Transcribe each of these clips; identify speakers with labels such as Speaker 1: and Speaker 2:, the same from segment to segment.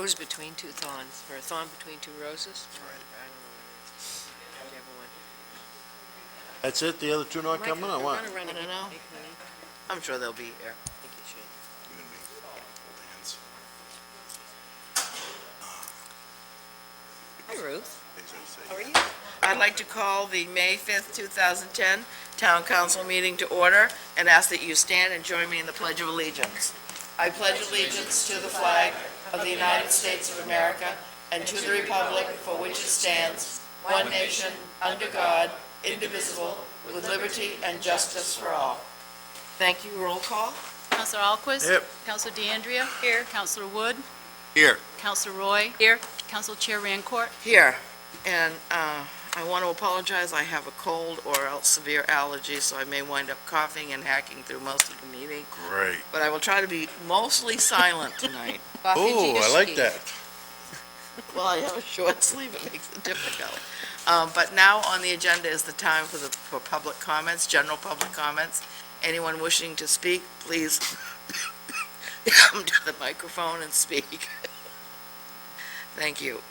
Speaker 1: rose between two thorns, or a thorn between two roses?
Speaker 2: Right.
Speaker 1: I don't know what it is. Whichever one.
Speaker 3: That's it? The other two not
Speaker 1: Mike,
Speaker 3: coming, or
Speaker 1: I'm
Speaker 3: what?
Speaker 1: gonna run
Speaker 4: I don't know.
Speaker 1: I'm sure they'll be here. I think you should.
Speaker 2: You and me. Hold hands.
Speaker 1: Hi, Ruth.
Speaker 2: Things I say.
Speaker 1: How are you? I'd like to call the May 5th, 2010 Town Council meeting to order and ask that you stand and join me in the Pledge of Allegiance. I pledge allegiance to the flag of the United States of America and to the republic for which it stands, one nation, under God, indivisible, with liberty and justice for all. Thank you. Roll call.
Speaker 4: Councilor Alquist.
Speaker 3: Yep.
Speaker 4: Councilor DeAndrea. Here. Councilor Wood.
Speaker 2: Here.
Speaker 4: Councilor Roy. Here. Council Chair Rancourt.
Speaker 1: Here. And I want to apologize. I have a cold or else severe allergy, so I may wind up coughing and hacking through most of the meeting.
Speaker 2: Great.
Speaker 1: But I will try to be mostly silent tonight.
Speaker 3: Ooh, I like that.
Speaker 1: Well, I have a short sleeve, it makes it difficult. But now on the agenda is the time for public comments, general public comments. Anyone wishing to speak, please come to the microphone and speak. Thank you.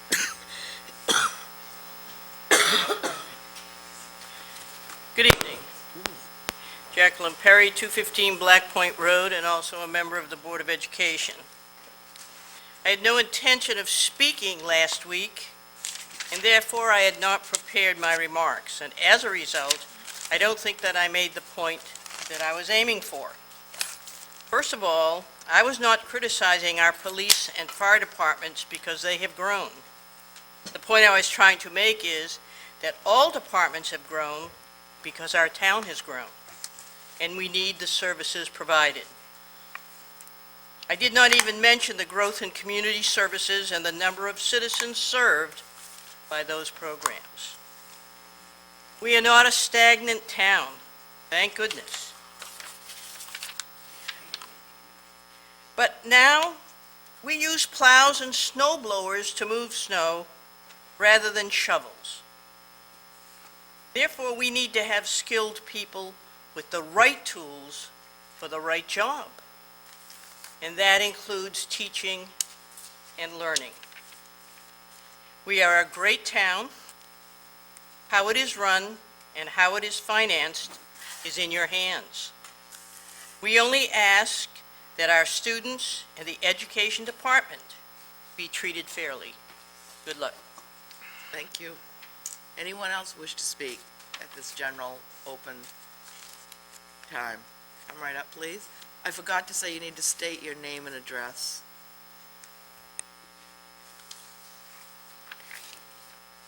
Speaker 5: Good evening. Jacqueline Perry, 215 Black Point Road, and also a member of the Board of Education. I had no intention of speaking last week, and therefore I had not prepared my remarks. And as a result, I don't think that I made the point that I was aiming for. First of all, I was not criticizing our police and fire departments because they have grown. The point I was trying to make is that all departments have grown because our town has grown, and we need the services provided. I did not even mention the growth in community services and the number of citizens served by those programs. We are not a stagnant town, thank goodness. But now, we use plows and snow blowers to move snow rather than shovels. Therefore, we need to have skilled people with the right tools for the right job. And that includes teaching and learning. We are a great town. How it is run and how it is financed is in your hands. We only ask that our students and the education department be treated fairly. Good luck.
Speaker 1: Thank you. Anyone else wish to speak at this general open time? Come right up, please. I forgot to say you need to state your name and address.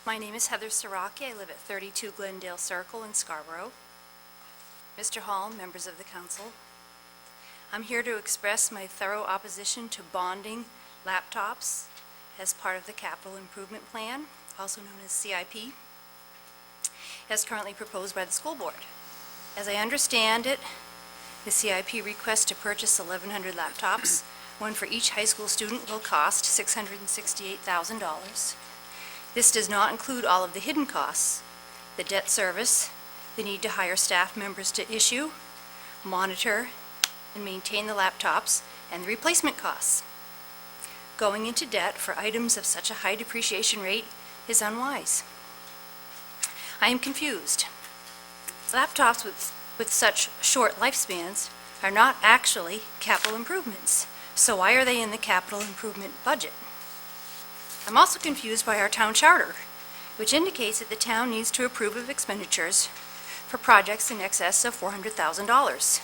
Speaker 6: My name is Heather Siraki. I live at 32 Glendale Circle in Scarborough. Mr. Hall, members of the council, I'm here to express my thorough opposition to bonding laptops as part of the capital improvement plan, also known as CIP, as currently proposed by the school board. As I understand it, the CIP request to purchase 1,100 laptops, one for each high school student, will cost $668,000. This does not include all of the hidden costs, the debt service, the need to hire staff members to issue, monitor, and maintain the laptops, and the replacement costs. Going into debt for items of such a high depreciation rate is unwise. I am confused. Laptops with such short lifespans are not actually capital improvements, so why are they in the capital improvement budget? I'm also confused by our town charter, which indicates that the town needs to approve of expenditures for projects in excess of $400,000.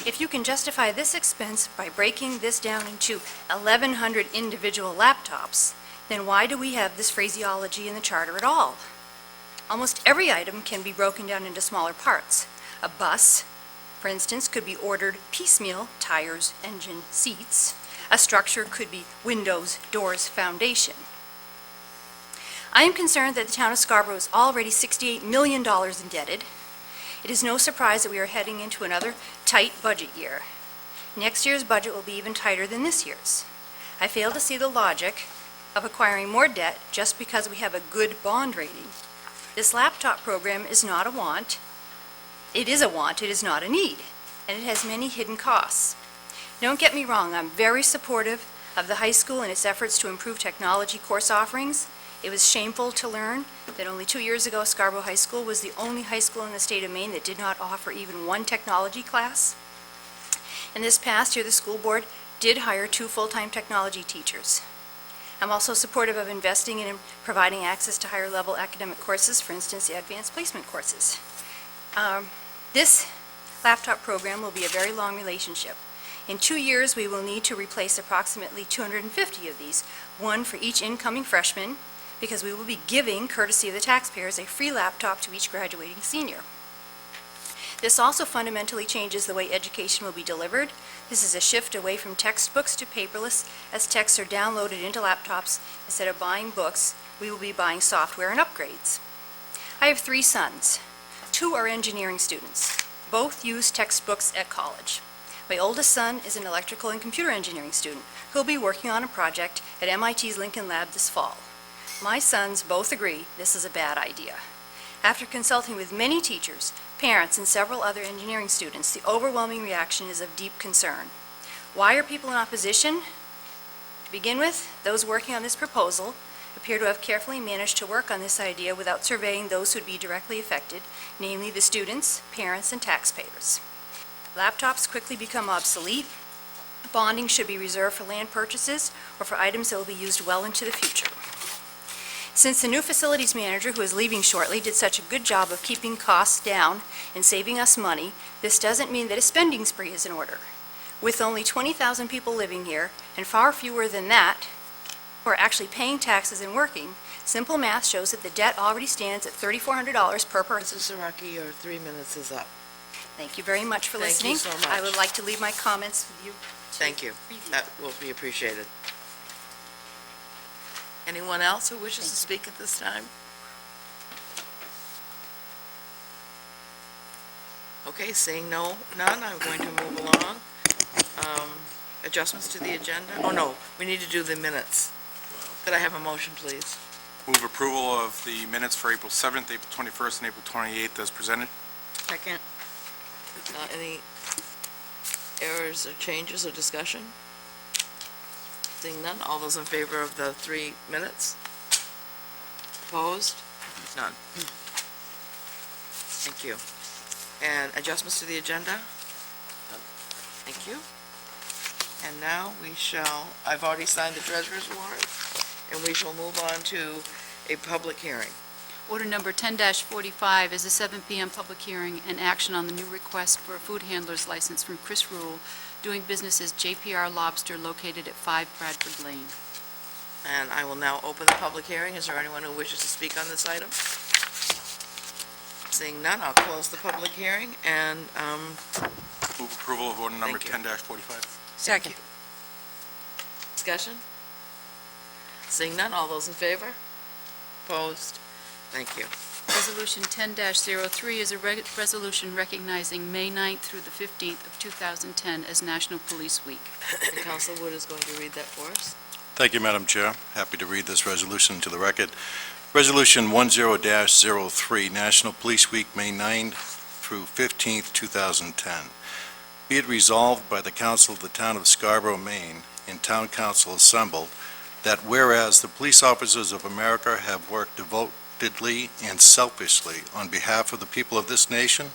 Speaker 6: If you can justify this expense by breaking this down into 1,100 individual laptops, then why do we have this phraseology in the charter at all? Almost every item can be broken down into smaller parts. A bus, for instance, could be ordered piecemeal: tires, engine, seats. A structure could be windows, doors, foundation. I am concerned that the town of Scarborough is already $68 million indebted. It is no surprise that we are heading into another tight budget year. Next year's budget will be even tighter than this year's. I fail to see the logic of acquiring more debt just because we have a good bond rating. This laptop program is not a want. It is a want, it is not a need, and it has many hidden costs. Don't get me wrong, I'm very supportive of the high school in its efforts to improve technology course offerings. It was shameful to learn that only 2 years ago, Scarborough High School was the only high school in the state of Maine that did not offer even one technology class. And this past year, the school board did hire 2 full-time technology teachers. I'm also supportive of investing in providing access to higher-level academic courses, for instance, the advanced placement courses. This laptop program will be a very long relationship. In 2 years, we will need to replace approximately 250 of these, one for each incoming freshman, because we will be giving, courtesy of the taxpayers, a free laptop to each graduating senior. This also fundamentally changes the way education will be delivered. This is a shift away from textbooks to paperless, as texts are downloaded into laptops. Instead of buying books, we will be buying software and upgrades. I have 3 sons. 2 are engineering students. Both use textbooks at college. My oldest son is an electrical and computer engineering student who will be working on a project at MIT's Lincoln Lab this fall. My sons both agree this is a bad idea. After consulting with many teachers, parents, and several other engineering students, the overwhelming reaction is of deep concern. Why are people in opposition? To begin with, those working on this proposal appear to have carefully managed to work on this idea without surveying those who would be directly affected, namely the students, parents, and taxpayers. Laptops quickly become obsolete. Bonding should be reserved for land purchases or for items that will be used well into the future. Since the new facilities manager, who is leaving shortly, did such a good job of keeping costs down and saving us money, this doesn't mean that a spending spree is in order. With only 20,000 people living here, and far fewer than that who are actually paying taxes and working, simple math shows that the debt already stands at $3,400 per person.
Speaker 1: Mrs. Zaraki, your 3 minutes is up.
Speaker 6: Thank you very much for
Speaker 1: Thank
Speaker 6: listening.
Speaker 1: you so much.
Speaker 6: I would like to leave my comments with you.
Speaker 1: Thank you. That will be appreciated. Anyone else who wishes to speak at this time? Okay, seeing none, I'm going to move along. Adjustments to the agenda? Oh, no, we need to do the minutes. Could I have a motion, please?
Speaker 2: Move approval of the minutes for April 7th, April 21st, and April 28th as presented.
Speaker 5: Second.
Speaker 1: Any errors or changes or discussion? Seeing none, all those in favor of the 3 minutes? Opposed? None. Thank you. And adjustments to the agenda? Thank you. And now we shall, I've already signed the treasurer's warrant, and we shall move on to a public hearing.
Speaker 4: Order number 10-45 is a 7 p.m. public hearing and action on the new request for a food handler's license from Chris Rule, doing business as JPR Lobster, located at 5 Bradford Lane.
Speaker 1: And I will now open the public hearing. Is there anyone who wishes to speak on this item? Seeing none, I'll close the public hearing, and,
Speaker 2: Move approval of order number
Speaker 1: Thank you.
Speaker 2: 10-45.
Speaker 5: Second.
Speaker 1: discussion? Seeing none, all those in favor? Opposed? Thank you.
Speaker 4: Resolution 10-03 is a resolution recognizing May 9th through the 15th of 2010 as National Police Week.
Speaker 1: And Council Wood is going to read that for us.
Speaker 3: Thank you, Madam Chair. Happy to read this resolution to the record. Resolution 10-03, National Police Week, May 9th through 15th, 2010. Be it resolved by the Council of the Town of Scarborough, Maine, and Town Council assembled, that whereas the police officers of America have worked devotedly and selfishly on behalf of the people of this nation,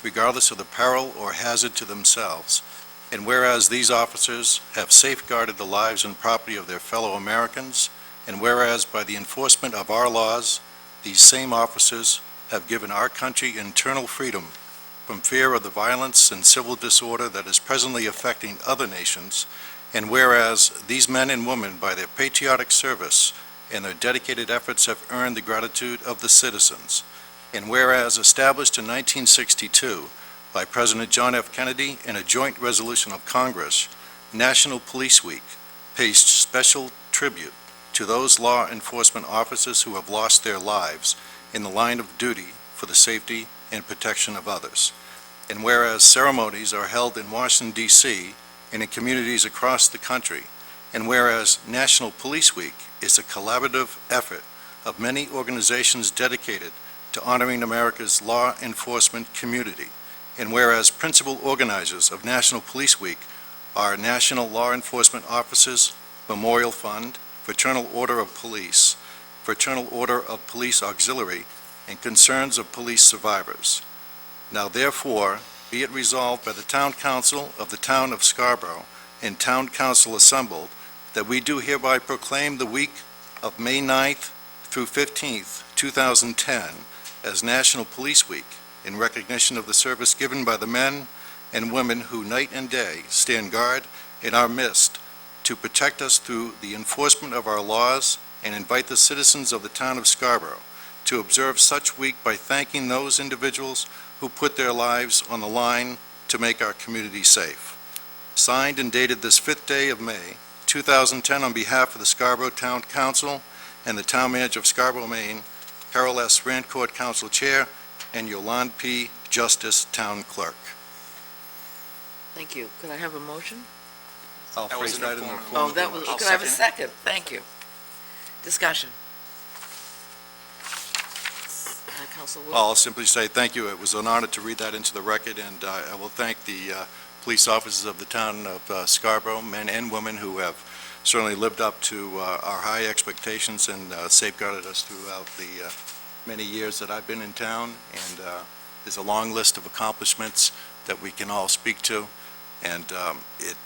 Speaker 3: regardless of the peril or hazard to themselves, and whereas these officers have safeguarded the lives and property of their fellow Americans, and whereas by the enforcement of our laws, these same officers have given our country internal freedom from fear of the violence and civil disorder that is presently affecting other nations, and whereas these men and women, by their patriotic service and their dedicated efforts, have earned the gratitude of the citizens, and whereas established in 1962 by President John F. Kennedy in a joint resolution of Congress, National Police Week pays special tribute to those law enforcement officers who have lost their lives in the line of duty for the safety and protection of others. And whereas ceremonies are held in Washington, D.C., and in communities across the country, and whereas National Police Week is a collaborative effort of many organizations dedicated to honoring America's law enforcement community, and whereas principal organizers of National Police Week are national law enforcement officers Memorial Fund, Fraternal Order of Police, Fraternal Order of Police Auxiliary, and concerns of police survivors. Now therefore, be it resolved by the Town Council of the Town of Scarborough and Town Council assembled that we do hereby proclaim the week of May 9th through 15th, 2010, as National Police Week in recognition of the service given by the men and women who night and day stand guard in our midst to protect us through the enforcement of our laws, and invite the citizens of the town of Scarborough to observe such week by thanking those individuals who put their lives on the line to make our community safe. Signed and dated this 5th day of May, 2010, on behalf of the Scarborough Town Council and the Town Manager of Scarborough, Maine, Carol S. Rancourt, Council Chair, and Yolande P. Justice, Town Clerk.
Speaker 1: Thank you. Could I have a motion?
Speaker 3: I'll
Speaker 2: That was
Speaker 3: phrase
Speaker 2: in
Speaker 3: that
Speaker 2: the
Speaker 3: in the
Speaker 2: form of-
Speaker 3: form
Speaker 1: Oh,
Speaker 3: of
Speaker 1: that
Speaker 3: a
Speaker 1: was,
Speaker 3: motion.
Speaker 1: could I have a second? Thank you. Discussion. Council Wood?
Speaker 3: I'll simply say thank you. It was an honor to read that into the record, and I will thank the police officers of the town of Scarborough, men and women who have certainly lived up to our high expectations and safeguarded us throughout the many years that I've been in town. And there's a long list of accomplishments that we can all speak to, and it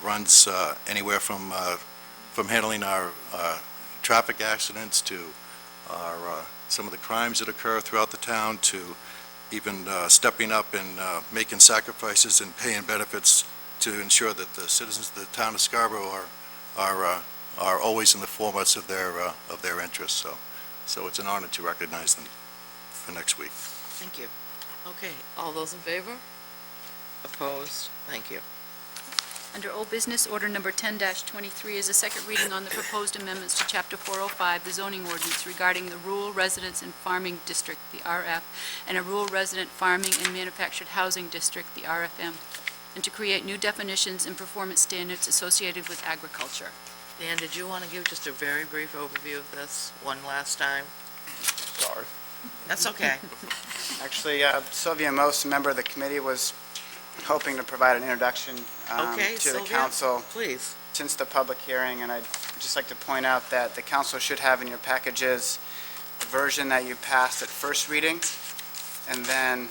Speaker 3: runs anywhere from handling our traffic accidents to some of the crimes that occur throughout the town, to even stepping up and making sacrifices and paying benefits to ensure that the citizens of the town of Scarborough are always in the foremost of their interests. So it's an honor to recognize them for next week.
Speaker 1: Thank you. Okay, all those in favor? Opposed? Thank you.
Speaker 4: Under Old Business, Order Number 10-23 is a second reading on the proposed amendments to Chapter 405, the zoning ordinance regarding the Rural Residence and Farming District, the RF, and a Rural Resident Farming and Manufactured Housing District, the RFM, and to create new definitions and performance standards associated with agriculture.
Speaker 1: Dan, did you want to give just a very brief overview of this one last time?
Speaker 7: Sorry.
Speaker 1: That's okay.
Speaker 7: Actually, Sylvia Most, a member of the committee, was hoping to provide an introduction
Speaker 1: Okay,
Speaker 7: to the
Speaker 1: Sylvia,
Speaker 7: council
Speaker 1: please.
Speaker 7: since the public hearing, and I'd just like to point out that the council should have in your packages the version that you passed at first reading, and then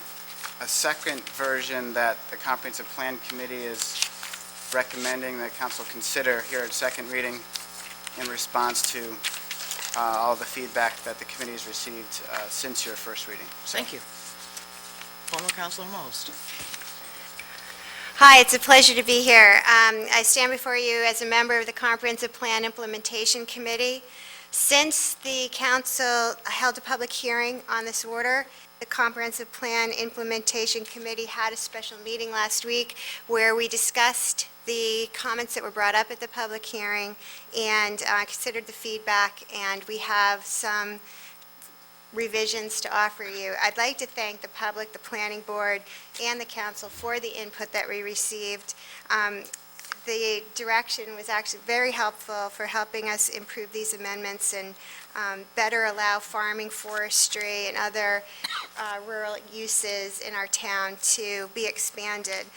Speaker 7: a second version that the Comprehensive Plan Committee is recommending that council consider here at second reading in response to all the feedback that the committee has received since your first reading. So,
Speaker 1: Thank you. Former Councilor Most.
Speaker 8: Hi, it's a pleasure to be here. I stand before you as a member of the Comprehensive Plan Implementation Committee. Since the council held a public hearing on this order, the Comprehensive Plan Implementation Committee had a special meeting last week where we discussed the comments that were brought up at the public hearing and considered the feedback, and we have some revisions to offer you. I'd like to thank the public, the planning board, and the council for the input that we received. The direction was actually very helpful for helping us improve these amendments and better allow farming, forestry, and other rural uses in our town to be expanded.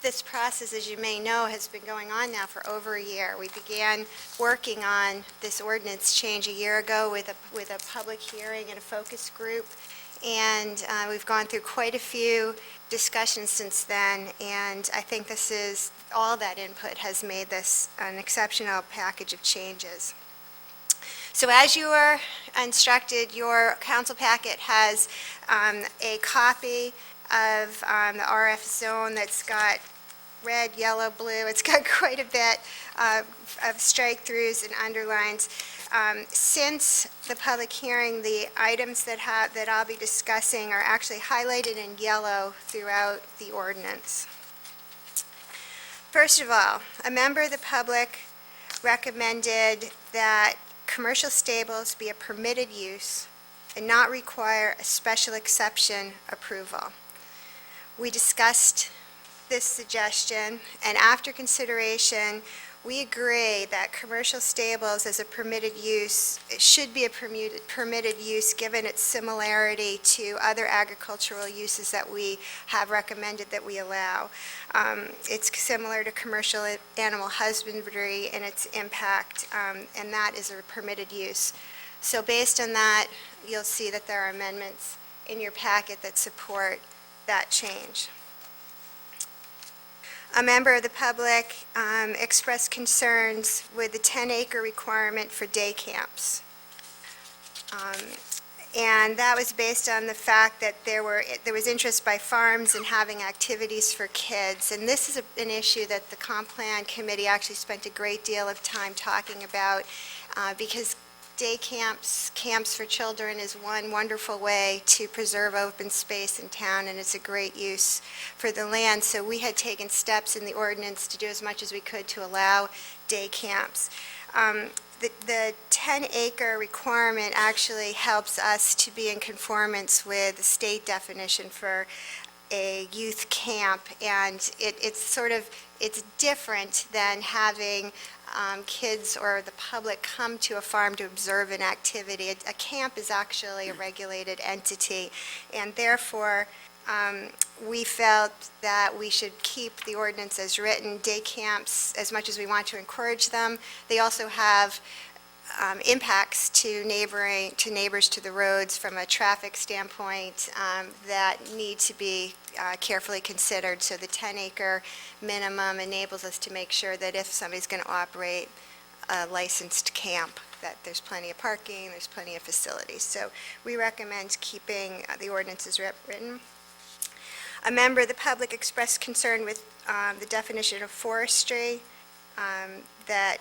Speaker 8: This process, as you may know, has been going on now for over a year. We began working on this ordinance change a year ago with a public hearing and a focus group, and we've gone through quite a few discussions since then, and I think all that input has made this an exceptional package of changes. So as you were instructed, your council packet has a copy of the RF zone that's got red, yellow, blue. It's got quite a bit of strike-throughs and underlines. Since the public hearing, the items that I'll be discussing are actually highlighted in yellow throughout the ordinance. First of all, a member of the public recommended that commercial stables be a permitted use and not require a special exception approval. We discussed this suggestion, and after consideration, We agree that commercial stables as a permitted use, it should be a permitted use given its similarity to other agricultural uses that we have recommended that we allow. It's similar to commercial animal husbandry in its impact, and that is a permitted use. So based on that, you'll see that there are amendments in your packet that support that change. A member of the public expressed concerns with the 10-acre requirement for day camps. And that was based on the fact that there was interest by farms in having activities for kids. And this is an issue that the Comp Plan Committee actually spent a great deal of time talking about, because day camps for children is one wonderful way to preserve open space in town, and it's a great use for the land. So we had taken steps in the ordinance to do as much as we could to allow day camps. The 10-acre requirement actually helps us to be in conformance with the state definition for a youth camp, and it's different than having kids or the public come to a farm to observe an activity. A camp is actually a regulated entity, and therefore, we felt that we should keep the ordinance as written. Day camps, as much as we want to encourage them, they also have impacts to neighbors to the roads from a traffic standpoint that need to be carefully considered. So the 10-acre minimum enables us to make sure that if somebody's going to operate a licensed camp, that there's plenty of parking, there's plenty of facilities. So we recommend keeping the ordinance as written. A member of the public expressed concern with the definition of forestry, that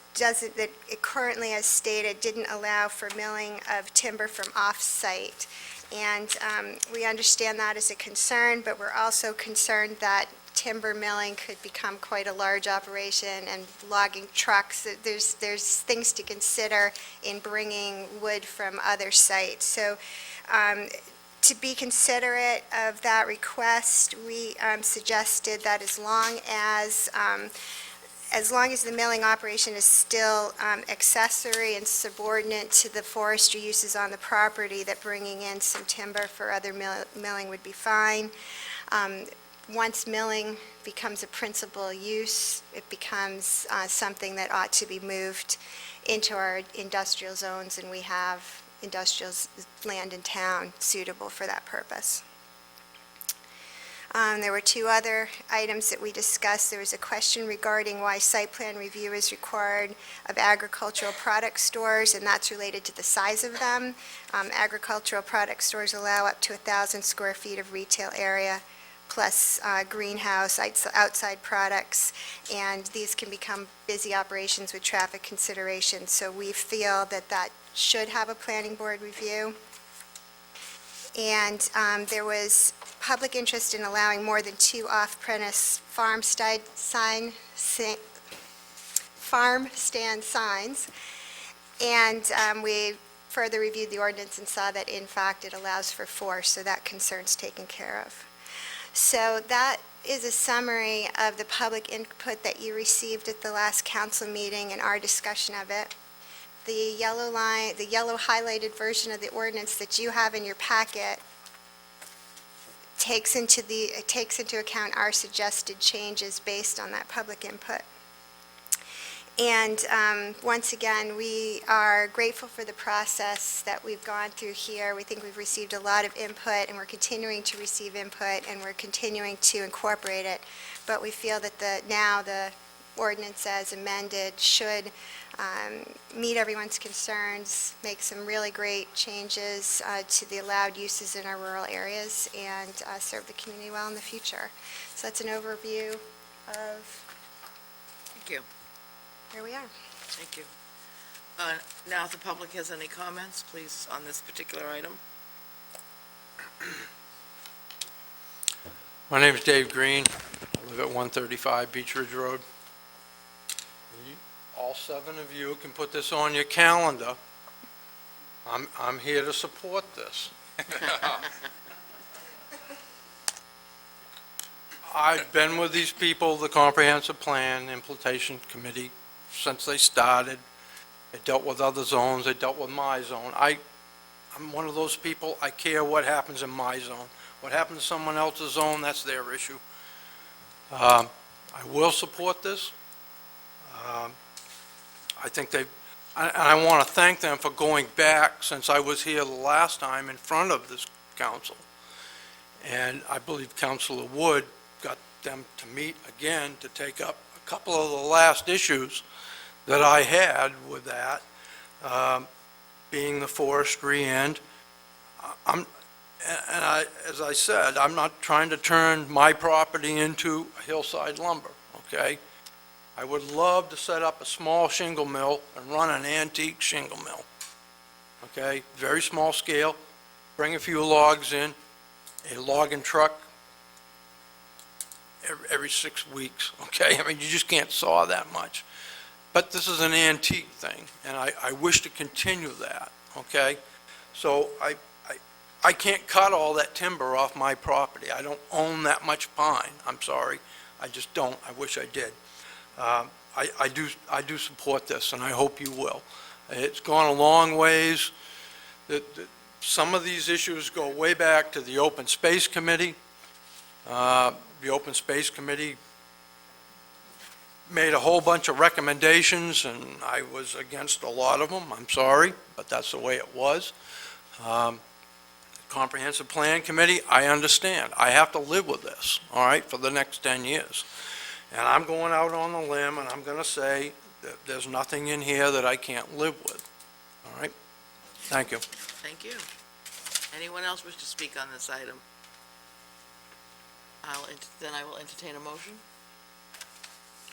Speaker 8: it currently, as stated, didn't allow for milling of timber from off-site. And we understand that as a concern, but we're also concerned that timber milling could become quite a large operation, and logging trucks, there's things to consider in bringing wood from other sites. So to be considerate of that request, we suggested that as long as the milling operation is still accessory and subordinate to the forestry uses on the property, that bringing in some timber for other milling would be fine. Once milling becomes a principal use, it becomes something that ought to be moved into our industrial zones, and we have industrial land in town suitable for that purpose. There were two other items that we discussed. There was a question regarding why site plan review is required of agricultural product stores, and that's related to the size of them. Agricultural product stores allow up to 1,000 square feet of retail area, plus greenhouse, outside products, and these can become busy operations with traffic considerations. So we feel that that should have a planning board review. And there was public interest in allowing more than 2 off-premise farm stand signs. And we further reviewed the ordinance and saw that, in fact, it allows for 4, so that concern's taken care of. So that is a summary of the public input that you received at the last council meeting and our discussion of it. The yellow highlighted version of the ordinance that you have in your packet takes into account our suggested changes based on that public input. And once again, we are grateful for the process that we've gone through here. We think we've received a lot of input, and we're continuing to receive input, and we're continuing to incorporate it. But we feel that now the ordinance as amended should meet everyone's concerns, make some really great changes to the allowed uses in our rural areas, and serve the community well in the future. So that's an overview of
Speaker 1: Thank you.
Speaker 8: where we are.
Speaker 1: Thank you. Now, if the public has any comments, please, on this particular item.
Speaker 9: My name is Dave Green. I live at 135 Beach Ridge Road. All 7 of you can put this on your calendar. I'm here to support this. I've been with these people, the Comprehensive Plan Implementation Committee, since they started. They dealt with other zones, they dealt with my zone. I'm one of those people, I care what happens in my zone. What happens in someone else's zone, that's their issue. I will support this. I think and I want to thank them for going back, since I was here the last time, in front of this council. And I believe Councilor Wood got them to meet again to take up a couple of the last issues that I had with that, being the forestry and as I said, I'm not trying to turn my property into a hillside lumber, okay? I would love to set up a small shingle mill and run an antique shingle mill, okay? Very small scale, bring a few logs in, a logging truck every 6 weeks, okay? I mean, you just can't saw that much. But this is an antique thing, and I wish to continue that, okay? So I can't cut all that timber off my property. I don't own that much pine, I'm sorry. I just don't. I wish I did. I do support this, and I hope you will. It's gone a long ways. Some of these issues go way back to the Open Space Committee. The Open Space Committee made a whole bunch of recommendations, and I was against a lot of them. I'm sorry, but that's the way it was. Comprehensive Plan Committee, I understand. I have to live with this, all right, for the next 10 years. And I'm going out on a limb, and I'm going to say that there's nothing in here that I can't live with, all right? Thank you.
Speaker 1: Thank you. Anyone else wish to speak on this item? Then I will entertain a motion.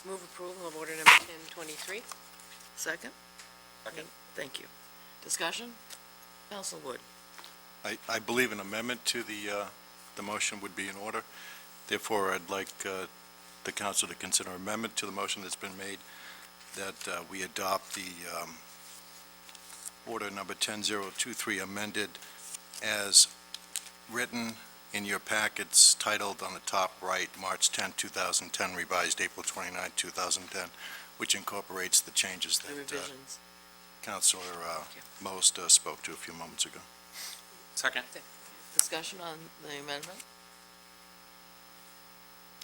Speaker 5: Move approval of order number 1023.
Speaker 1: Second? Second. Thank you. Discussion? Council Wood.
Speaker 3: I believe an amendment to the motion would be in order. Therefore, I'd like the council to consider amendment to the motion that's been made, that we adopt the order number 10023 amended as written in your packets, titled on the top right, March 10, 2010, revised April 29, 2010, which incorporates the changes
Speaker 1: The
Speaker 3: that
Speaker 1: revisions.
Speaker 3: Councilor Most spoke to a few moments ago.
Speaker 2: Second.
Speaker 1: Discussion on the amendment?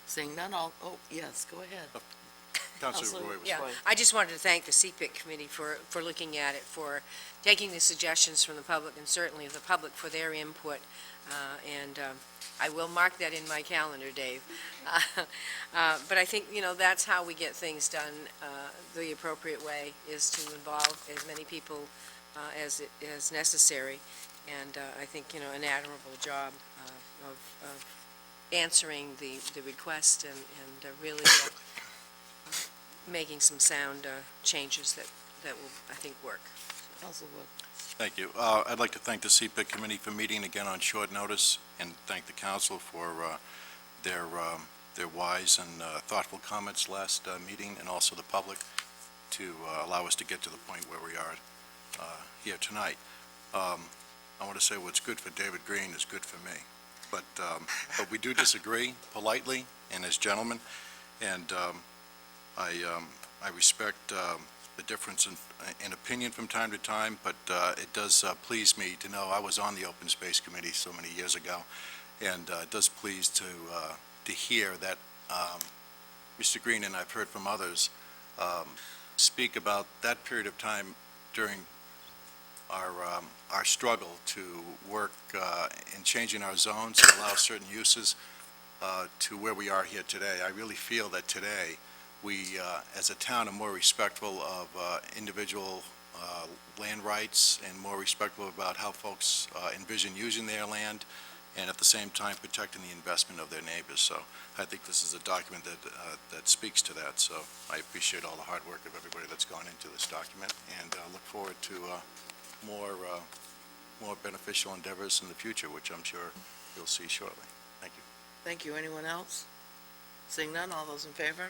Speaker 1: Seeing none, yes, go ahead.
Speaker 3: Councilor Roy was
Speaker 10: Yeah, I just wanted to thank the CPIC committee for looking at it, for taking the suggestions from the public, and certainly the public for their input. And I will mark that in my calendar, Dave. But I think, that's how we get things done the appropriate way, is to involve as many people as necessary. And I think, an admirable job of answering the request and really making some sound changes that will, I think, work.
Speaker 1: Council Wood.
Speaker 3: Thank you. I'd like to thank the CPIC committee for meeting again on short notice, and thank the council for their wise and thoughtful comments last meeting, and also the public to allow us to get to the point where we are here tonight. I want to say what's good for David Green is good for me, but we do disagree politely and as gentlemen, and I respect the difference in opinion from time to time, but it does please me to know I was on the Open Space Committee so many years ago, and it does please to hear that Mr. Green, and I've heard from others, speak about that period of time during our struggle to work in changing our zones and allow certain uses to where we are here today. I really feel that today we, as a town, are more respectful of individual land rights and more respectful about how folks envision using their land, and at the same time protecting the investment of their neighbors. So I think this is a document that speaks to that. So I appreciate all the hard work of everybody that's gone into this document, and look forward to more beneficial endeavors in the future, which I'm sure you'll see shortly. Thank you.
Speaker 1: Thank you. Anyone else? Seeing none, all those in favor?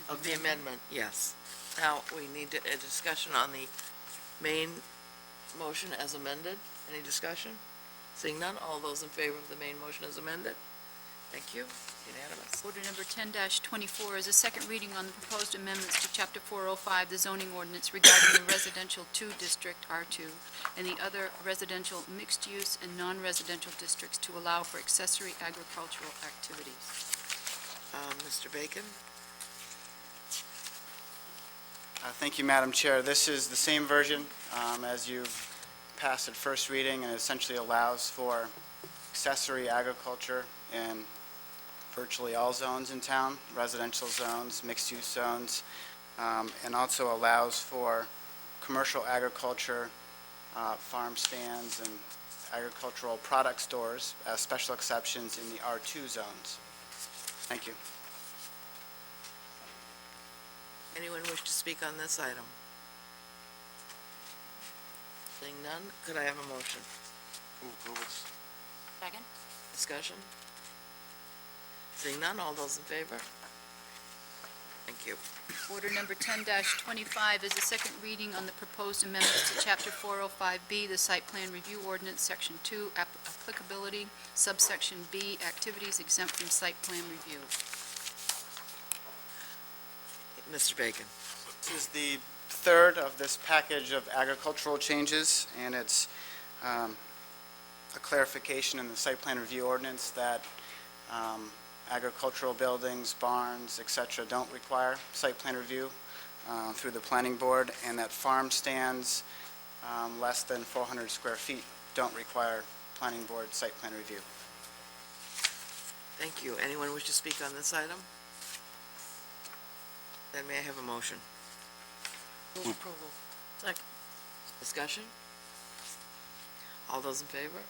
Speaker 1: Of the amendment, yes. Now, we need a discussion on the main motion as amended. Any discussion? Seeing none, all those in favor of the main motion as amended? Thank you. Unanimous.
Speaker 4: Order number 10-24 is a second reading on the proposed amendments to Chapter 405, the zoning ordinance regarding the residential 2 district, R2, and the other residential mixed-use and non-residential districts to allow for accessory agricultural activities.
Speaker 1: Mr. Bacon?
Speaker 7: Thank you, Madam Chair. This is the same version as you've passed at first reading, and essentially allows for accessory agriculture in virtually all zones in town, residential zones, mixed-use zones, and also allows for commercial agriculture, farm stands, and agricultural product stores as special exceptions in the R2 zones. Thank you.
Speaker 1: Anyone wish to speak on this item? Seeing none, could I have a motion?
Speaker 2: Move approval.
Speaker 4: Second.
Speaker 1: Discussion? Seeing none, all those in favor? Thank you.
Speaker 4: Order number 10-25 is a second reading on the proposed amendments to Chapter 405B, the Site Plan Review Ordinance, Section 2, Applicability, Subsection B, Activities Exempt from Site Plan Review.
Speaker 1: Mr. Bacon?
Speaker 7: This is the third of this package of agricultural changes, and it's a clarification in the site plan review ordinance that agricultural buildings, barns, et cetera, don't require site plan review through the planning board, and that farm stands less than 400 square feet don't require planning board site plan review.
Speaker 1: Thank you. Anyone wish to speak on this item? Then may I have a motion?
Speaker 4: Move approval.
Speaker 1: Second. Discussion? All those in favor?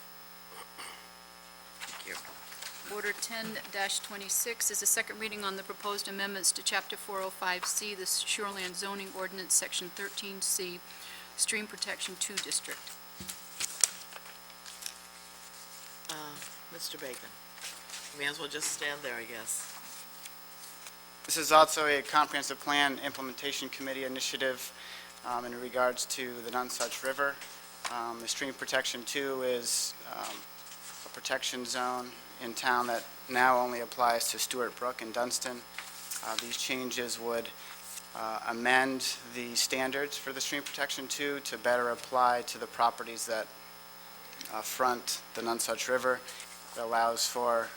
Speaker 1: Thank you.
Speaker 4: Order 10-26 is a second reading on the proposed amendments to Chapter 405C, the Shoreland Zoning Ordinance, Section 13C, Stream Protection 2 District.
Speaker 1: Mr. Bacon? You may as well just stand there, I guess.
Speaker 7: This is also a comprehensive plan implementation committee initiative in regards to the Nonsuch River. The Stream Protection 2 is a protection zone in town that now only applies to Stewart Brook and Dunstan. These changes would amend the standards for the Stream Protection 2 to better apply to the properties that front the Nonsuch River. It allows for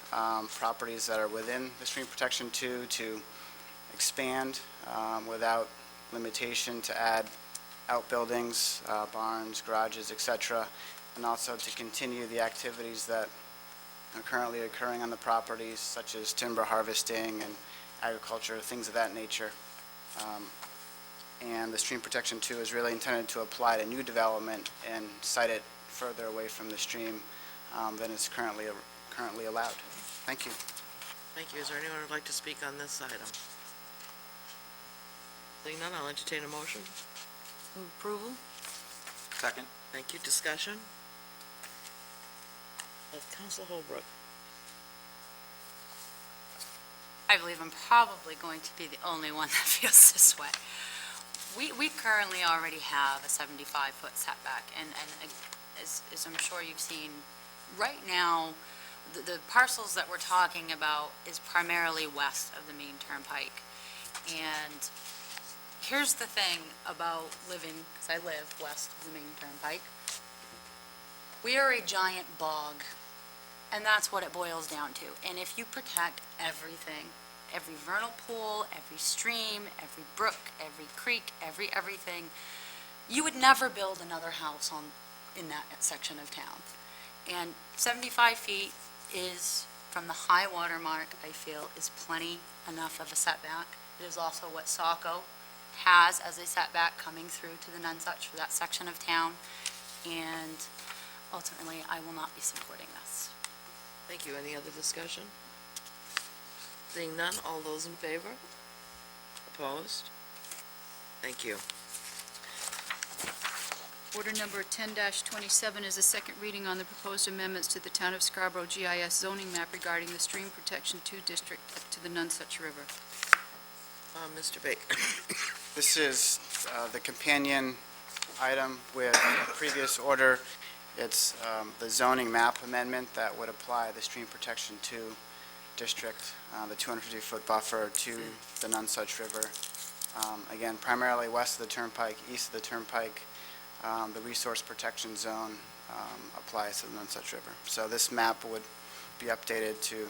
Speaker 7: properties that are within the Stream Protection 2 to expand without limitation, to add outbuildings, barns, garages, et cetera, and also to continue the activities that are currently occurring on the properties, such as timber harvesting and agriculture, things of that nature. And the Stream Protection 2 is really intended to apply to new development and site it further away from the stream than is currently allowed. Thank you.
Speaker 1: Thank you. Is there anyone who would like to speak on this item? Seeing none, I'll entertain a motion.
Speaker 4: Move approval.
Speaker 2: Second.
Speaker 1: Thank you. Discussion? Council Holbrook.
Speaker 11: I believe I'm probably going to be the only one that feels this way. We currently already have a 75-foot setback, and as I'm sure you've seen, right now, the parcels that we're talking about is primarily west of the main turnpike. And here's the thing about living, because I live west of the main turnpike, we are a giant bog, and that's what it boils down to. And if you protect everything, every vernal pool, every stream, every brook, every creek, everything, you would never build another house in that section of town. And 75 feet is, from the high water mark, I feel, is plenty enough of a setback. It is also what Saco has as a setback coming through to the Nonsuch for that section of town. And ultimately, I will not be supporting this.
Speaker 1: Thank you. Any other discussion? Seeing none, all those in favor? Opposed? Thank you.
Speaker 4: Order number 10-27 is a second reading on the proposed amendments to the Town of Scarborough GIS zoning map regarding the Stream Protection 2 District up to the Nonsuch River.
Speaker 1: Mr. Baker.
Speaker 7: This is the companion item with a previous order. It's the zoning map amendment that would apply the Stream Protection 2 district, the 250-foot buffer to the Nonsuch River. Again, primarily west of the Turnpike, east of the Turnpike, the resource protection zone applies to the Nonsuch River. So this map would be updated to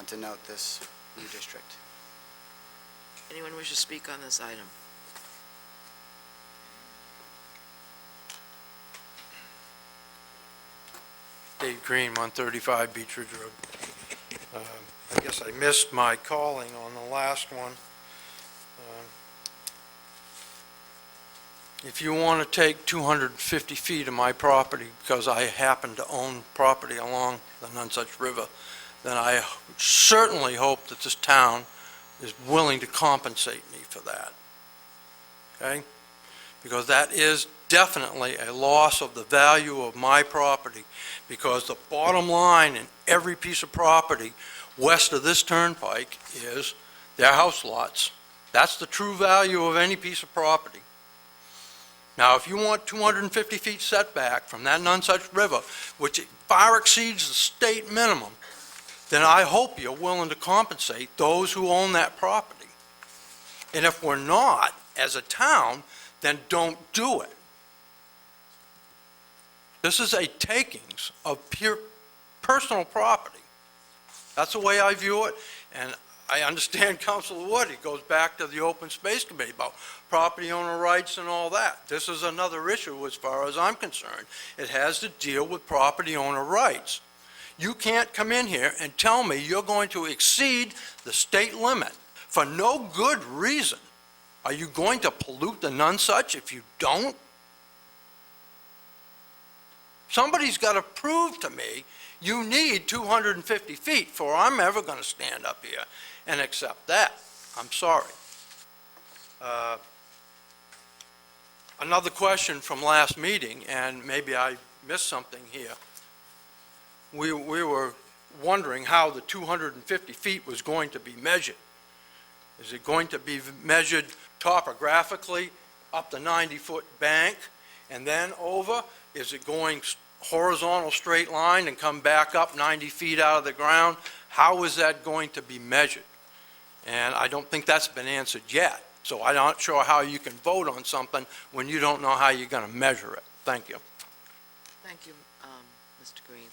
Speaker 7: denote this new district.
Speaker 1: Anyone wish to speak on this item?
Speaker 9: Dave Green, 135 Beech Ridge Road. I guess I missed my calling on the last one. If you want to take 250 feet of my property, because I happen to own property along the Nonsuch River, then I certainly hope that this town is willing to compensate me for that. Okay? Because that is definitely a loss of the value of my property, because the bottom line in every piece of property west of this turnpike is their house lots. That's the true value of any piece of property. Now, if you want 250 feet setback from that Nonsuch River, which far exceeds the state minimum, then I hope you're willing to compensate those who own that property. And if we're not, as a town, then don't do it. This is a takings of pure personal property. That's the way I view it, and I understand Councilor Wood, he goes back to the Open Space Committee about property owner rights and all that. This is another issue as far as I'm concerned. It has to deal with property owner rights. You can't come in here and tell me you're going to exceed the state limit for no good reason. Are you going to pollute the Nonsuch if you don't? Somebody's got to prove to me you need 250 feet before I'm ever going to stand up here and accept that. I'm sorry. Another question from last meeting, and maybe I missed something here. We were wondering how the 250 feet was going to be measured. Is it going to be measured topographically up the 90-foot bank and then over? Is it going horizontal straight line and come back up 90 feet out of the ground? How is that going to be measured? And I don't think that's been answered yet. So I'm not sure how you can vote on something when you don't know how you're going to measure it. Thank you.
Speaker 1: Thank you, Mr. Green.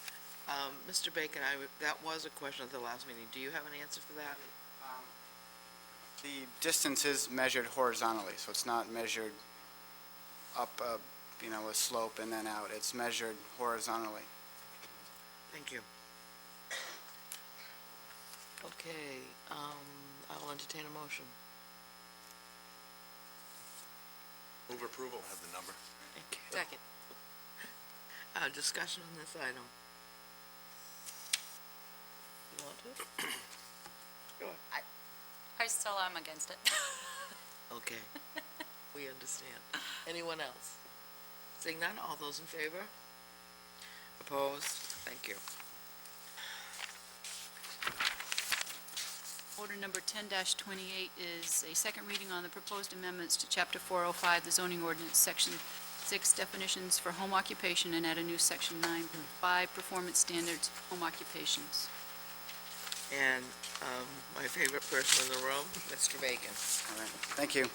Speaker 1: Mr. Bacon, that was a question at the last meeting. Do you have an answer for that?
Speaker 7: The distance is measured horizontally, so it's not measured up a slope and then out. It's measured horizontally.
Speaker 1: Thank you. Okay, I will entertain a motion.
Speaker 3: Move approval. Have the number.
Speaker 1: Thank you.
Speaker 10: Second.
Speaker 1: Discussion on this item. You want to? Go ahead.
Speaker 11: I still am against it.
Speaker 1: Okay, we understand. Anyone else? Seeing none, all those in favor? Opposed? Thank you.
Speaker 4: Order number 10-28 is a second reading on the proposed amendments to Chapter 405, the zoning ordinance, Section 6, definitions for home occupation, and add a new Section 9.5, performance standards, home occupations.
Speaker 1: And my favorite person in the room, Mr. Bacon.
Speaker 7: All right, thank you.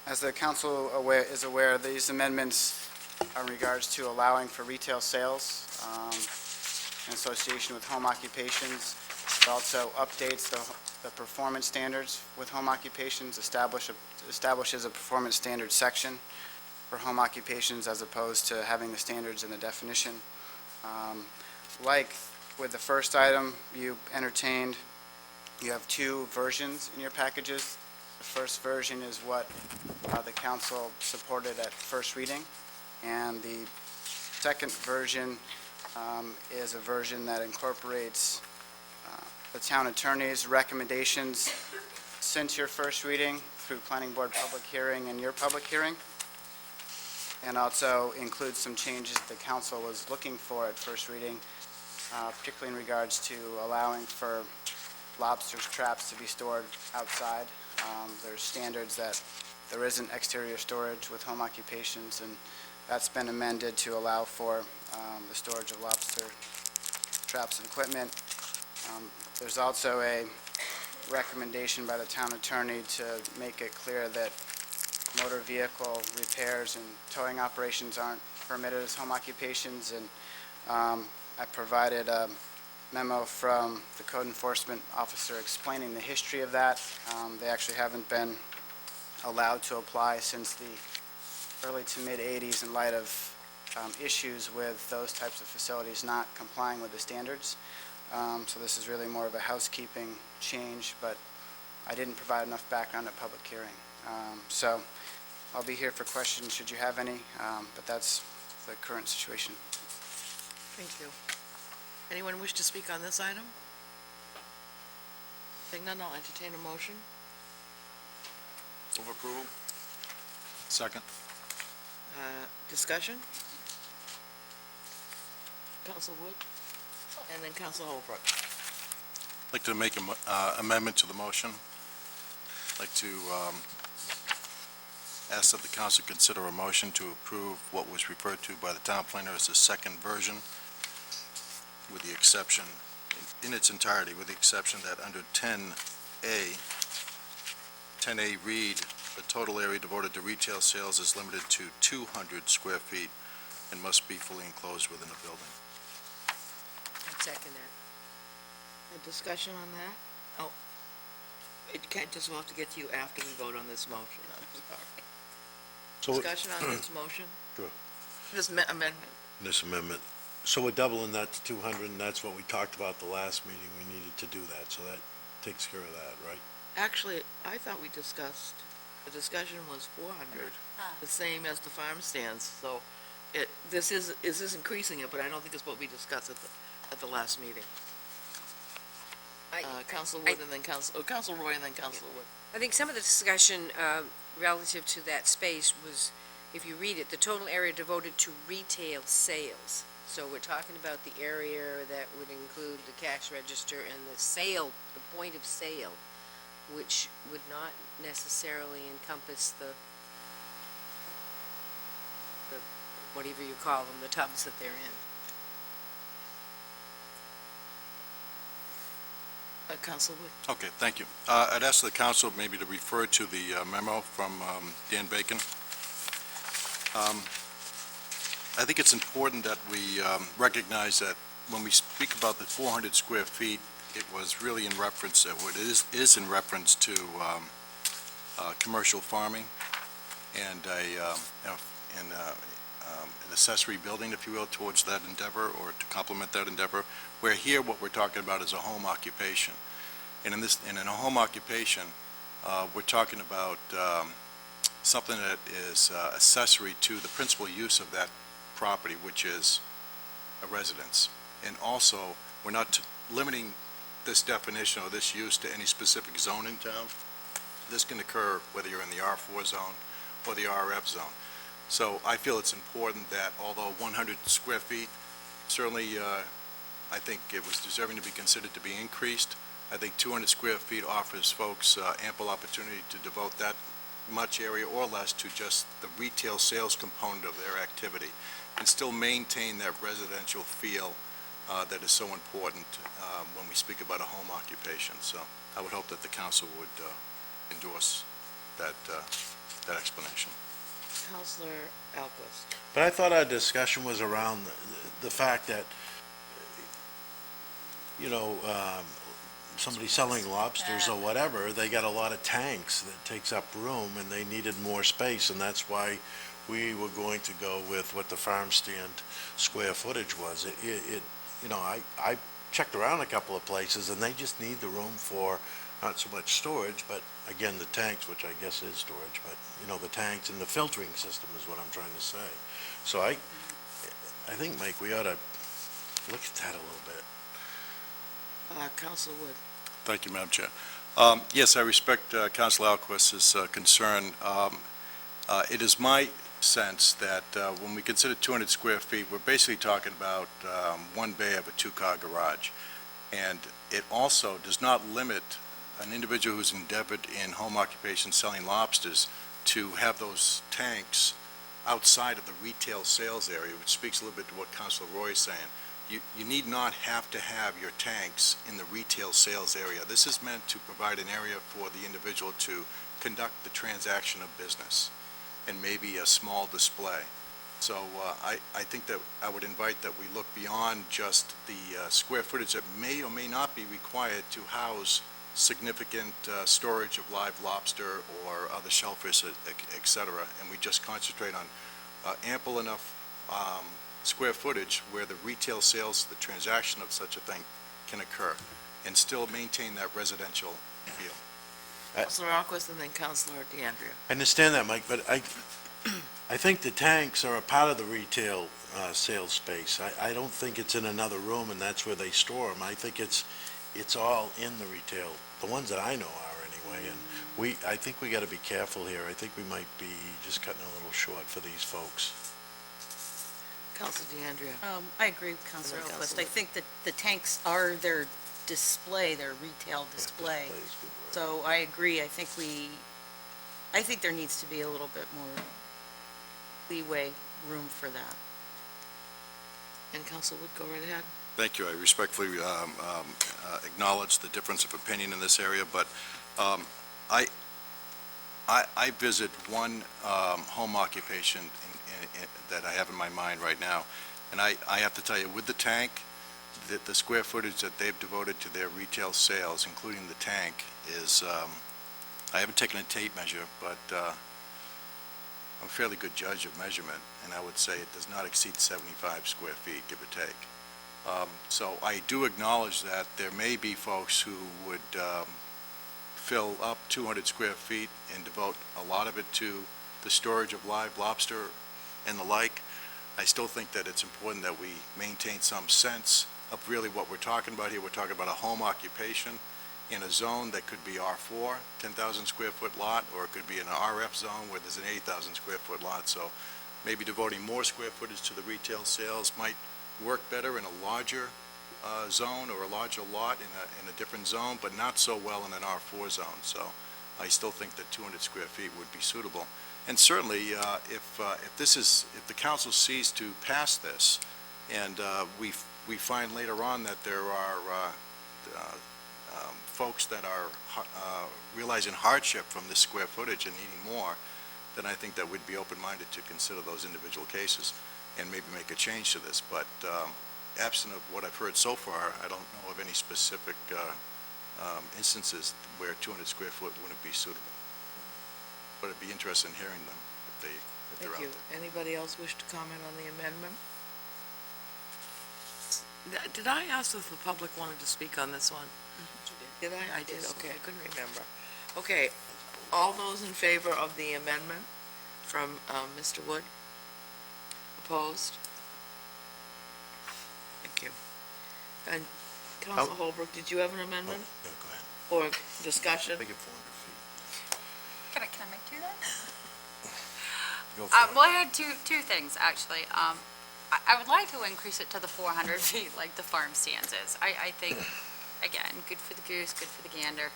Speaker 7: As the council is aware, these amendments are in regards to allowing for retail sales in association with home occupations. It also updates the performance standards with home occupations, establishes a performance standards section for home occupations as opposed to having the standards in the definition. Like with the first item you entertained, you have two versions in your packages. The first version is what the council supported at first reading, and the second version is a version that incorporates the town attorney's recommendations since your first reading through planning board public hearing and your public hearing, and also includes some changes the council was looking for at first reading, particularly in regards to allowing for lobsters traps to be stored outside. There's standards that there isn't exterior storage with home occupations, and that's been amended to allow for the storage of lobster traps and equipment. There's also a recommendation by the town attorney to make it clear that motor vehicle repairs and towing operations aren't permitted as home occupations, and I provided a memo from the code enforcement officer explaining the history of that. They actually haven't been allowed to apply since the early to mid-'80s in light of issues with those types of facilities not complying with the standards. So this is really more of a housekeeping change, but I didn't provide enough background at public hearing. So I'll be here for questions should you have any, but that's the current situation.
Speaker 1: Thank you. Anyone wish to speak on this item? Seeing none, I'll entertain a motion.
Speaker 2: Move approval?
Speaker 3: Second.
Speaker 1: Discussion? Council Wood? And then Council Holbrook.
Speaker 3: I'd like to make an amendment to the motion. I'd like to ask that the council consider a motion to approve what was referred to by the town planner as the second version, with the exception, in its entirety, with the exception that under 10A read, the total area devoted to retail sales is limited to 200 square feet and must be fully enclosed within a building.
Speaker 10: I'd second that.
Speaker 1: A discussion on that? Oh, it can't just, we'll have to get to you after we vote on this motion. I'm sorry. Discussion on this motion?
Speaker 12: Sure.
Speaker 1: This amendment?
Speaker 12: This amendment. So we're doubling that to 200, and that's what we talked about the last meeting. We needed to do that, so that takes care of that, right?
Speaker 1: Actually, I thought we discussed, the discussion was 400, the same as the farm stands. So this is increasing it, but I don't think it's what we discussed at the last meeting. Council Wood and then Council Roy and then Council Wood.
Speaker 10: I think some of the discussion relative to that space was, if you read it, the total area devoted to retail sales. So we're talking about the area that would include the cash register and the sale, the point of sale, which would not necessarily encompass the whatever you call them, the tubs that they're in.
Speaker 1: Council Wood.
Speaker 3: Okay, thank you. I'd ask the council maybe to refer to the memo from Dan Bacon. I think it's important that we recognize that when we speak about the 400 square feet, it was really in reference, what is in reference to commercial farming and an accessory building, if you will, towards that endeavor or to complement that endeavor, where here what we're talking about is a home occupation. And in a home occupation, we're talking about something that is accessory to the principal use of that property, which is a residence. And also, we're not limiting this definition or this use to any specific zone in town. This can occur whether you're in the R4 zone or the RF zone. So I feel it's important that although 100 square feet, certainly I think it was deserving to be considered to be increased. I think 200 square feet offers folks ample opportunity to devote that much area or less to just the retail sales component of their activity and still maintain that residential feel that is so important when we speak about a home occupation. So I would hope that the council would endorse that explanation.
Speaker 1: Councilor Alquist.
Speaker 12: But I thought our discussion was around the fact that, somebody selling lobsters or whatever, they got a lot of tanks that takes up room, and they needed more space, and that's why we were going to go with what the farm stand square footage was. I checked around a couple of places, and they just need the room for not so much storage, but again, the tanks, which I guess is storage, but, the tanks and the filtering system is what I'm trying to say. So I think, Mike, we ought to look at that a little bit.
Speaker 1: Council Wood.
Speaker 3: Thank you, Madam Chair. Yes, I respect Councilor Alquist's concern. It is my sense that when we consider 200 square feet, we're basically talking about one bay of a two-car garage. And it also does not limit an individual who's endeavored in home occupation selling lobsters to have those tanks outside of the retail sales area, which speaks a little bit to what Councilor Roy is saying. you need not have to have your tanks in the retail sales area. This is meant to provide an area for the individual to conduct the transaction of business and maybe a small display. So I think that I would invite that we look beyond just the square footage that may or may not be required to house significant storage of live lobster or other shellfish, et cetera, and we just concentrate on ample enough square footage where the retail sales, the transaction of such a thing can occur, and still maintain that residential feel.
Speaker 1: Councilor Alquist and then Councilor DeAndrea.
Speaker 12: I understand that, Mike, but I think the tanks are a part of the retail sales space. I don't think it's in another room and that's where they store them. I think it's all in the retail, the ones that I know are anyway, and I think we gotta be careful here. I think we might be just cutting a little short for these folks.
Speaker 1: Councilor DeAndrea.
Speaker 13: I agree with Councilor
Speaker 1: And then
Speaker 13: Elquist.
Speaker 1: Councilor-
Speaker 13: I think that the tanks are their display, their retail display.
Speaker 12: Display is a good word.
Speaker 13: So I agree. I think there needs to be a little bit more leeway, room for that.
Speaker 1: And Councilor Wood, go right ahead.
Speaker 3: Thank you. I respectfully acknowledge the difference of opinion in this area, but I visit one home occupation that I have in my mind right now, and I have to tell you, with the tank, the square footage that they've devoted to their retail sales, including the tank, is, I haven't taken a tape measure, but I'm a fairly good judge of measurement, and I would say it does not exceed 75 square feet, give or take. So I do acknowledge that there may be folks who would fill up 200 square feet and devote a lot of it to the storage of live lobster and the like. I still think that it's important that we maintain some sense of really what we're talking about here. We're talking about a home occupation in a zone that could be R4, 10,000 square foot lot, or it could be an RF zone where there's an 8,000 square foot lot. So maybe devoting more square footage to the retail sales might work better in a larger zone or a larger lot in a different zone, but not so well in an R4 zone. So I still think that 200 square feet would be suitable. And certainly, if the council sees to pass this, and we find later on that there are folks that are realizing hardship from this square footage and needing more, then I think that we'd be open-minded to consider those individual cases and maybe make a change to this. But absent of what I've heard so far, I don't know of any specific instances where 200 square foot wouldn't be suitable. But I'd be interested in hearing them if they're out
Speaker 1: Thank you.
Speaker 3: there.
Speaker 1: Anybody else wish to comment on the amendment? Did I ask if the public wanted to speak on this one? Did I? I did, okay, I couldn't remember. Okay, all those in favor of the amendment from Mr. Wood? Opposed? Thank you. And Council Holbrook, did you have an amendment
Speaker 12: Yeah, go ahead.
Speaker 1: or discussion?
Speaker 12: Make it 400 feet.
Speaker 11: Can I make two then?
Speaker 12: Go for it.
Speaker 11: Well, I had two things, actually. I would like to increase it to the 400 feet like the farm stands is. I think, again, good for the goose, good for the gander.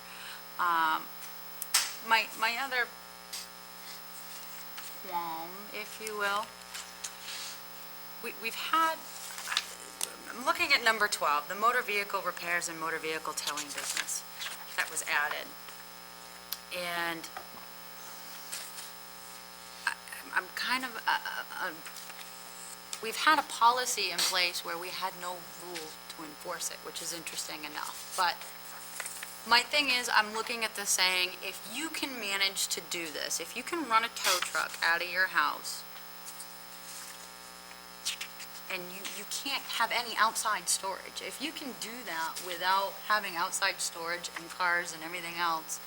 Speaker 11: My other qualm, if you will, we've had, I'm looking at number 12, the motor vehicle repairs and motor vehicle towing business that was added. And I'm kind of, we've had a policy in place where we had no rule to enforce it, which is interesting enough. But my thing is, I'm looking at this saying, if you can manage to do this, if you can run a tow truck out of your house, and you can't have any outside storage, if you can do that without having outside storage and cars and everything else,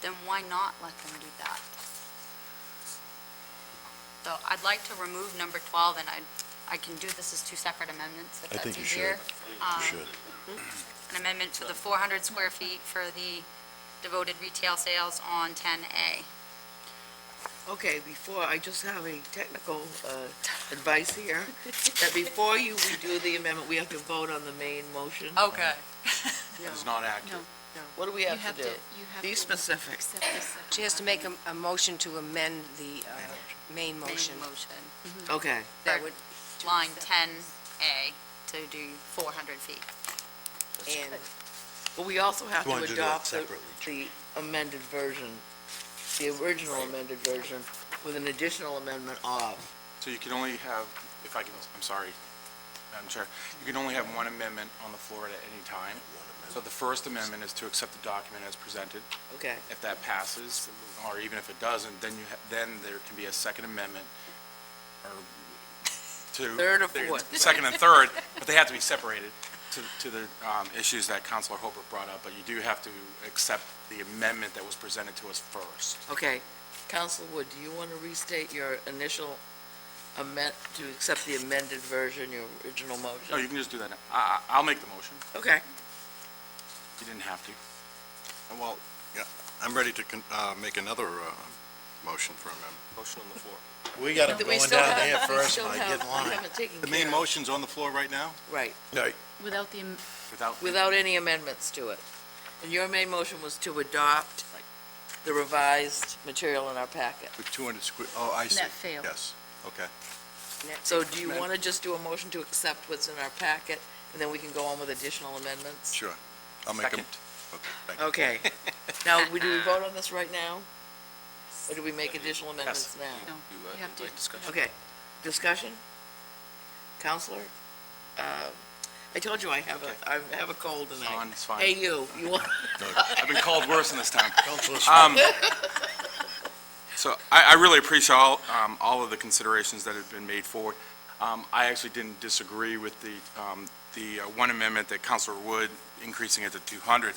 Speaker 11: then why not let them do that? So I'd like to remove number 12, and I can do this as two separate amendments, if
Speaker 12: I
Speaker 11: that's
Speaker 12: think you
Speaker 11: easier.
Speaker 12: should. You should.
Speaker 11: An amendment for the 400 square feet for the devoted retail sales on 10A.
Speaker 1: Okay, before, I just have a technical advice here, that before you redo the amendment, we have to vote on the main motion.
Speaker 11: Okay.
Speaker 2: It's not active.
Speaker 1: What do we have to do? Be specific.
Speaker 10: She has to make a motion to amend the main motion.
Speaker 11: Main motion.
Speaker 1: Okay.
Speaker 10: That would,
Speaker 11: Line 10A. to do 400 feet.
Speaker 10: And
Speaker 1: But we also have
Speaker 12: You
Speaker 1: to
Speaker 12: want to do that
Speaker 1: adopt
Speaker 12: separately,
Speaker 1: the amended version, the original amended version, with an additional amendment of.
Speaker 2: So you can only have, if I can, I'm sorry, Madam Chair, you can only have one amendment on the floor at any time. So the first amendment is to accept the document as presented.
Speaker 1: Okay.
Speaker 2: If that passes, or even if it doesn't, then then there can be a second amendment, or to...
Speaker 1: Third or fourth.
Speaker 2: Second and third, but they have to be separated to the issues that Councilor Hobart brought up, but you do have to accept the amendment that was presented to us first.
Speaker 1: Okay. Counselor Wood, do you want to restate your initial to accept the amended version, your original motion?
Speaker 2: No, you can just do that now. I'll make the motion.
Speaker 1: Okay.
Speaker 2: You didn't have to.
Speaker 3: Well, yeah, I'm ready to make another motion for amendment.
Speaker 2: Motion on the floor.
Speaker 12: We got them
Speaker 1: We
Speaker 12: going
Speaker 1: still
Speaker 12: down
Speaker 1: have-
Speaker 12: there
Speaker 1: we
Speaker 12: first,
Speaker 1: still
Speaker 12: Mike,
Speaker 1: have-
Speaker 12: get in
Speaker 1: we
Speaker 12: line.
Speaker 1: haven't taken
Speaker 3: The
Speaker 1: care
Speaker 3: main
Speaker 1: of-
Speaker 3: motion's on the floor right now?
Speaker 1: Right,
Speaker 4: Without the,
Speaker 1: without any amendments to it. And your main motion was to adopt the revised material in our packet.
Speaker 3: With 200 square, oh, I see.
Speaker 4: that failed.
Speaker 3: Yes, okay.
Speaker 1: So do you want to just do a motion to accept what's in our packet, and then we can go on with additional amendments?
Speaker 3: Sure. I'll make them.
Speaker 2: Second.
Speaker 3: Okay, thank you.
Speaker 1: Okay. Now, do we vote on this right now? Or do we make additional amendments
Speaker 4: no,
Speaker 1: now?
Speaker 4: you have to.
Speaker 1: Okay. Discussion? Counselor? I told you I have a cold tonight.
Speaker 2: Fine, it's fine.
Speaker 1: Hey, you want,
Speaker 2: I've been called worse in this time.
Speaker 12: Councilor Smith.
Speaker 2: So I really appreciate all of the considerations that have been made forward. I actually didn't disagree with the one amendment that Councilor Wood increasing it to 200.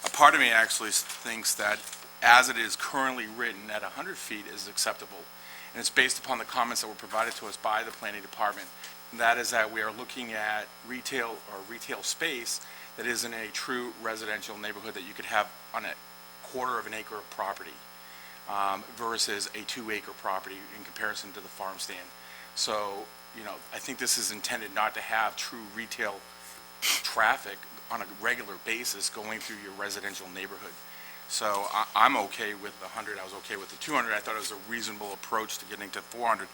Speaker 2: A part of me actually thinks that as it is currently written at 100 feet is acceptable. And it's based upon the comments that were provided to us by the planning department. And that is that we are looking at retail space that is in a true residential neighborhood that you could have on a quarter of an acre of property. Versus a 2-acre property in comparison to the farm stand. So, I think this is intended not to have true retail traffic on a regular basis going through your residential neighborhood. So I'm okay with the 100, I was okay with the 200, I thought it was a reasonable approach to getting to 400.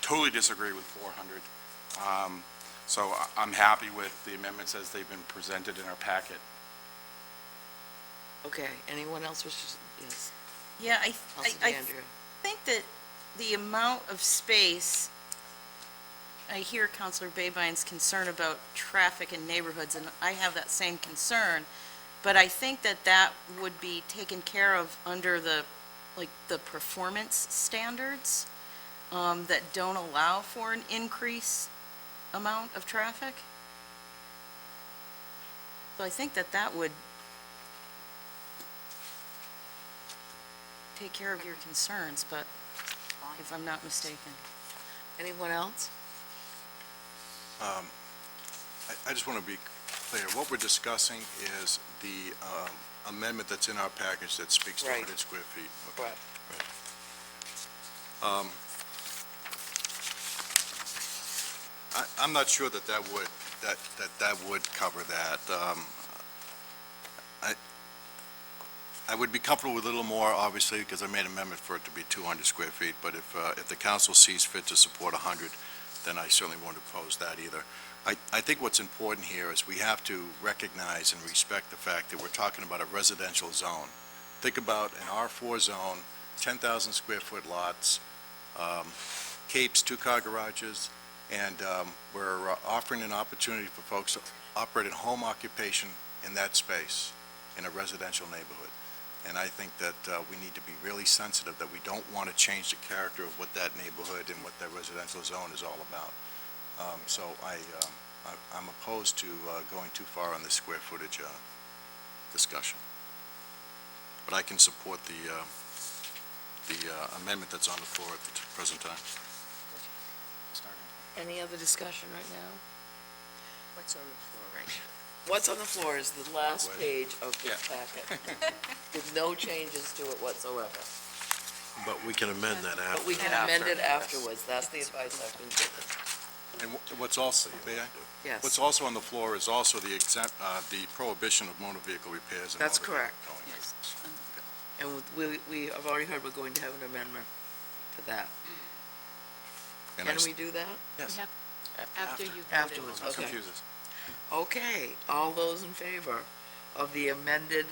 Speaker 2: Totally disagree with 400. So I'm happy with the amendments as they've been presented in our packet.
Speaker 1: okay, anyone else wishes, yes,
Speaker 13: Yeah, I
Speaker 1: Counselor DeAndrea.
Speaker 13: think that the amount of space, I hear Counselor Babine's concern about traffic in neighborhoods, and I have that same concern, but I think that that would be taken care of under the performance standards that don't allow for an increased amount of traffic. So I think that that would take care of your concerns, but if I'm not mistaken.
Speaker 1: Anyone else?
Speaker 3: I just want to be clear. What we're discussing is the amendment that's in our package that speaks to
Speaker 1: Right.
Speaker 3: 100 square feet. Okay.
Speaker 1: Right.
Speaker 3: I'm not sure that would cover that. I would be comfortable with a little more, obviously, because I made an amendment for it to be 200 square feet, but if the council sees fit to support 100, then I certainly won't oppose that either. I think what's important here is we have to recognize and respect the fact that we're talking about a residential zone. Think about an R4 zone, 10,000 square foot lots, capes, 2-car garages, and we're offering an opportunity for folks to operate in home occupation in that space in a residential neighborhood. And I think that we need to be really sensitive that we don't want to change the character of what that neighborhood and what that residential zone is all about. So I'm opposed to going too far on the square footage discussion. But I can support the amendment that's on the floor at the present time.
Speaker 1: Any other discussion right now?
Speaker 10: what's on the floor right now?
Speaker 1: What's on the floor is the last page of this
Speaker 2: Yeah.
Speaker 1: packet, with no changes to it whatsoever.
Speaker 12: But we can amend that after.
Speaker 1: But we can amend it afterwards, that's the advice I've been given.
Speaker 3: And what's also, may I?
Speaker 1: Yes,
Speaker 3: What's also on the floor is also the prohibition of motor vehicle repairs. And
Speaker 1: That's
Speaker 3: motor
Speaker 1: correct.
Speaker 3: vehicle towing.
Speaker 4: Yes.
Speaker 1: and we have already heard we're going to have an amendment to that.
Speaker 3: And I
Speaker 1: Can
Speaker 3: s-
Speaker 1: we do that?
Speaker 3: Yes.
Speaker 4: We have After you voted.
Speaker 1: Afterwards,
Speaker 2: That
Speaker 1: okay.
Speaker 2: confuses.
Speaker 1: Okay, all those in favor of the amended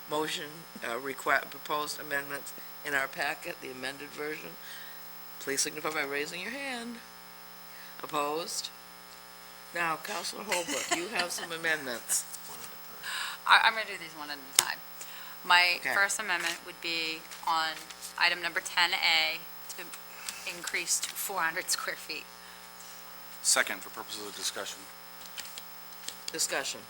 Speaker 1: motion, proposed amendments in our packet, the amended version, please signify by raising your hand. Opposed? Now, Counselor Holbrook, you have some amendments.
Speaker 11: I'm going to do these one at a time. My
Speaker 1: Okay.
Speaker 11: first amendment would be on item number 10A to increase to 400 square feet.
Speaker 2: Second, for purposes of discussion.
Speaker 1: Discussion.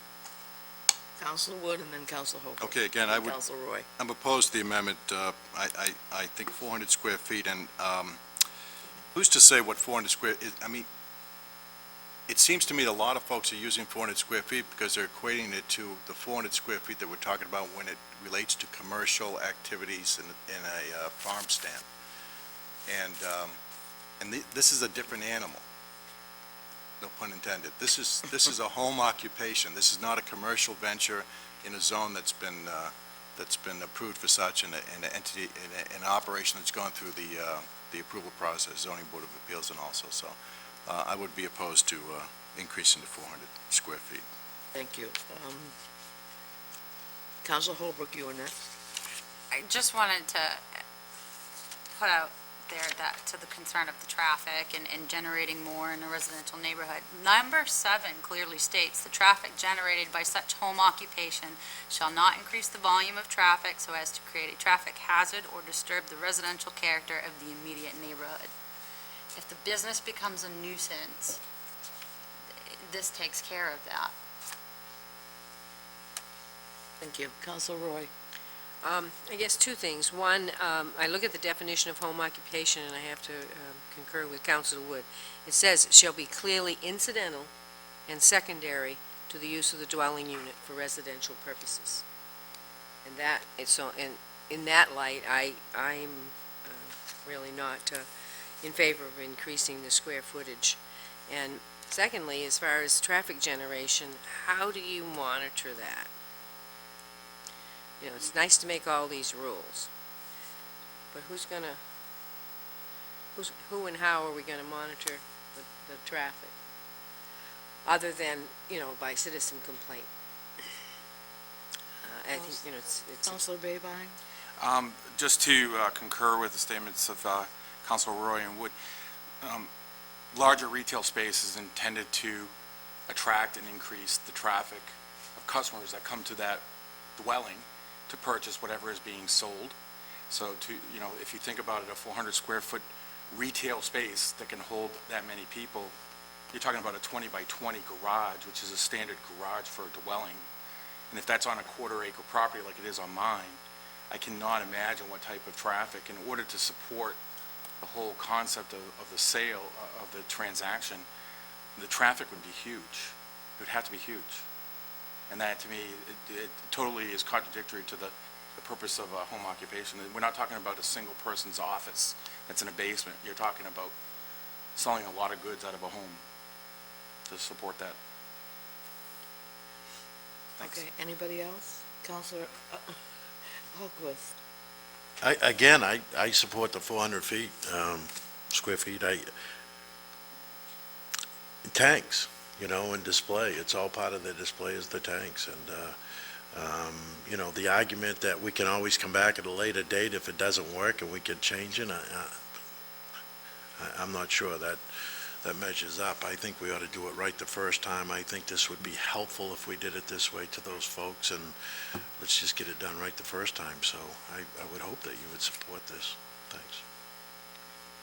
Speaker 1: Counselor Wood and then Counselor Holbrook.
Speaker 3: Okay, again, I would,
Speaker 1: Counselor Roy.
Speaker 3: I'm opposed to the amendment. I think 400 square feet, and who's to say what 400 square, I mean, it seems to me that a lot of folks are using 400 square feet because they're equating it to the 400 square feet that we're talking about when it relates to commercial activities in a farm stand. And this is a different animal. No pun intended. This is a home occupation. This is not a commercial venture in a zone that's been approved for such, and an entity, an operation that's gone through the approval process, zoning board of appeals and also, so I would be opposed to increasing to 400 square feet.
Speaker 1: Thank you. Counselor Holbrook, you were next.
Speaker 11: I just wanted to put out there that to the concern of the traffic and generating more in a residential neighborhood. Number 7 clearly states, "The traffic generated by such home occupation shall not increase the volume of traffic so as to create a traffic hazard or disturb the residential character of the immediate neighborhood." If the business becomes a nuisance, this takes care of that.
Speaker 1: Thank you. Counselor Roy.
Speaker 10: I guess two things. One, I look at the definition of home occupation, and I have to concur with Councilor Wood. It says, "shall be clearly incidental and secondary to the use of the dwelling unit for residential purposes." And that, so, and in that light, I'm really not in favor of increasing the square footage. And secondly, as far as traffic generation, how do you monitor that? You know, it's nice to make all these rules, but who and how are we gonna monitor the traffic? Other than, by citizen complaint. I think, it's.
Speaker 1: Counselor Babine.
Speaker 2: Just to concur with the statements of Councilor Roy and Wood, larger retail space is intended to attract and increase the traffic of customers that come to that dwelling to purchase whatever is being sold. So if you think about it, a 400 square foot retail space that can hold that many people, you're talking about a 20 by 20 garage, which is a standard garage for a dwelling. And if that's on a quarter-acre property like it is on mine, I cannot imagine what type of traffic, in order to support the whole concept of the sale, of the transaction, the traffic would be huge. It would have to be huge. And that, to me, it totally is contradictory to the purpose of a home occupation. We're not talking about a single person's office that's in a basement. You're talking about selling a lot of goods out of a home to support that. Thanks.
Speaker 1: Okay, anybody else? Counselor Holquist.
Speaker 12: I support the 400 feet, square feet. Tanks, and display. It's all part of the display is the tanks. And, the argument that we can always come back at a later date if it doesn't work and we can change it, I'm not sure that measures up. I think we ought to do it right the first time. I think this would be helpful if we did it this way to those folks, and let's just get it done right the first time. So I would hope that you would support this. Thanks.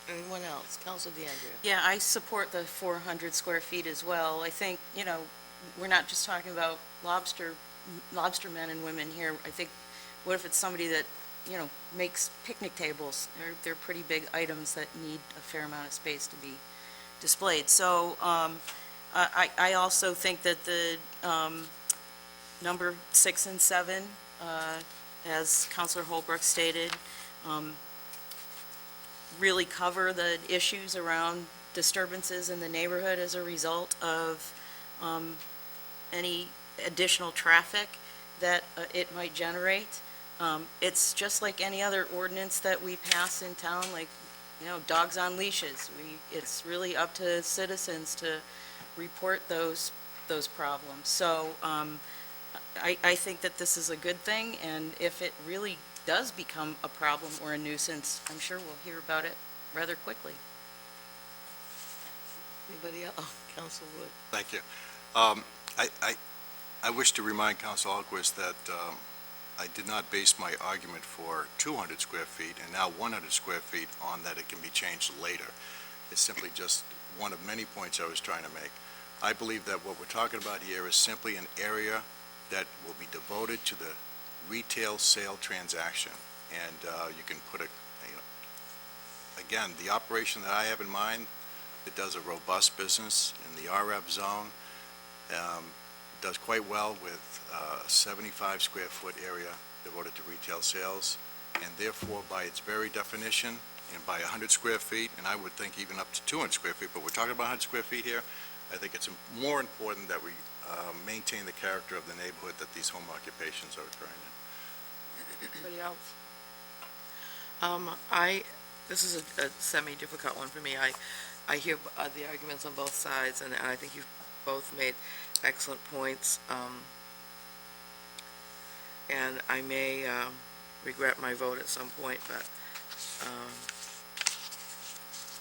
Speaker 1: Anyone else? Counselor DeAndrea.
Speaker 13: Yeah, I support the 400 square feet as well. I think, we're not just talking about lobstermen and women here. I think, what if it's somebody that, makes picnic tables? They're pretty big items that need a fair amount of space to be displayed. So I also think that the number 6 and 7, as Councilor Holbrook stated, really cover the issues around disturbances in the neighborhood as a result of any additional traffic that it might generate. It's just like any other ordinance that we pass in town, like dogs on leashes. It's really up to citizens to report those problems. So I think that this is a good thing, and if it really does become a problem or a nuisance, I'm sure we'll hear about it rather quickly.
Speaker 5: Anybody else? Oh, Council Wood.
Speaker 3: Thank you. I wish to remind Council Alquist that I did not base my argument for 200 square feet and now 100 square feet on that it can be changed later. It's simply just one of many points I was trying to make. I believe that what we're talking about here is simply an area that will be devoted to the retail sale transaction. And you can put again, the operation that I have in mind, it does a robust business in the RF zone. Does quite well with a 75 square foot area devoted to retail sales, and therefore, by its very definition, and by 100 square feet, and I would think even up to 200 square feet, but we're talking about 100 square feet here, I think it's more important that we maintain the character of the neighborhood that these home occupations are occurring in.
Speaker 5: Anybody else?
Speaker 1: This is a semi-difficult one for me. I hear the arguments on both sides, and I think you've both made excellent points. And I may regret my vote at some point, but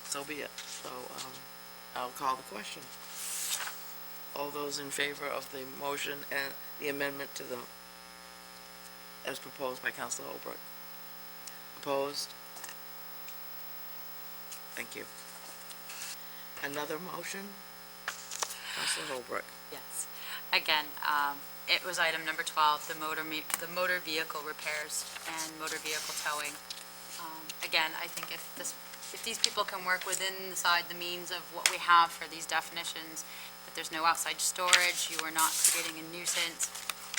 Speaker 1: so be it. So I'll call the question. All those in favor of the motion and the amendment to the, as proposed by Councilor Holbrook? Opposed? Thank you. Another motion? Councilor Holbrook.
Speaker 11: Yes. Again, it was item number 12, the motor vehicle repairs and motor vehicle towing. Again, I think if these people can work within the means of what we have for these definitions, that there's no outside storage, you are not creating a nuisance.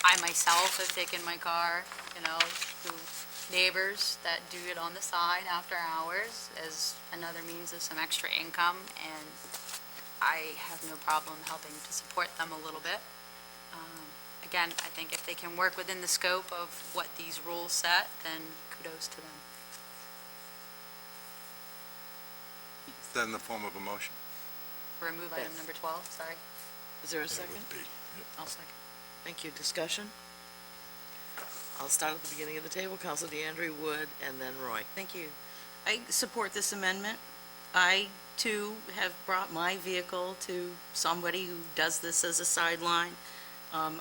Speaker 11: I myself have taken my car, to neighbors that do it on the side after hours as another means of some extra income, and I have no problem helping to support them a little bit. Again, I think if they can work within the scope of what these rules set, then kudos to them.
Speaker 3: Is that in the form of a motion?
Speaker 11: Remove item number 12, sorry.
Speaker 1: Is there a
Speaker 12: It
Speaker 1: second?
Speaker 12: would be. Yep.
Speaker 11: I'll second.
Speaker 1: Thank you. Discussion? I'll start at the beginning of the table. Councilor DeAndre, Wood, and then Roy.
Speaker 13: Thank you. I support this amendment. I, too, have brought my vehicle to somebody who does this as a sideline.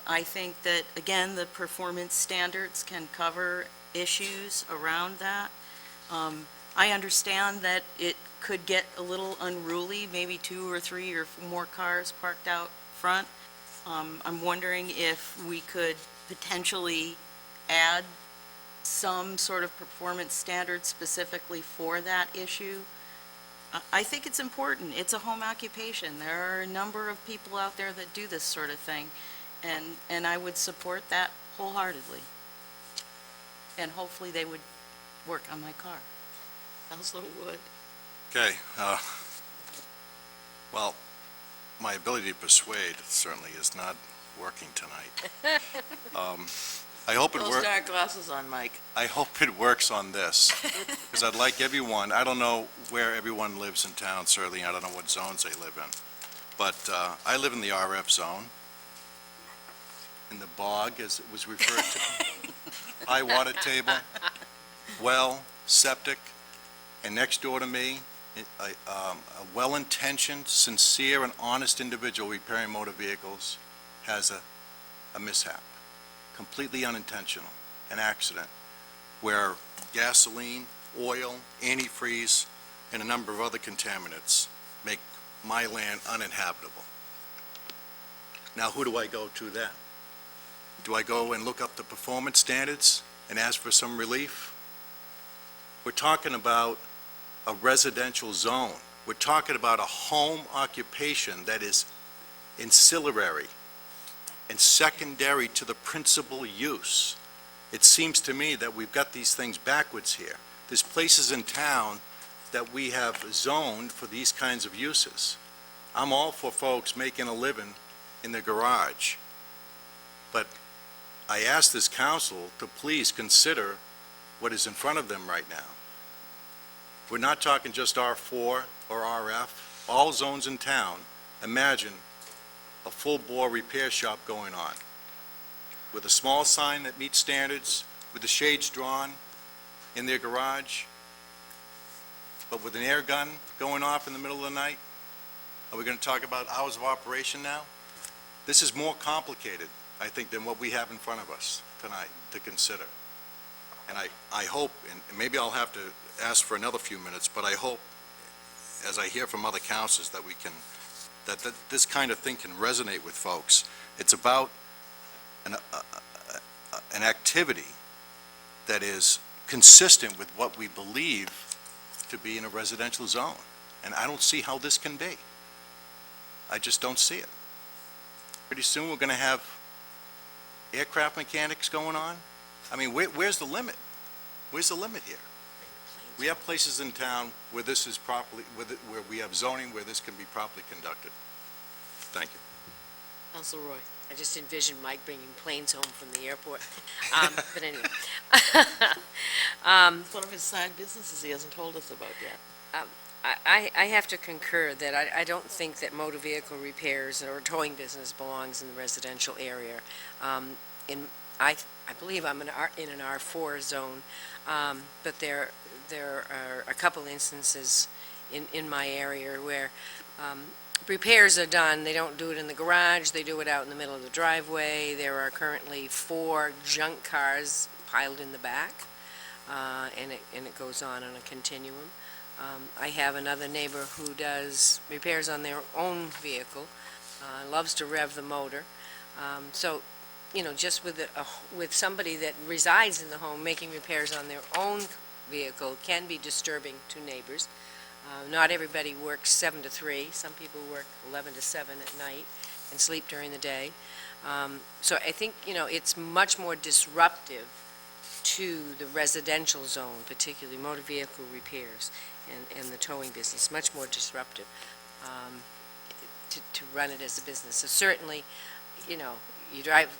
Speaker 13: I think that, again, the performance standards can cover issues around that. I understand that it could get a little unruly, maybe 2 or 3 or more cars parked out front. I'm wondering if we could potentially add some sort of performance standard specifically for that issue. I think it's important. It's a home occupation. There are a number of people out there that do this sort of thing, and I would support that wholeheartedly. And hopefully they would work on my car.
Speaker 1: Councilor Wood.
Speaker 3: Okay, well, my ability to persuade certainly is not working tonight. I hope it
Speaker 1: Those
Speaker 3: works.
Speaker 1: dark glasses on, Mike.
Speaker 3: I hope it works on this, because I'd like everyone, I don't know where everyone lives in town, certainly, I don't know what zones they live in, but I live in the RF zone, in the bog, as it was referred to, high water table, well, septic, and next door to me, a well-intentioned, sincere, and honest individual repairing motor vehicles has a mishap. Completely unintentional, an accident, where gasoline, oil, antifreeze, and a number of other contaminants make my land uninhabitable. Now, who do I go to then? Do I go and look up the performance standards and ask for some relief? We're talking about a residential zone. We're talking about a home occupation that is ancillary and secondary to the principal use. It seems to me that we've got these things backwards here. There's places in town that we have zoned for these kinds of uses. I'm all for folks making a living in their garage, but I ask this council to please consider what is in front of them right now. We're not talking just R4 or RF, all zones in town. Imagine a full-bore repair shop going on, with a small sign that meets standards, with the shades drawn in their garage, but with an air gun going off in the middle of the night? Are we going to talk about hours of operation now? This is more complicated, I think, than what we have in front of us tonight to consider. And I hope, and maybe I'll have to ask for another few minutes, but I hope, as I hear from other councils, that we can, that this kind of thing can resonate with folks. It's about an activity that is consistent with what we believe to be in a residential zone. And I don't see how this can be. I just don't see it. Pretty soon, we're going to have aircraft mechanics going on. I mean, where's the limit? Where's the limit here? We have places in town where this is properly, where we have zoning where this can be properly conducted. Thank you.
Speaker 1: Council Roy.
Speaker 10: I just envisioned Mike bringing planes home from the airport. But anyway.
Speaker 1: It's one of his side businesses he hasn't told us about yet.
Speaker 10: I have to concur that I don't think that motor vehicle repairs or towing business belongs in the residential area. I believe I'm in an R4 zone, but there are a couple instances in my area where repairs are done. They don't do it in the garage, they do it out in the middle of the driveway. There are currently 4 junk cars piled in the back, and it goes on a continuum. I have another neighbor who does repairs on their own vehicle, loves to rev the motor. So, just with somebody that resides in the home making repairs on their own vehicle can be disturbing to neighbors. Not everybody works 7 to 3. Some people work 11 to 7 at night and sleep during the day. So I think, it's much more disruptive to the residential zone, particularly motor vehicle repairs and the towing business, much more disruptive to run it as a business. So certainly, you drive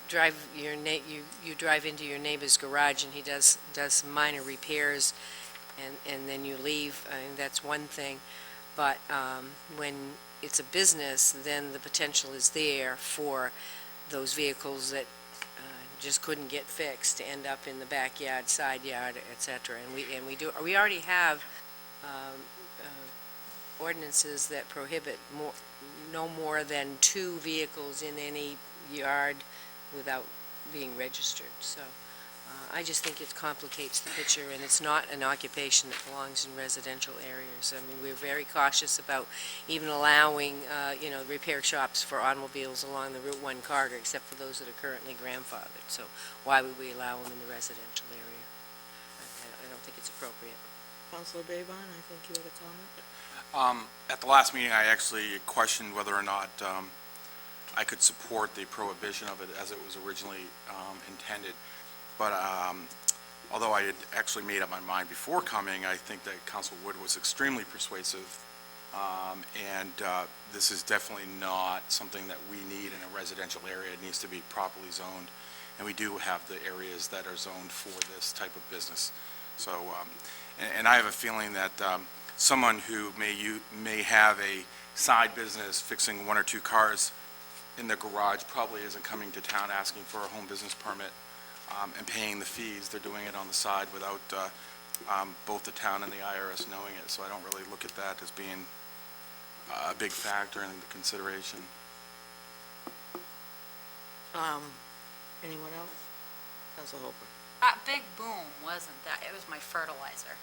Speaker 10: into your neighbor's garage and he does some minor repairs and then you leave, that's one thing. But when it's a business, then the potential is there for those vehicles that just couldn't get fixed to end up in the backyard, side yard, et cetera. And we already have ordinances that prohibit no more than 2 vehicles in any yard without being registered. So I just think it complicates the picture, and it's not an occupation that belongs in residential areas. I mean, we're very cautious about even allowing, repair shops for automobiles along the Route 1 corridor, except for those that are currently grandfathered. So why would we allow them in the residential area? I don't think it's appropriate.
Speaker 1: Councilor Babine, I think you had a comment?
Speaker 2: At the last meeting, I actually questioned whether or not I could support the prohibition of it as it was originally intended. But although I had actually made up my mind before coming, I think that Council Wood was extremely persuasive. And this is definitely not something that we need in a residential area. It needs to be properly zoned. And we do have the areas that are zoned for this type of business. So, and I have a feeling that someone who may have a side business fixing 1 or 2 cars in their garage probably isn't coming to town asking for a home business permit and paying the fees. They're doing it on the side without both the town and the IRS knowing it. So I don't really look at that as being a big factor in the consideration.
Speaker 1: Anyone else? Council Hopper.
Speaker 11: That big boom wasn't that, it was my fertilizer.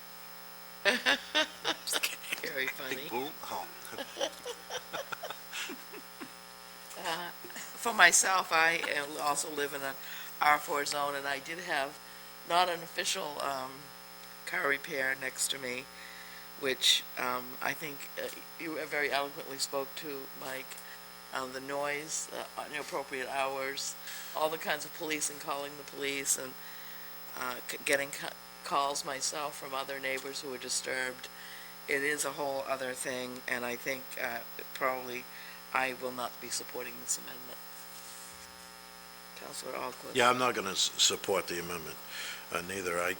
Speaker 1: Just kidding. Very funny.
Speaker 3: Big boom? Oh.
Speaker 1: For myself, I also live in an R4 zone, and I did have not an official car repair next to me, which I think you very eloquently spoke to, Mike. The noise, inappropriate hours, all the kinds of policing, calling the police, and getting calls myself from other neighbors who are disturbed. It is a whole other thing, and I think probably I will not be supporting this amendment. Counselor Alquist.
Speaker 12: Yeah, I'm not going to support the amendment, neither. I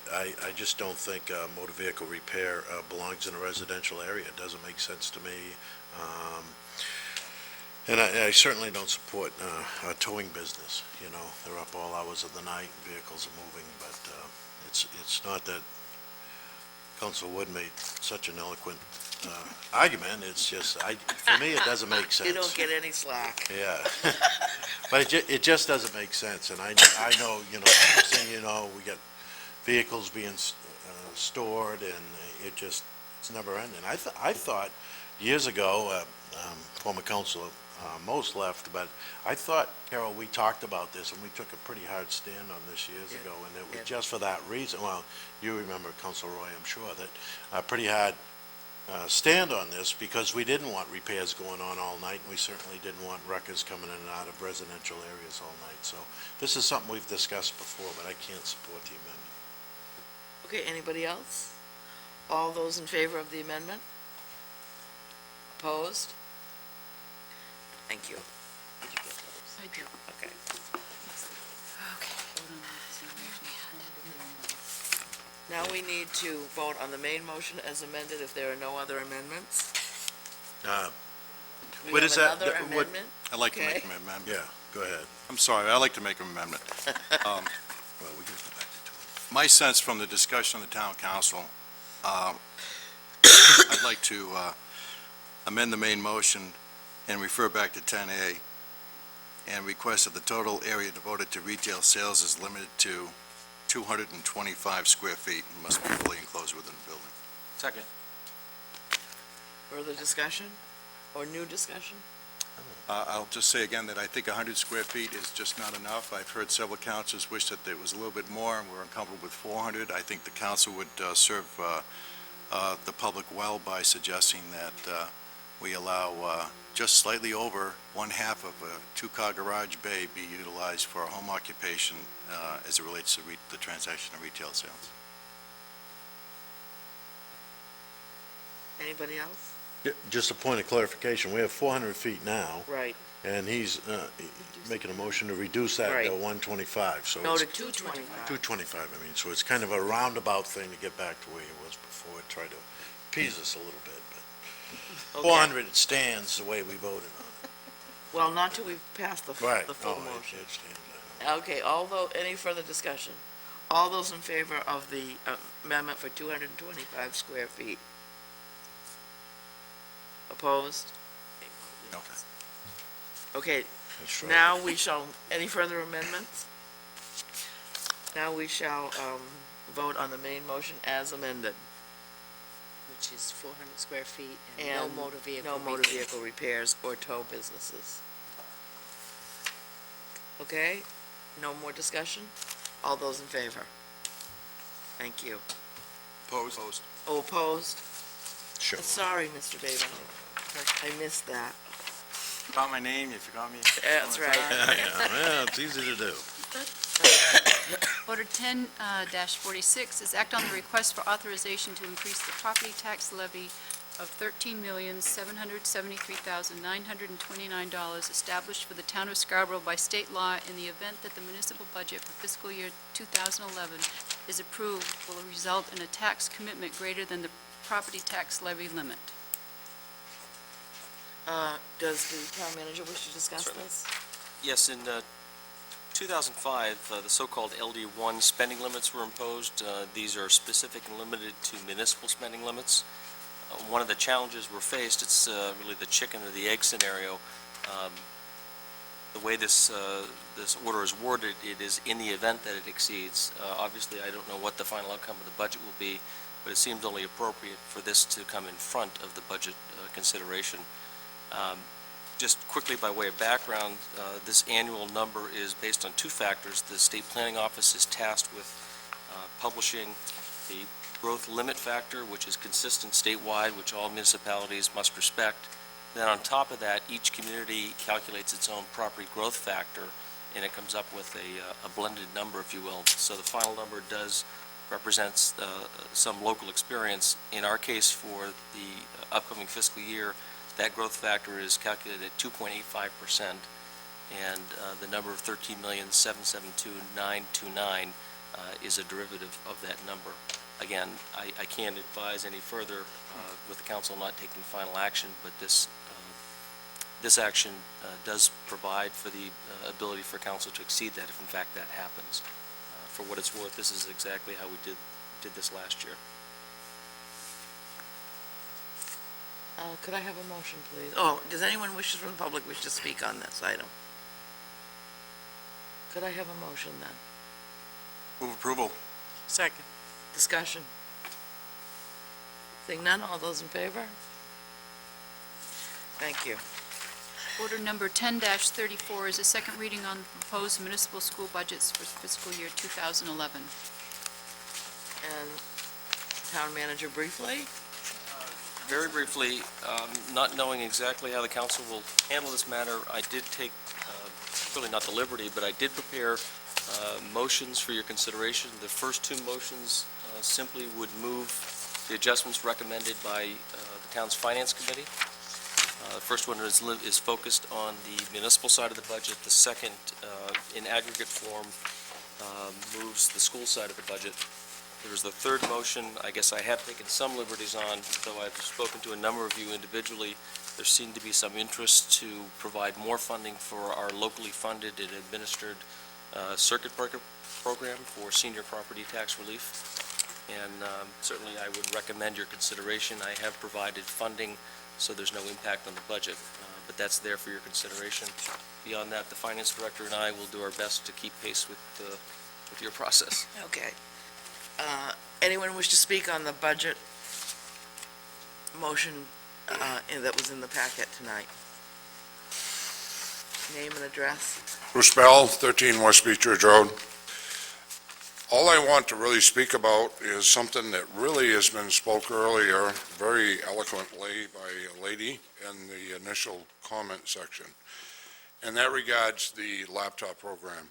Speaker 12: just don't think motor vehicle repair belongs in a residential area. It doesn't make sense to me. And I certainly don't support a towing business. You know, they're up all hours of the night, vehicles are moving, but it's not that Council Wood made such an eloquent argument. It's just, for me, it doesn't make sense.
Speaker 1: You don't get any slack.
Speaker 12: Yeah. But it just doesn't make sense, and I know, saying, we got vehicles being stored, and it's never ending. I thought, years ago, former Councilor Most left, but I thought, Carol, we talked about this, and we took a pretty hard stand on this years ago, and it was just for that reason. Well, you remember, Councilor Roy, I'm sure, that a pretty hard stand on this, because we didn't want repairs going on all night, and we certainly didn't want wreckers coming in and out of residential areas all night. So this is something we've discussed before, but I can't support the amendment.
Speaker 1: Okay, anybody else? All those in favor of the amendment? Opposed? Thank you. Did you get those?
Speaker 4: I do.
Speaker 1: Okay. Now we need to vote on the main motion as amended if there are no other amendments. We
Speaker 3: What
Speaker 1: have
Speaker 3: is that?
Speaker 1: another
Speaker 3: What-
Speaker 1: amendment?
Speaker 3: I'd like to
Speaker 1: Okay.
Speaker 3: make an amendment.
Speaker 12: Yeah, go ahead.
Speaker 3: I'm sorry, I'd like to make an amendment.
Speaker 12: Well, we can go back to it.
Speaker 3: My sense from the discussion of the town council, I'd like to amend the main motion and refer back to 10A and request that the total area devoted to retail sales is limited to 225 square feet and must be fully enclosed within the building.
Speaker 2: Second.
Speaker 1: Further discussion or new discussion?
Speaker 3: I'll just say again that I think 100 square feet is just not enough. I've heard several councils wish that there was a little bit more, and we're uncomfortable with 400. I think the council would serve the public well by suggesting that we allow just slightly over one-half of a two-car garage bay be utilized for a home occupation as it relates to the transaction of retail sales.
Speaker 1: Anybody else?
Speaker 12: Just a point of clarification, we have 400 feet now,
Speaker 1: Right.
Speaker 12: and he's making a motion to reduce that
Speaker 1: Right.
Speaker 12: to 125, so
Speaker 1: No
Speaker 12: it's
Speaker 1: to 225.
Speaker 12: 225, I mean, so it's kind of a roundabout thing to get back to where it was before, try to appease us a little bit, but
Speaker 1: Okay.
Speaker 12: 400 stands the way we voted on it.
Speaker 1: Well, not till we've passed the
Speaker 12: Right.
Speaker 1: the full
Speaker 12: Oh,
Speaker 1: motion.
Speaker 12: it stands, I know.
Speaker 1: Okay, any further discussion? All those in favor of the amendment for 225 square feet? Opposed?
Speaker 3: Okay.
Speaker 1: Okay,
Speaker 12: That's right.
Speaker 1: now we shall, any further amendments? Now we shall vote on the main motion as amended.
Speaker 10: Which is 400 square feet and no
Speaker 1: And
Speaker 10: motor vehicle.
Speaker 1: No motor
Speaker 10: repairs.
Speaker 1: vehicle repairs or tow businesses. Okay? No more discussion? All those in favor? Thank you.
Speaker 3: Opposed?
Speaker 1: Oh, opposed?
Speaker 12: Sure.
Speaker 1: Sorry, Mr. Baben. I missed that.
Speaker 2: Forgot my name, you forgot me.
Speaker 1: That's right.
Speaker 12: Yeah, well, it's easy to do.
Speaker 4: Order 10-46 is act on the request for authorization to increase the property tax levy of $13,773,929 established for the town of Scarborough by state law in the event that the municipal budget for fiscal year 2011 is approved will result in a tax commitment greater than the property tax levy limit.
Speaker 1: Does the town manager wish to discuss this?
Speaker 14: Yes, in 2005, the so-called LD1 spending limits were imposed. These are specific and limited to municipal spending limits. One of the challenges we're faced, it's really the chicken or the egg scenario. The way this order is worded, it is in the event that it exceeds. Obviously, I don't know what the final outcome of the budget will be, but it seems only appropriate for this to come in front of the budget consideration. Just quickly by way of background, this annual number is based on two factors. The State Planning Office is tasked with publishing the growth limit factor, which is consistent statewide, which all municipalities must respect. Then on top of that, each community calculates its own property growth factor, and it comes up with a blended number, if you will. So the final number represents some local experience. In our case, for the upcoming fiscal year, that growth factor is calculated at 2.85%, and the number of 13,772,929 is a derivative of that number. Again, I can't advise any further with the council not taking final action, but this action does provide for the ability for council to exceed that if in fact that happens. For what it's worth, this is exactly how we did this last year.
Speaker 1: Could I have a motion, please? Oh, does anyone from the public wish to speak on this item? Could I have a motion then?
Speaker 2: Move approval.
Speaker 5: Second.
Speaker 1: Discussion? Seeing none, all those in favor? Thank you.
Speaker 4: Order number 10-34 is a second reading on the proposed municipal school budgets for fiscal year 2011.
Speaker 1: And town manager briefly?
Speaker 14: Very briefly, not knowing exactly how the council will handle this matter, I did take, really not the liberty, but I did prepare motions for your consideration. The first two motions simply would move the adjustments recommended by the town's finance committee. The first one is focused on the municipal side of the budget. The second, in aggregate form, moves the school side of the budget. There's the third motion, I guess I have taken some liberties on, though I've spoken to a number of you individually. There seemed to be some interest to provide more funding for our locally funded and administered circuit breaker program for senior property tax relief. And certainly I would recommend your consideration. I have provided funding, so there's no impact on the budget, but that's there for your consideration. Beyond that, the finance director and I will do our best to keep pace with your process.
Speaker 1: Okay. Anyone wish to speak on the budget motion that was in the packet tonight? Name and address.
Speaker 15: Bruce Bell, 13 West Beach Ridge Road. All I want to really speak about is something that really has been spoke earlier very eloquently by a lady in the initial comment section, and that regards the laptop program.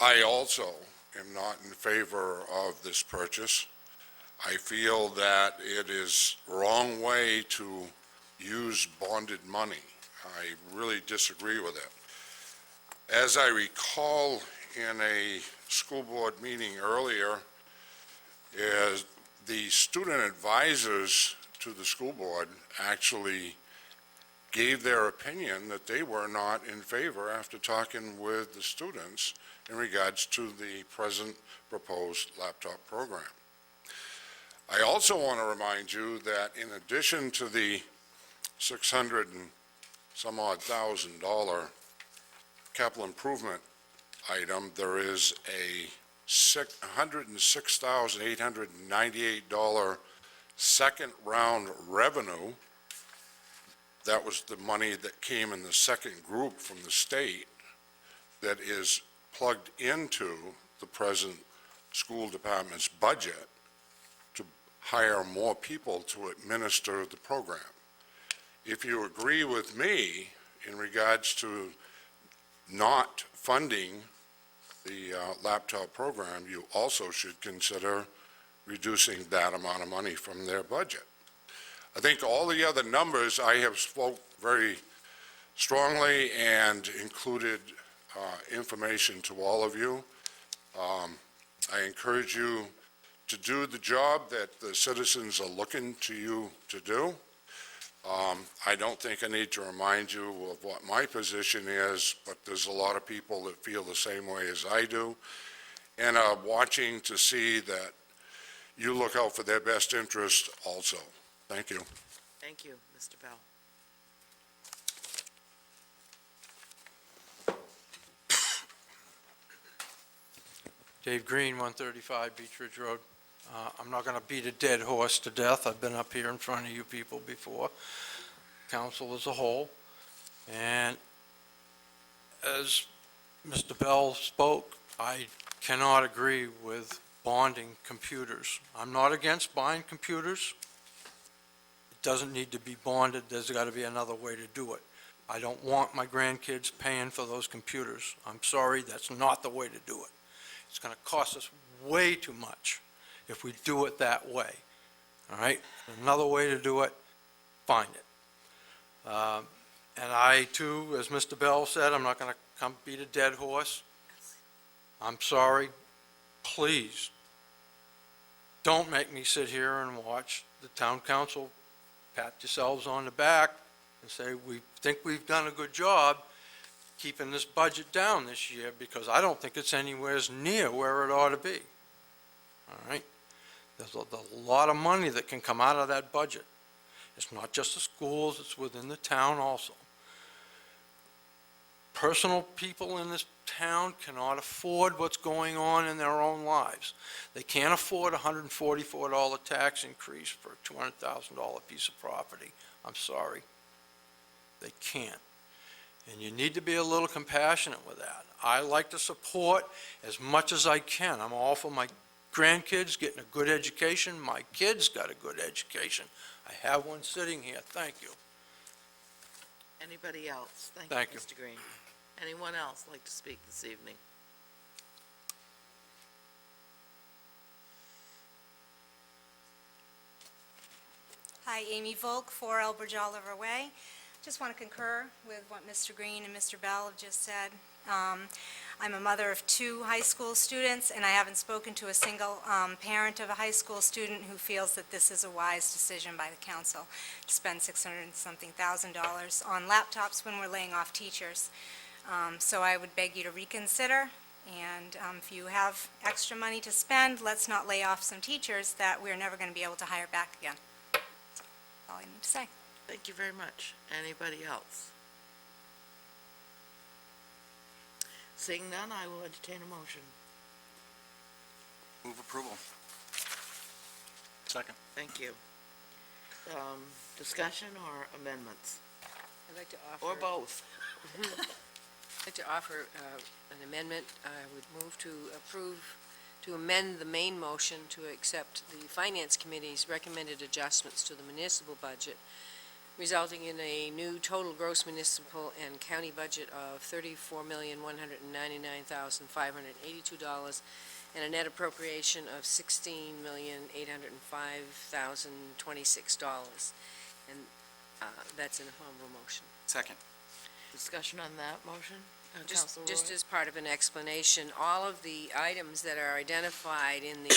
Speaker 15: I also am not in favor of this purchase. I feel that it is the wrong way to use bonded money. I really disagree with it. As I recall in a school board meeting earlier, is the student advisors to the school board actually gave their opinion that they were not in favor after talking with the students in regards to the present proposed laptop program. I also want to remind you that in addition to the $600 and some odd $1,000 capital improvement item, there is a $106,898 second round revenue. That was the money that came in the second group from the state that is plugged into the present school department's budget to hire more people to administer the program. If you agree with me in regards to not funding the laptop program, you also should consider reducing that amount of money from their budget. I think all the other numbers I have spoke very strongly and included information to all of you. I encourage you to do the job that the citizens are looking to you to do. I don't think I need to remind you of what my position is, but there's a lot of people that feel the same way as I do and are watching to see that you look out for their best interest also. Thank you.
Speaker 1: Thank you, Mr. Bell.
Speaker 9: Dave Green, 135 Beach Ridge Road. I'm not going to beat a dead horse to death. I've been up here in front of you people before, council as a whole. And as Mr. Bell spoke, I cannot agree with bonding computers. I'm not against buying computers. It doesn't need to be bonded. There's got to be another way to do it. I don't want my grandkids paying for those computers. I'm sorry, that's not the way to do it. It's going to cost us way too much if we do it that way, all right? Another way to do it, find it. And I too, as Mr. Bell said, I'm not going to come beat a dead horse. I'm sorry. Please, don't make me sit here and watch the town council pat yourselves on the back and say, we think we've done a good job keeping this budget down this year, because I don't think it's anywhere near where it ought to be. All right? There's a lot of money that can come out of that budget. It's not just the schools, it's within the town also. Personal people in this town cannot afford what's going on in their own lives. They can't afford a $144 tax increase for a $200,000 piece of property. I'm sorry. They can't. And you need to be a little compassionate with that. I like to support as much as I can. I'm all for my grandkids getting a good education. My kids got a good education. I have one sitting here. Thank you.
Speaker 1: Anybody else?
Speaker 9: Thank you.
Speaker 1: Mr. Green. Anyone else like to speak this evening?
Speaker 16: Hi, Amy Volk, 4 Elbridge Oliver Way. Just want to concur with what Mr. Green and Mr. Bell have just said. I'm a mother of 2 high school students, and I haven't spoken to a single parent of a high school student who feels that this is a wise decision by the council to spend $600-something thousand on laptops when we're laying off teachers. So I would beg you to reconsider, and if you have extra money to spend, let's not lay off some teachers that we're never going to be able to hire back again. That's all I need to say.
Speaker 1: Thank you very much. Anybody else? Seeing none, I will entertain a motion.
Speaker 3: Move approval. Second.
Speaker 1: Thank you. Discussion or amendments?
Speaker 10: I'd like to offer...
Speaker 1: Or both?
Speaker 10: I'd like to offer an amendment. I would move to approve, to amend the main motion to accept the Finance Committee's recommended adjustments to the municipal budget, resulting in a new total gross municipal and county budget of $34,199,582 and a net appropriation of $16,805,026. And that's an honorable motion.
Speaker 2: Second.
Speaker 1: Discussion on that motion?
Speaker 10: Just
Speaker 1: Councilor Roy?
Speaker 10: as part of an explanation, all of the items that are identified in the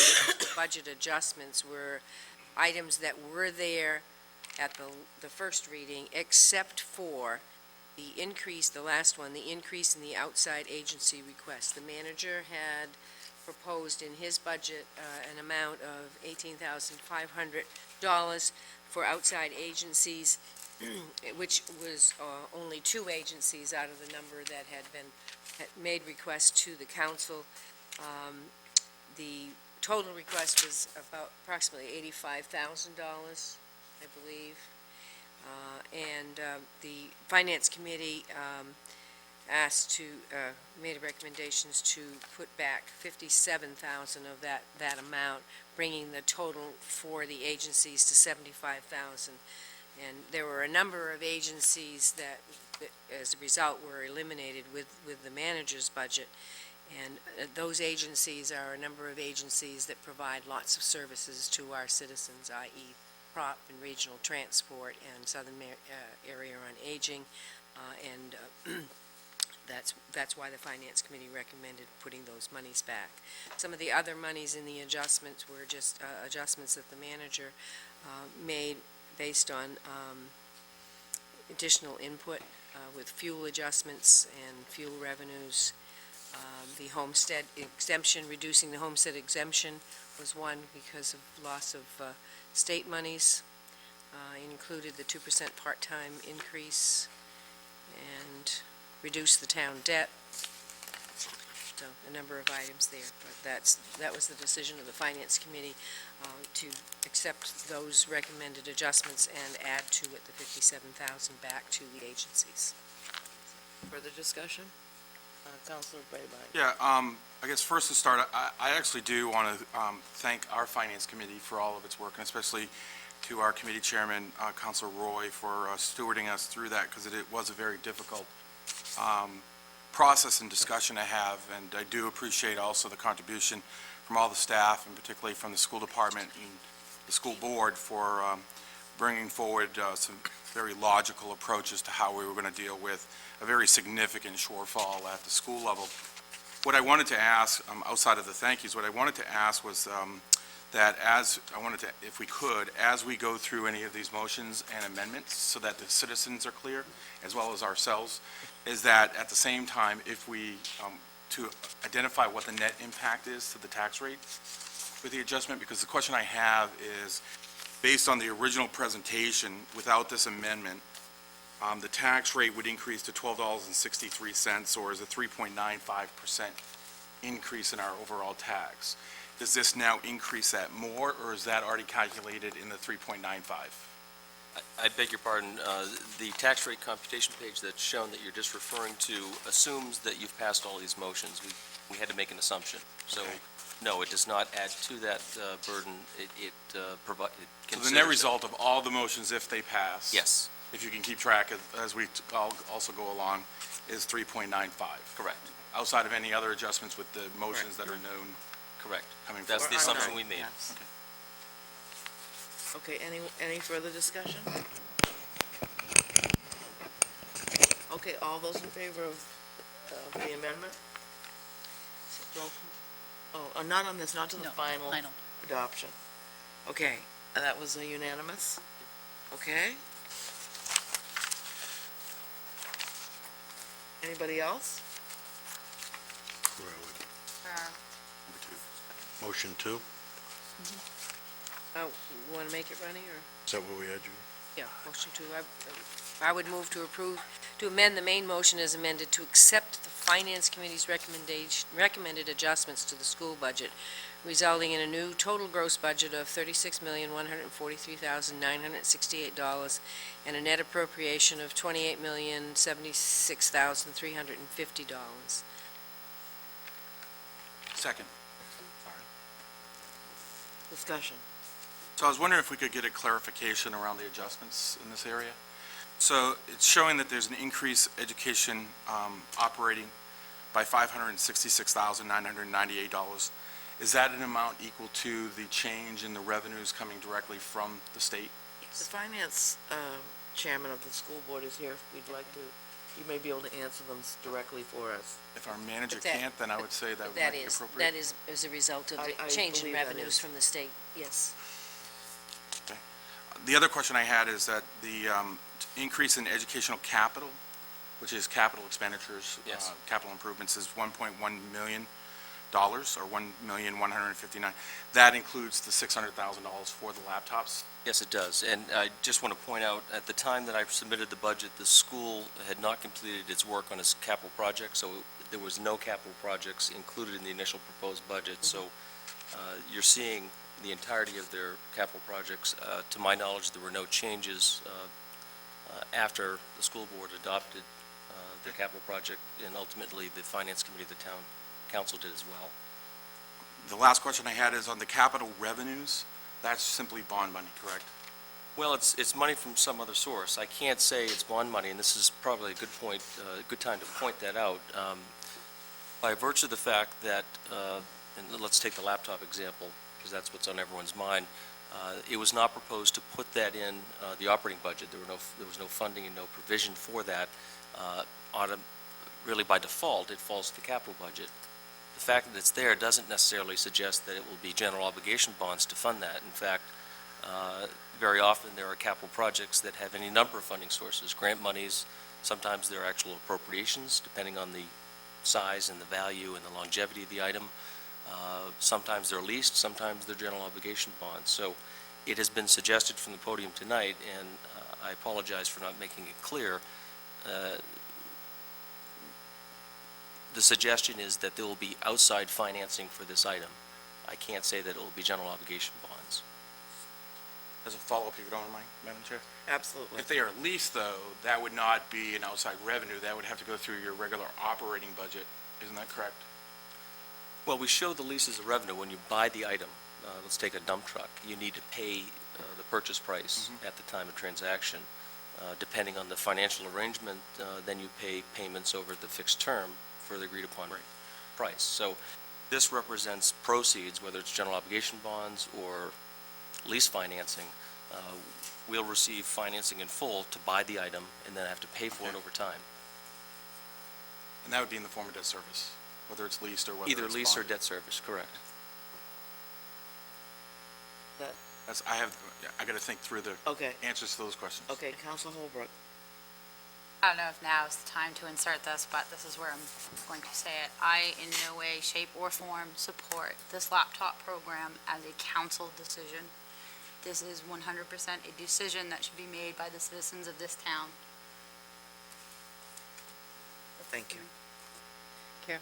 Speaker 10: budget adjustments were items that were there at the first reading, except for the increase, the last one, the increase in the outside agency request. The manager had proposed in his budget an amount of $18,500 for outside agencies, which was only 2 agencies out of the number that had made requests to the council. The total request was about approximately $85,000, I believe. And the Finance Committee made recommendations to put back $57,000 of that amount, bringing the total for the agencies to $75,000. And there were a number of agencies that, as a result, were eliminated with the manager's budget. And those agencies are a number of agencies that provide lots of services to our citizens, i.e. prop and regional transport and Southern Area on Aging. And that's why the Finance Committee recommended putting those monies back. Some of the other monies in the adjustments were just adjustments that the manager made based on additional input with fuel adjustments and fuel revenues. The homestead exemption, reducing the homestead exemption was one because of loss of state monies. It included the 2% part-time increase and reduced the town debt. So a number of items there, but that was the decision of the Finance Committee to accept those recommended adjustments and add to it the $57,000 back to the agencies.
Speaker 1: Further discussion? Councilor Baybine.
Speaker 2: Yeah, I guess first to start, I actually do want to thank our Finance Committee for all of its work, and especially to our committee chairman, Councilor Roy, for stewarding us through that, because it was a very difficult process and discussion to have, and I do appreciate also the contribution from all the staff, and particularly from the school department and the school board for bringing forward some very logical approaches to how we were going to deal with a very significant shortfall at the school level. What I wanted to ask, outside of the thank yous, what I wanted to ask was that if we could, as we go through any of these motions and amendments, so that the citizens are clear, as well as ourselves, is that at the same time, if we, to identify what the net impact is to the tax rate with the adjustment, because the question I have is, based on the original presentation, without this amendment, the tax rate would increase to $12.63, or is a 3.95% increase in our overall tax. Does this now increase that more, or is that already calculated in the 3.95?
Speaker 14: I beg your pardon, the tax rate computation page that's shown that you're just referring to assumes that you've passed all these motions. We had to make an assumption. So,
Speaker 2: Okay.
Speaker 14: no, it does not add to that burden. It
Speaker 2: So the net result of all the motions, if they pass?
Speaker 14: Yes,
Speaker 2: If you can keep track of, as we also go along, is 3.95,
Speaker 14: correct,
Speaker 2: outside of any other adjustments with the motions that are known
Speaker 14: correct.
Speaker 2: coming
Speaker 14: That's
Speaker 2: forward.
Speaker 14: the assumption we made.
Speaker 1: Yes. Okay, any further discussion? Okay, all those in favor of the amendment? Roll call. Oh, not on this, not to the
Speaker 4: No,
Speaker 1: final
Speaker 4: final.
Speaker 1: adoption. Okay, that was a unanimous? Okay. Anybody else?
Speaker 12: Where are we?
Speaker 2: Number two.
Speaker 12: Motion 2?
Speaker 10: Want to make it running, or?
Speaker 12: Is that where we had you?
Speaker 10: Yeah, motion to, I would move to approve, to amend the main motion as amended to accept the Finance Committee's recommended adjustments to the school budget, resulting in a new total gross budget of $36,143,968 and a net appropriation of $28,076,350.
Speaker 2: Second. Sorry.
Speaker 1: Discussion.
Speaker 2: So I was wondering if we could get a clarification around the adjustments in this area. So it's showing that there's an increase education operating by $566,998. Is that an amount equal to the change in the revenues coming directly from the state?
Speaker 1: The finance chairman of the school board is here. If we'd like to, you may be able to answer them directly for us.
Speaker 2: If our manager
Speaker 10: But that-
Speaker 2: can't, then I would say that
Speaker 10: But
Speaker 2: would might
Speaker 10: that
Speaker 2: be
Speaker 10: is,
Speaker 2: appropriate.
Speaker 10: that is as a result of
Speaker 1: I
Speaker 10: the change in
Speaker 1: believe that
Speaker 10: revenues
Speaker 1: is.
Speaker 10: from the state, yes.
Speaker 2: The other question I had is that the increase in educational capital, which is capital expenditures,
Speaker 14: Yes.
Speaker 2: capital improvements, is $1.1 million, or $1,159,000. That includes the $600,000 for the laptops?
Speaker 14: Yes, it does. And I just want to point out, at the time that I submitted the budget, the school had not completed its work on its capital project, so there was no capital projects included in the initial proposed budget. So you're seeing the entirety of their capital projects. To my knowledge, there were no changes after the school board adopted their capital project, and ultimately, the Finance Committee of the Town Council did as well.
Speaker 2: The last question I had is on the capital revenues. That's simply bond money, correct?
Speaker 14: Well, it's money from some other source. I can't say it's bond money, and this is probably a good point, a good time to point that out. By virtue of the fact that, and let's take the laptop example, because that's what's on everyone's mind, it was not proposed to put that in the operating budget. There was no funding and no provision for that. Really, by default, it falls to the capital budget. The fact that it's there doesn't necessarily suggest that it will be general obligation bonds to fund that. In fact, very often there are capital projects that have any number of funding sources, grant monies, sometimes there are actual appropriations, depending on the size and the value and the longevity of the item. Sometimes they're leased, sometimes they're general obligation bonds. So it has been suggested from the podium tonight, and I apologize for not making it clear, the suggestion is that there will be outside financing for this item. I can't say that it will be general obligation bonds.
Speaker 2: As a follow-up, if you don't mind, Madam Chair?
Speaker 1: Absolutely.
Speaker 2: If they are leased, though, that would not be an outside revenue. That would have to go through your regular operating budget. Isn't that correct?
Speaker 14: Well, we show the lease as a revenue when you buy the item. Let's take a dump truck. You need to pay the purchase price at the time of transaction. Depending on the financial arrangement, then you pay payments over the fixed term for the agreed-upon price. So this represents proceeds, whether it's general obligation bonds or lease financing. we'll receive financing in full to buy the item and then have to pay for it over time.
Speaker 2: And that would be in the form of debt service, whether it's leased or whether it's
Speaker 14: Either lease or
Speaker 2: bonded.
Speaker 14: debt service, correct.
Speaker 2: I got to think through the
Speaker 1: Okay,
Speaker 2: answers to those questions.
Speaker 1: okay, Counselor Holbrook.
Speaker 11: I don't know if now is the time to insert this, but this is where I'm going to say it. I, in no way, shape, or form support this laptop program as a council decision. This is 100% a decision that should be made by the citizens of this town.
Speaker 1: Thank you.
Speaker 10: Care.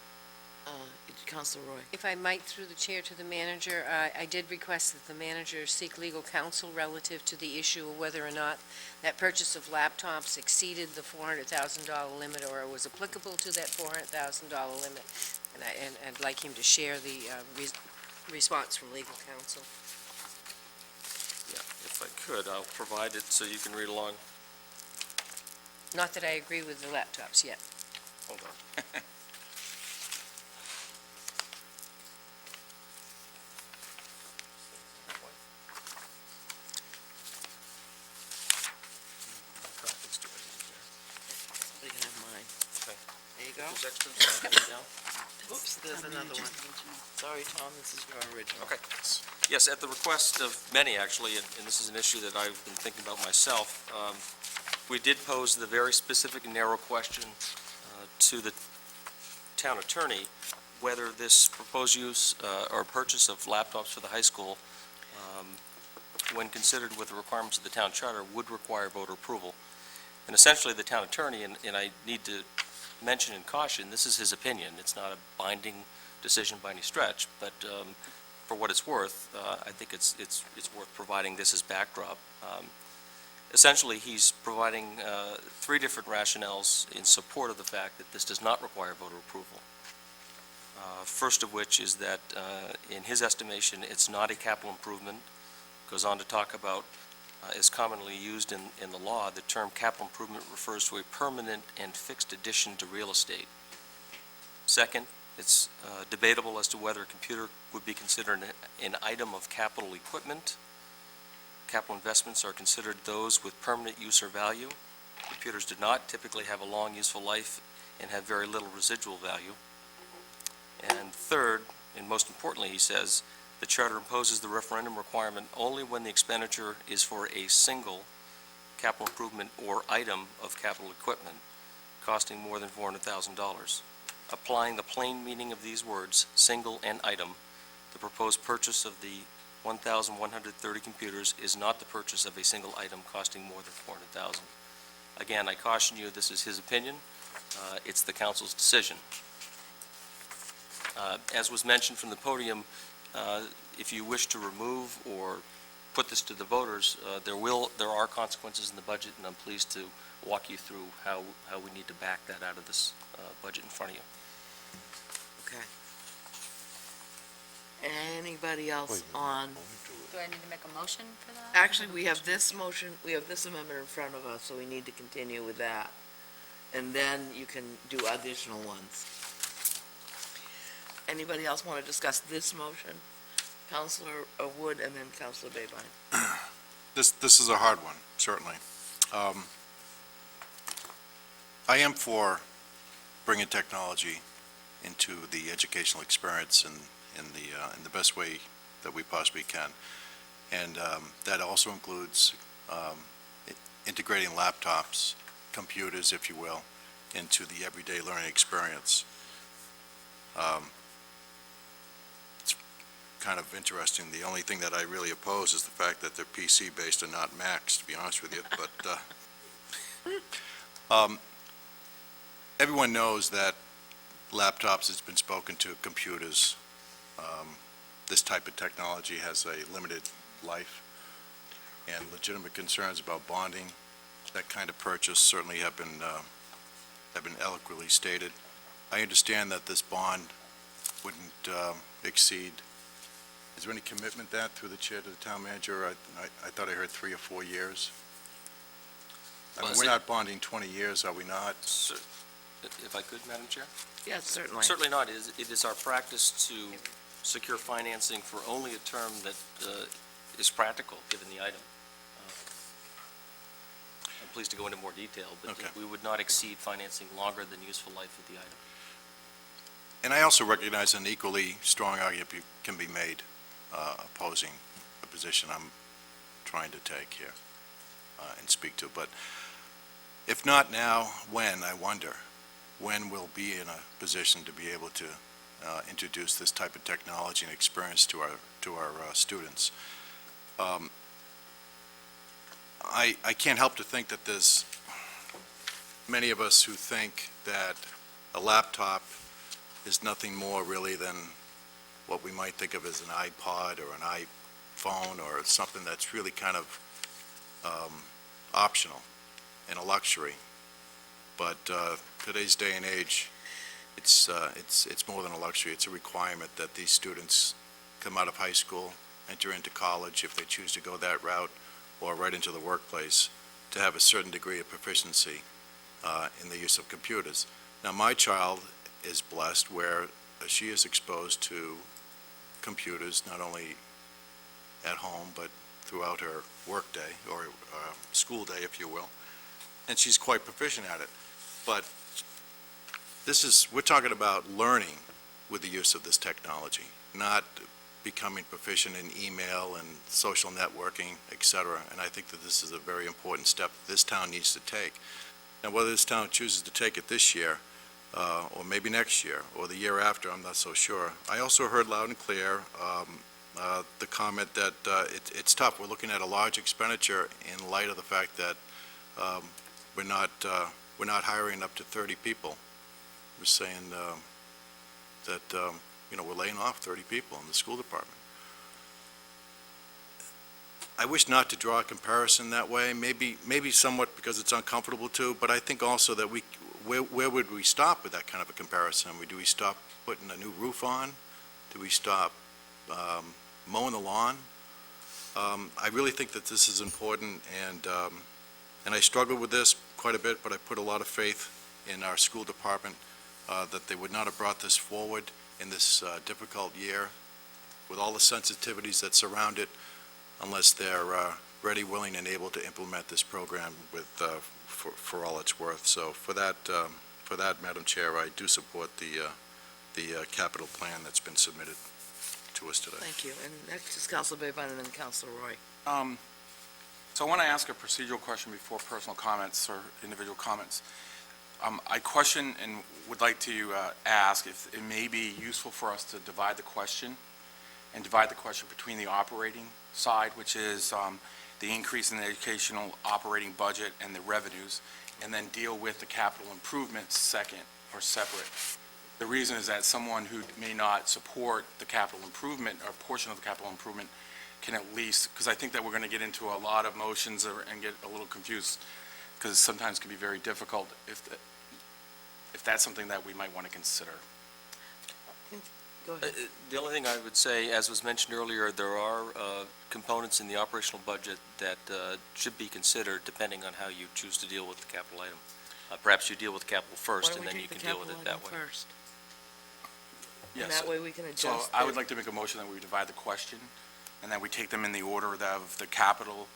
Speaker 1: Counselor Roy.
Speaker 10: If I might, through the chair to the manager, I did request that the manager seek legal counsel relative to the issue of whether or not that purchase of laptops exceeded the $400,000 limit or was applicable to that $400,000 limit. And I'd like him to share the response from legal counsel.
Speaker 14: Yeah, if I could, I'll provide it so you can read along.
Speaker 10: Not that I agree with the laptops yet.
Speaker 14: Hold on.
Speaker 1: You can have mine.
Speaker 14: Okay.
Speaker 1: There you go.
Speaker 14: Those extras, down.
Speaker 1: Oops, there's another one. Sorry, Tom, this is your original.
Speaker 14: Okay. Yes, at the request of many, actually, and this is an issue that I've been thinking about myself, we did pose the very specific and narrow question to the town attorney, whether this proposed use or purchase of laptops for the high school, when considered with the requirements of the town charter, would require voter approval. And essentially, the town attorney, and I need to mention in caution, this is his opinion. It's not a binding decision by any stretch, but for what it's worth, I think it's worth providing this as backdrop. Essentially, he's providing three different rationales in support of the fact that this does not require voter approval. First of which is that, in his estimation, it's not a capital improvement. Goes on to talk about, as commonly used in the law, the term capital improvement refers to a permanent and fixed addition to real estate. Second, it's debatable as to whether a computer would be considered an item of capital equipment. Capital investments are considered those with permanent use or value. Computers do not typically have a long useful life and have very little residual value. And third, and most importantly, he says, the charter imposes the referendum requirement only when the expenditure is for a single capital improvement or item of capital equipment costing more than $400,000. Applying the plain meaning of these words, single and item, the proposed purchase of the 1,130 computers is not the purchase of a single item costing more than $400,000. Again, I caution you, this is his opinion. It's the council's decision. As was mentioned from the podium, if you wish to remove or put this to the voters, there are consequences in the budget, and I'm pleased to walk you through how we need to back that out of this budget in front of you.
Speaker 1: Okay. Anybody else on?
Speaker 11: Do I need to make a motion for that?
Speaker 1: Actually, we have this motion, we have this amendment in front of us, so we need to continue with that. And then you can do additional ones. Anybody else want to discuss this motion? Counselor Wood and then Counselor Babine.
Speaker 3: This is a hard one, certainly. I am for bringing technology into the educational experience in the best way that we possibly can. And that also includes integrating laptops, computers, if you will, into the everyday learning experience. It's kind of interesting. The only thing that I really oppose is the fact that they're PC-based and not Macs, to be honest with you. But everyone knows that laptops, it's been spoken to, computers, this type of technology has a limited life, and legitimate concerns about bonding, that kind of purchase certainly have been eloquently stated. I understand that this bond wouldn't exceed, is there any commitment that through the chair to the town manager? I thought I heard 3 or 4 years. I mean, we're not bonding 20 years, are we not?
Speaker 14: If I could, Madam Chair?
Speaker 1: Yes, certainly.
Speaker 14: Certainly not. It is our practice to secure financing for only a term that is practical, given the item. I'm pleased to go into more detail, but
Speaker 3: Okay.
Speaker 14: we would not exceed financing longer than useful life of the item.
Speaker 3: And I also recognize an equally strong argument can be made opposing the position I'm trying to take here and speak to. But if not now, when, I wonder, when we'll be in a position to be able to introduce this type of technology and experience to our students. I can't help to think that there's many of us who think that a laptop is nothing more really than what we might think of as an iPod or an iPhone or something that's really kind of optional and a luxury. But today's day and age, it's more than a luxury. It's a requirement that these students come out of high school, enter into college if they choose to go that route, or right into the workplace, to have a certain degree of proficiency in the use of computers. Now, my child is blessed where she is exposed to computers not only at home, but throughout her workday, or school day, if you will, and she's quite proficient at it. But we're talking about learning with the use of this technology, not becoming proficient in email and social networking, et cetera. And I think that this is a very important step this town needs to take. Now, whether this town chooses to take it this year, or maybe next year, or the year after, I'm not so sure. I also heard loud and clear the comment that it's tough. We're looking at a large expenditure in light of the fact that we're not hiring up to 30 people. We're saying that we're laying off 30 people in the school department. I wish not to draw a comparison that way, maybe somewhat because it's uncomfortable to, but I think also that where would we stop with that kind of a comparison? Do we stop putting a new roof on? Do we stop mowing the lawn? I really think that this is important, and I struggle with this quite a bit, but I put a lot of faith in our school department that they would not have brought this forward in this difficult year with all the sensitivities that surround it unless they're ready, willing, and able to implement this program for all it's worth. So for that, Madam Chair, I do support the capital plan that's been submitted to us today.
Speaker 1: Thank you. And next is Councilor Babine and then Councilor Roy.
Speaker 2: So I want to ask a procedural question before personal comments or individual comments. I question and would like to ask if it may be useful for us to divide the question between the operating side, which is the increase in the educational operating budget and the revenues, and then deal with the capital improvements second or separate. The reason is that someone who may not support the capital improvement or portion of the capital improvement can at least, because I think that we're going to get into a lot of motions and get a little confused, because it sometimes can be very difficult if that's something that we might want to consider.
Speaker 1: Go ahead.
Speaker 14: The only thing I would say, as was mentioned earlier, there are components in the operational budget that should be considered depending on how you choose to deal with the capital item. Perhaps you deal with the capital first, and then you can deal with it that way.
Speaker 1: First? And
Speaker 2: Yes.
Speaker 1: that way we can adjust.
Speaker 2: So I would like to make a motion that we divide the question, and that we take them in the order of the capital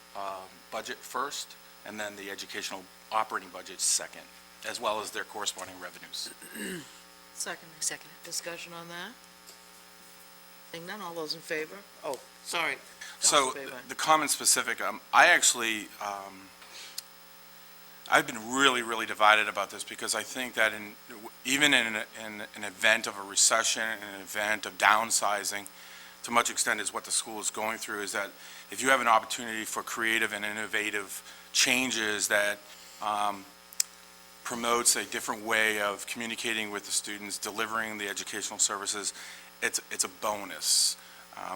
Speaker 2: budget first, and then the educational operating budget second, as well as their corresponding revenues.
Speaker 1: Second. Discussion on that? Seeing none, all those in favor? Oh, sorry.
Speaker 2: So
Speaker 1: Councilor Babine.
Speaker 2: the comment specific, I actually, I've been really, really divided about this, because I think that even in an event of a recession, in an event of downsizing, to much extent is what the school is going through, is that if you have an opportunity for creative and innovative changes that promotes a different way of communicating with the students, delivering the educational services, it's a bonus.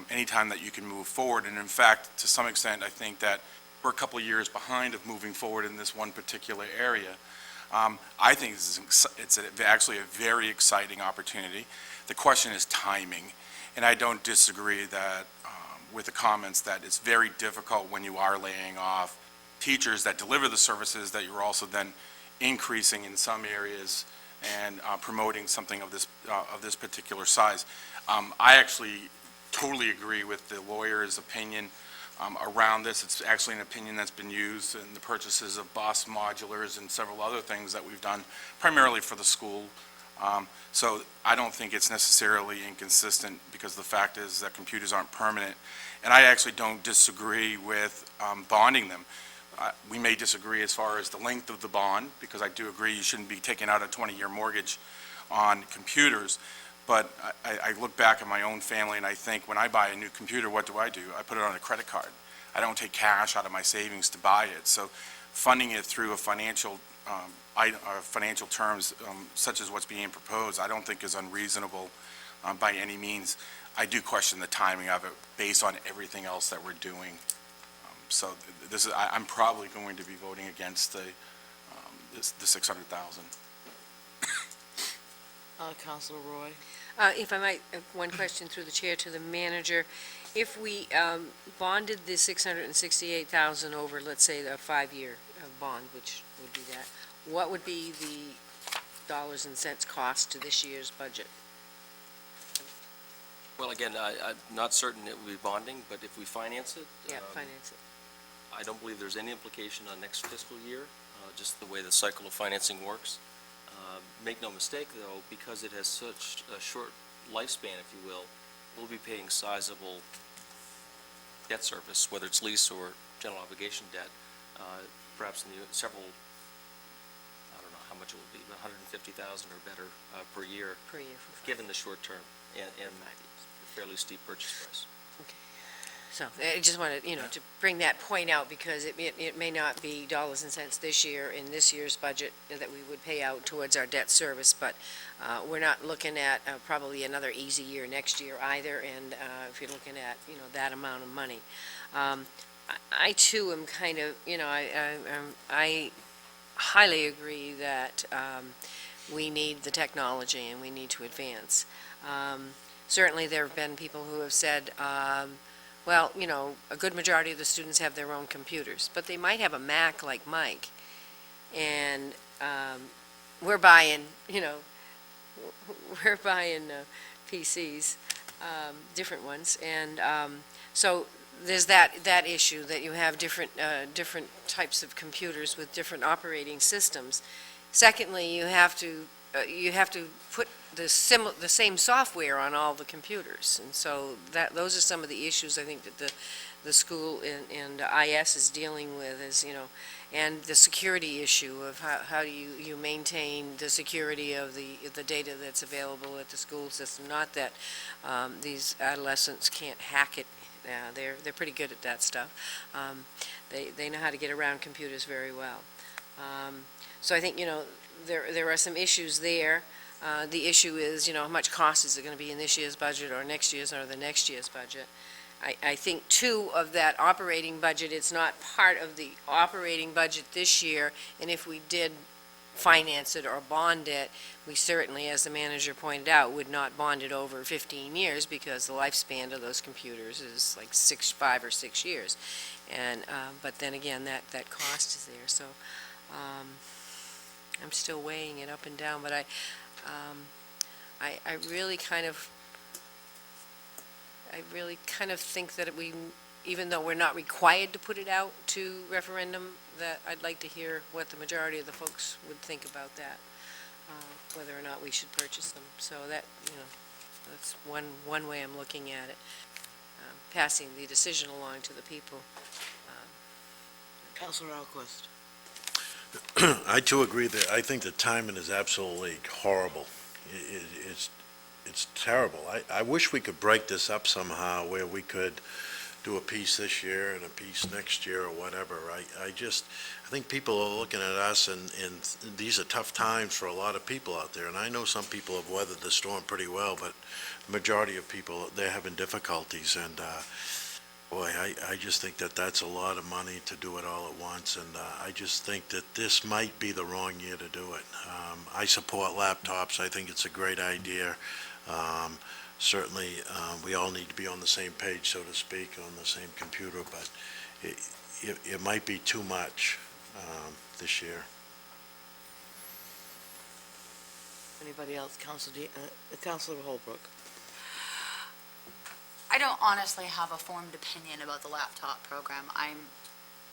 Speaker 2: Anytime that you can move forward, and in fact, to some extent, I think that we're a couple of years behind of moving forward in this one particular area. I think it's actually a very exciting opportunity. The question is timing, and I don't disagree that with the comments that it's very difficult when you are laying off teachers that deliver the services, that you're also then increasing in some areas and promoting something of this particular size. I actually totally agree with the lawyer's opinion around this. It's actually an opinion that's been used in the purchases of Boss Modulars and several other things that we've done, primarily for the school. So I don't think it's necessarily inconsistent, because the fact is that computers aren't permanent. And I actually don't disagree with bonding them. We may disagree as far as the length of the bond, because I do agree you shouldn't be taking out a 20-year mortgage on computers. But I look back at my own family, and I think, when I buy a new computer, what do? I put it on a credit card. I don't take cash out of my savings to buy it. So funding it through a financial terms, such as what's being proposed, I don't think is unreasonable by any means. I do question the timing of it based on everything else that we're doing. So I'm probably going to be voting against the 600,000.
Speaker 1: Counselor Roy?
Speaker 10: If I might, one question through the chair to the manager. If we bonded the 668,000 over, let's say, a 5-year bond, which would be that, what would be the dollars and cents cost to this year's budget?
Speaker 14: Well, again, I'm not certain it will be bonding, but if we finance it.
Speaker 10: Yeah, finance it.
Speaker 14: I don't believe there's any implication on next fiscal year, just the way the cycle of financing works. Make no mistake, though, because it has such a short lifespan, if you will, we'll be paying sizable debt service, whether it's lease or general obligation debt, perhaps in the several, I don't know how much it will be, but 150,000 or better per year.
Speaker 10: Per year for 5
Speaker 14: Given the short term and fairly steep purchase price.
Speaker 10: So I just wanted, to bring that point out, because it may not be dollars and cents this year in this year's budget that we would pay out towards our debt service, but we're not looking at probably another easy year next year either, and if you're looking at, that amount of money. I too am kind of, I highly agree that we need the technology and we need to advance. Certainly, there have been people who have said, well, a good majority of the students have their own computers, but they might have a Mac like Mike, and we're buying, we're buying PCs, different ones, and so there's that issue, that you have different types of computers with different operating systems. Secondly, you have to put the same software on all the computers, and so those are some of the issues I think that the school and IS is dealing with, is, and the security issue of how do you maintain the security of the data that's available at the school system. Not that these adolescents can't hack it. They're pretty good at that stuff. They know how to get around computers very well. So I think, there are some issues there. The issue is, how much cost is it going to be in this year's budget or next year's or the next year's budget. I think, too, of that operating budget, it's not part of the operating budget this year, and if we did finance it or bond it, we certainly, as the manager pointed out, would not bond it over 15 years, because the lifespan of those computers is like 5 or 6 years. And, but then again, that cost is there, so I'm still weighing it up and down, but I really kind of think that even though we're not required to put it out to referendum, that I'd like to hear what the majority of the folks would think about that, whether or not we should purchase them. So that, that's one way I'm looking at it, passing the decision along to the people.
Speaker 1: Counselor Alquist?
Speaker 12: I too agree that I think the timing is absolutely horrible. It's terrible. I wish we could break this up somehow, where we could do a piece this year and a piece next year or whatever. I think people are looking at us, and these are tough times for a lot of people out there. And I know some people have weathered the storm pretty well, but the majority of people, they're having difficulties. And boy, I just think that that's a lot of money to do it all at once, and I just think that this might be the wrong year to do it. I support laptops. I think it's a great idea. Certainly, we all need to be on the same page, so to speak, on the same computer, but it might be too much this year.
Speaker 1: Anybody else? Counselor Holbrook?
Speaker 11: I don't honestly have a formed opinion about the laptop program. I'm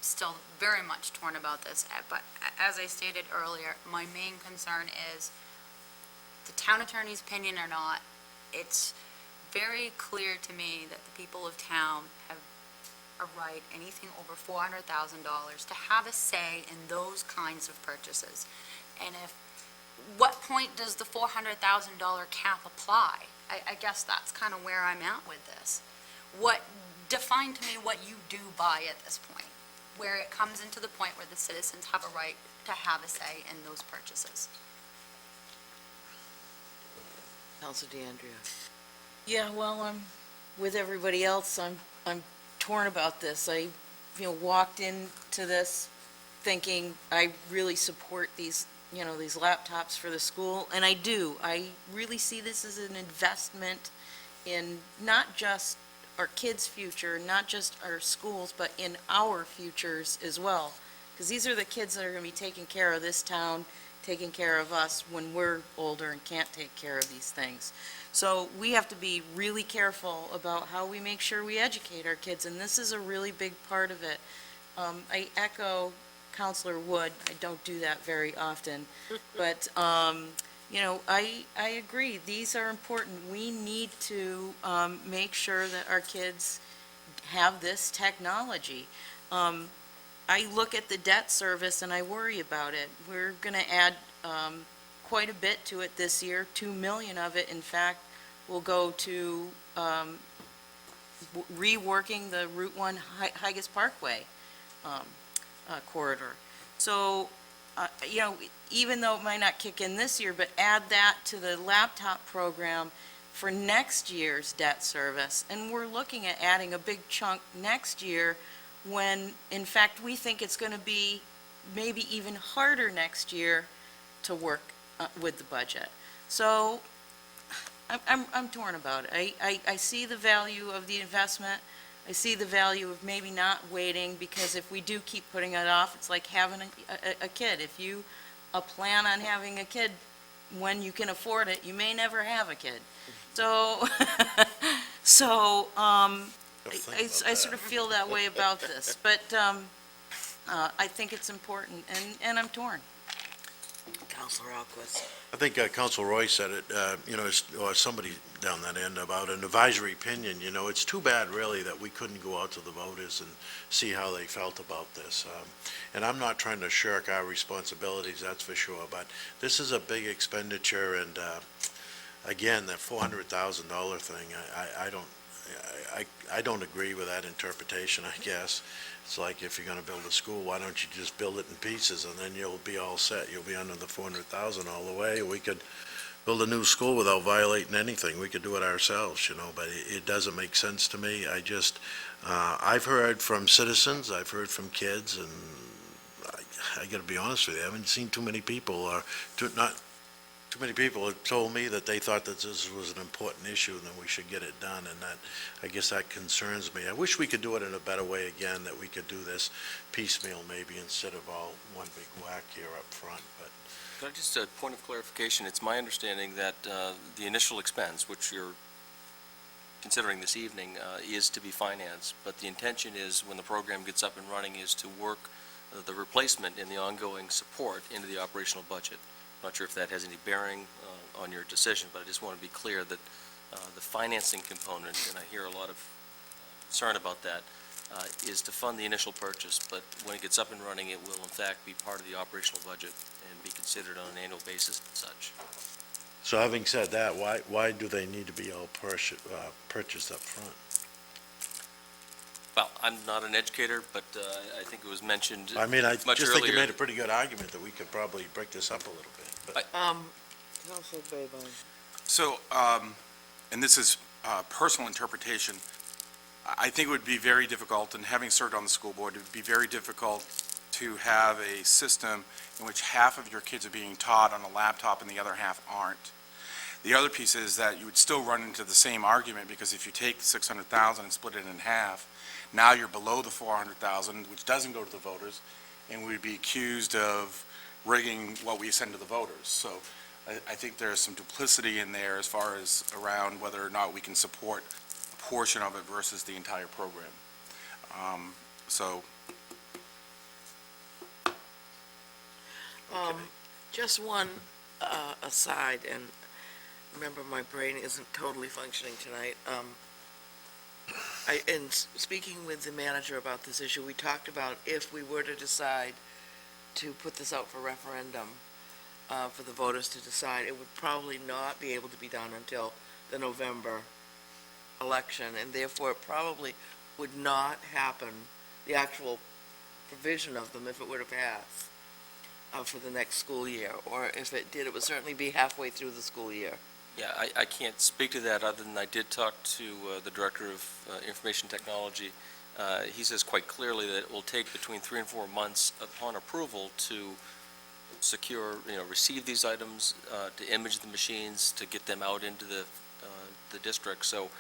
Speaker 11: still very much torn about this, but as I stated earlier, my main concern is the town attorney's opinion or not, it's very clear to me that the people of town have a right, anything over $400,000, to have a say in those kinds of purchases. And what point does the $400,000 cap apply? I guess that's kind of where I'm at with this. Define to me what you do buy at this point, where it comes into the point where the citizens have a right to have a say in those purchases.
Speaker 5: Councilor DeAndrea.
Speaker 13: Yeah, well, I'm with everybody else. I'm torn about this. I, walked into this thinking I really support these laptops for the school, and I do. I really see this as an investment in not just our kids' future, not just our schools, but in our futures as well. Because these are the kids that are going to be taking care of this town, taking care of us when we're older and can't take care of these things. So we have to be really careful about how we make sure we educate our kids, and this is a really big part of it. I echo Counselor Wood. I don't do that very often, but, I agree. These are important. We need to make sure that our kids have this technology. I look at the debt service and I worry about it. We're going to add quite a bit to it this year. 2 million of it, in fact, will go to reworking the Route 1 Higas Parkway corridor. So, even though it might not kick in this year, but add that to the laptop program for next year's debt service. And we're looking at adding a big chunk next year when, in fact, we think it's going to be maybe even harder next year to work with the budget. So I'm torn about it. I see the value of the investment. I see the value of maybe not waiting, because if we do keep putting it off, it's like having a kid. If you plan on having a kid when you can afford it, you may never have a kid. So, I sort of feel that way about this, but I think it's important, and I'm torn.
Speaker 5: Councilor Alquist.
Speaker 12: I think Council Roy said it, or somebody down that end about an advisory opinion. It's too bad, really, that we couldn't go out to the voters and see how they felt about this. And I'm not trying to shirk our responsibilities, that's for sure, but this is a big expenditure, and again, that $400,000 thing, I don't agree with that interpretation, I guess. It's like, if you're going to build a school, why don't you just build it in pieces, and then you'll be all set. You'll be under the $400,000 all the way. We could build a new school without violating anything. We could do it ourselves, but it doesn't make sense to me. I've heard from citizens, I've heard from kids, and I got to be honest with you, I haven't seen too many people, not too many people have told me that they thought that this was an important issue and that we should get it done, and I guess that concerns me. I wish we could do it in a better way again, that we could do this piecemeal maybe instead of all one big whack here up front, but.
Speaker 14: Could I just, a point of clarification, it's my understanding that the initial expense, which you're considering this evening, is to be financed, but the intention is, when the program gets up and running, is to work the replacement and the ongoing support into the operational budget. Not sure if that has any bearing on your decision, but I just want to be clear that the financing component, and I hear a lot of concern about that, is to fund the initial purchase, but when it gets up and running, it will in fact be part of the operational budget and be considered on an annual basis and such.
Speaker 12: So having said that, why do they need to be all purchased up front?
Speaker 14: Well, I'm not an educator, but I think it was mentioned
Speaker 12: I mean, I
Speaker 14: much
Speaker 12: just think you
Speaker 14: earlier.
Speaker 12: made a pretty good argument that we could probably break this up a little bit. But
Speaker 5: Councilor Babine.
Speaker 2: So, and this is personal interpretation, I think it would be very difficult, and having served on the school board, it would be very difficult to have a system in which half of your kids are being taught on a laptop and the other half aren't. The other piece is that you would still run into the same argument, because if you take the $600,000 and split it in half, now you're below the $400,000, which doesn't go to the voters, and we'd be accused of rigging what we send to the voters. So I think there's some duplicity in there as far as around whether or not we can support a portion of it versus the entire program. So,
Speaker 1: Just one aside, and remember, my brain isn't totally functioning tonight. In speaking with the manager about this issue, we talked about if we were to decide to put this out for referendum, for the voters to decide, it would probably not be able to be done until the November election, and therefore it probably would not happen, the actual provision of them, if it were to pass for the next school year, or if it did, it would certainly be halfway through the school year.
Speaker 14: Yeah, I can't speak to that, other than I did talk to the Director of Information Technology. He says quite clearly that it will take between 3 and 4 months upon approval to secure, receive these items, to image the machines, to get them out into the district. So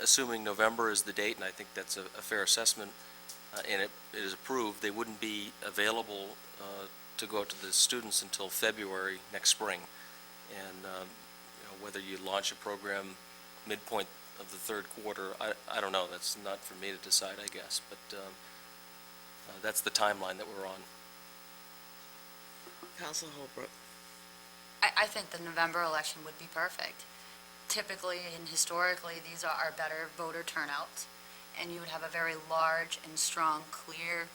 Speaker 14: assuming November is the date, and I think that's a fair assessment, and it is approved, they wouldn't be available to go out to the students until February next spring. And whether you launch a program midpoint of the third quarter, I don't know. That's not for me to decide, I guess. But that's the timeline that we're on.
Speaker 1: Council Holbrook.
Speaker 11: I think the November election would be perfect. Typically and historically, these are better voter turnouts, and you would have a very large and strong, clear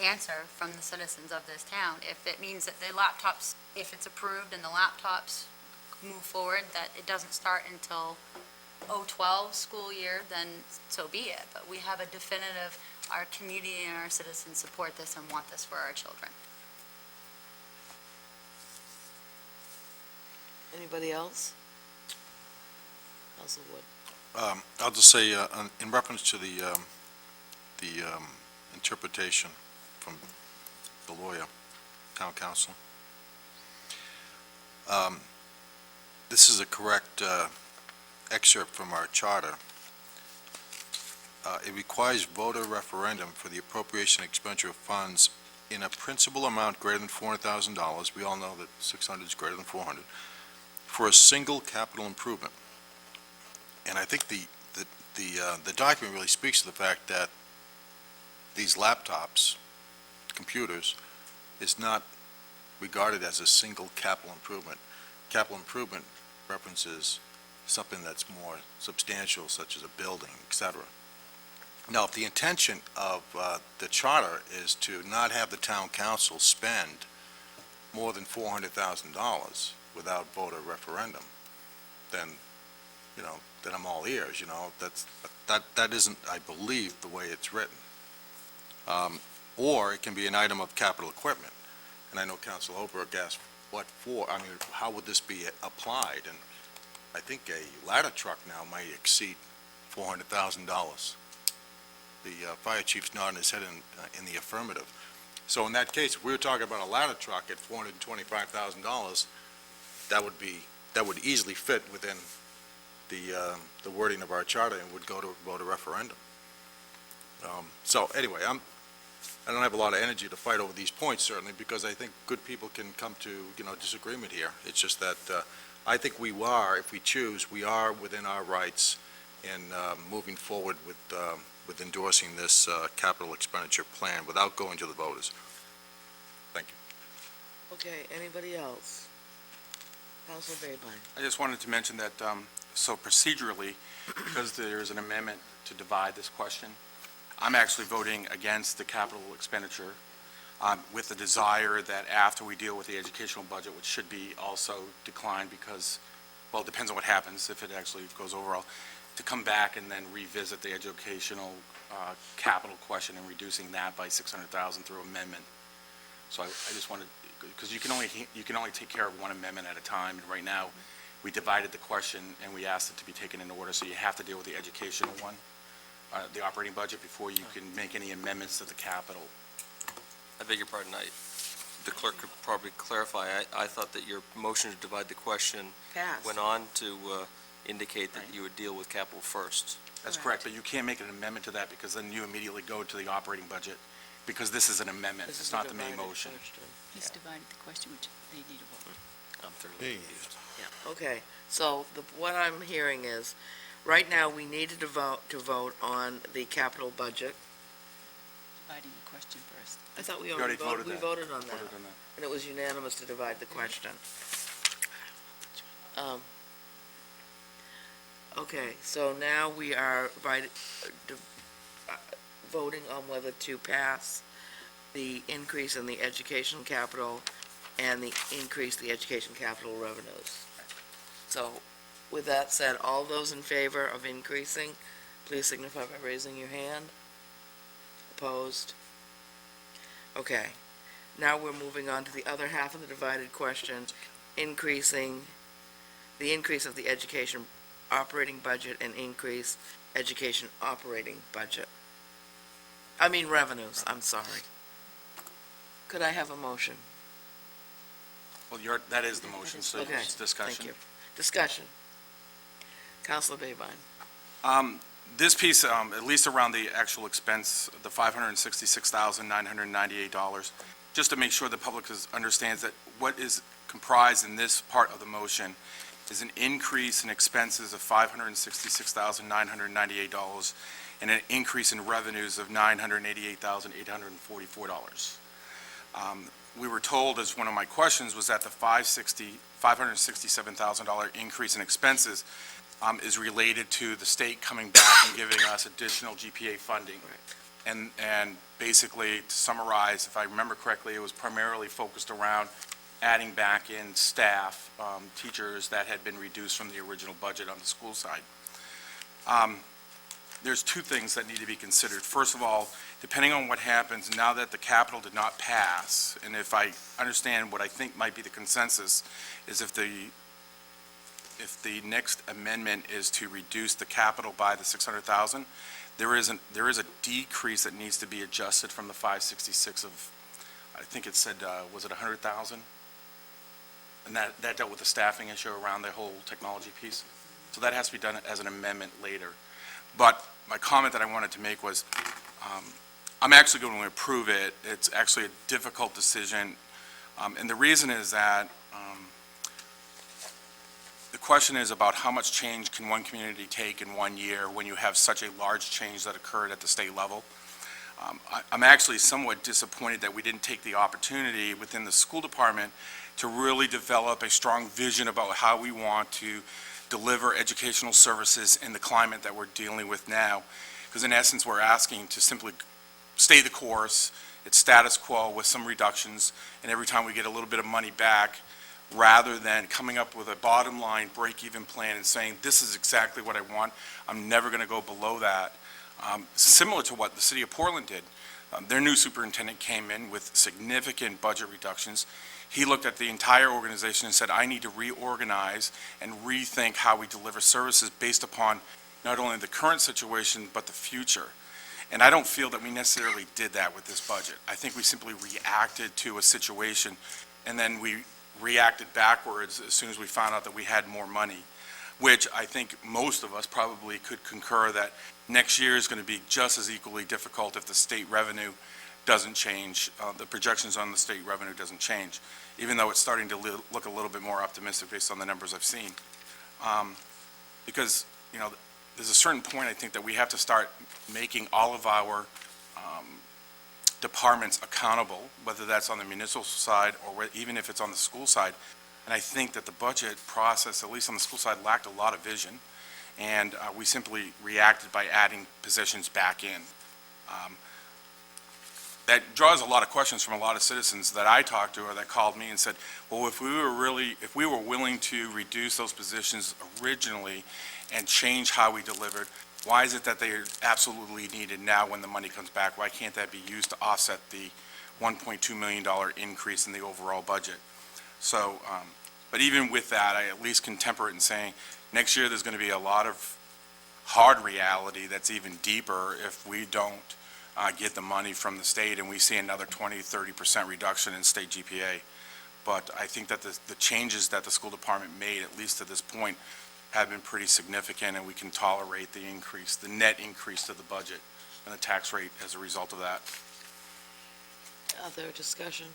Speaker 11: answer from the citizens of this town. If it means that the laptops, if it's approved and the laptops move forward, that it doesn't start until 2012 school year, then so be it. But we have a definitive, our community and our citizens support this and want this for our children.
Speaker 1: Anybody else? Council Wood.
Speaker 3: I'll just say, in reference to the interpretation from the lawyer, town council, this is a correct excerpt from our charter. It requires voter referendum for the appropriation and expenditure of funds in a principal amount greater than $400,000. We all know that 600 is greater than 400, for a single capital improvement. And I think the document really speaks to the fact that these laptops, computers, is not regarded as a single capital improvement. Capital improvement references something that's more substantial, such as a building, et cetera. Now, if the intention of the charter is to not have the town council spend more than $400,000 without voter referendum, then, then I'm all ears, that isn't, I believe, the way it's written. Or it can be an item of capital equipment. And I know Council Holbrook asked what for, how would this be applied? And I think a ladder truck now might exceed $400,000. The fire chief's nodding his head in the affirmative. So in that case, if we were talking about a ladder truck at $425,000, that would easily fit within the wording of our charter and would go to vote a referendum. So anyway, I don't have a lot of energy to fight over these points, certainly, because I think good people can come to, disagreement here. It's just that I think we are, if we choose, we are within our rights in moving forward with endorsing this capital expenditure plan without going to the voters. Thank you.
Speaker 1: Okay, anybody else? Council Babine.
Speaker 2: I just wanted to mention that, so procedurally, because there's an amendment to divide this question, I'm actually voting against the capital expenditure with the desire that after we deal with the educational budget, which should be also declined because, well, it depends on what happens, if it actually goes overall, to come back and then revisit the educational capital question and reducing that by $600,000 through amendment. So I just wanted, because you can only take care of one amendment at a time, and right now, we divided the question and we asked it to be taken in order, so you have to deal with the educational one, the operating budget, before you can make any amendments to the capital.
Speaker 14: I beg your pardon, the clerk could probably clarify. I thought that your motion to divide the question
Speaker 1: Pass.
Speaker 14: went on to indicate that you would deal with capital first.
Speaker 2: That's correct, but you can't make an amendment to that because then you immediately go to the operating budget, because this is an amendment, it's not the main motion.
Speaker 4: He's divided the question, which they need a vote.
Speaker 14: I'm thoroughly
Speaker 1: Yeah, okay, so what I'm hearing is Right now, we needed to vote on the capital budget.
Speaker 13: Dividing the question first.
Speaker 1: I thought we
Speaker 2: already
Speaker 1: already voted,
Speaker 2: voted
Speaker 1: we
Speaker 2: that.
Speaker 1: voted on that,
Speaker 2: Voted on that.
Speaker 1: and it was unanimous to divide the question. Okay, so now we are voting on whether to pass the increase in the education capital and the increase the education capital revenues. So, with that said, all those in favor of increasing, please signify by raising your hand. Opposed? Okay, now we're moving on to the other half of the divided question, the increase of the education operating budget and increase education operating budget. I mean revenues, I'm sorry. Could I have a motion?
Speaker 2: Well, that is the motion, so
Speaker 1: Okay,
Speaker 2: it's discussion.
Speaker 1: Thank you. Discussion. Counselor Babine.
Speaker 2: This piece, at least around the actual expense, the $566,998, just to make sure the public understands that what is comprised in this part of the motion is an increase in expenses of $566,998 and an increase in revenues of $988,844. We were told, as one of my questions, was that the $567,000 increase in expenses is related to the state coming back and giving us additional GPA funding. And basically, to summarize, if I remember correctly, it was primarily focused around adding back in staff, teachers that had been reduced from the original budget on the school side. There's two things that need to be considered. First of all, depending on what happens now that the capital did not pass, and if I understand what I think might be the consensus, is if the next amendment is to reduce the capital by the 600,000, there is a decrease that needs to be adjusted from the 566 of, I think it said, was it 100,000? And that dealt with the staffing issue around the whole technology piece. So that has to be done as an amendment later. But my comment that I wanted to make was, I'm actually going to approve it. It's actually a difficult decision. And the reason is that the question is about how much change can one community take in 1 year when you have such a large change that occurred at the state level. I'm actually somewhat disappointed that we didn't take the opportunity within the school department to really develop a strong vision about how we want to deliver educational services in the climate that we're dealing with now. Because in essence, we're asking to simply stay the course, it's status quo with some reductions, and every time we get a little bit of money back, rather than coming up with a bottom line break-even plan and saying, this is exactly what I want, I'm never going to go below that. Similar to what the city of Portland did. Their new superintendent came in with significant budget reductions. He looked at the entire organization and said, I need to reorganize and rethink how we deliver services based upon not only the current situation, but the future. And I don't feel that we necessarily did that with this budget. I think we simply reacted to a situation, and then we reacted backwards as soon as we found out that we had more money, which I think most of us probably could concur that next year is going to be just as equally difficult if the state revenue doesn't change, the projections on the state revenue doesn't change, even though it's starting to look a little bit more optimistic based on the numbers I've seen. Because, there's a certain point, I think, that we have to start making all of our departments accountable, whether that's on the municipal side or even if it's on the school side. And I think that the budget process, at least on the school side, lacked a lot of vision, and we simply reacted by adding positions back in. That draws a lot of questions from a lot of citizens that I talked to or that called me and said, well, if we were willing to reduce those positions originally and change how we delivered, why is it that they are absolutely needed now when the money comes back? Why can't that be used to offset the $1.2 million increase in the overall budget? So, but even with that, I at least can temper it in saying, next year there's going to be a lot of hard reality that's even deeper if we don't get the money from the state and we see another 20-30% reduction in state GPA. But I think that the changes that the school department made, at least to this point, have been pretty significant, and we can tolerate the increase, the net increase to the budget and the tax rate as a result of that.
Speaker 1: Other discussion?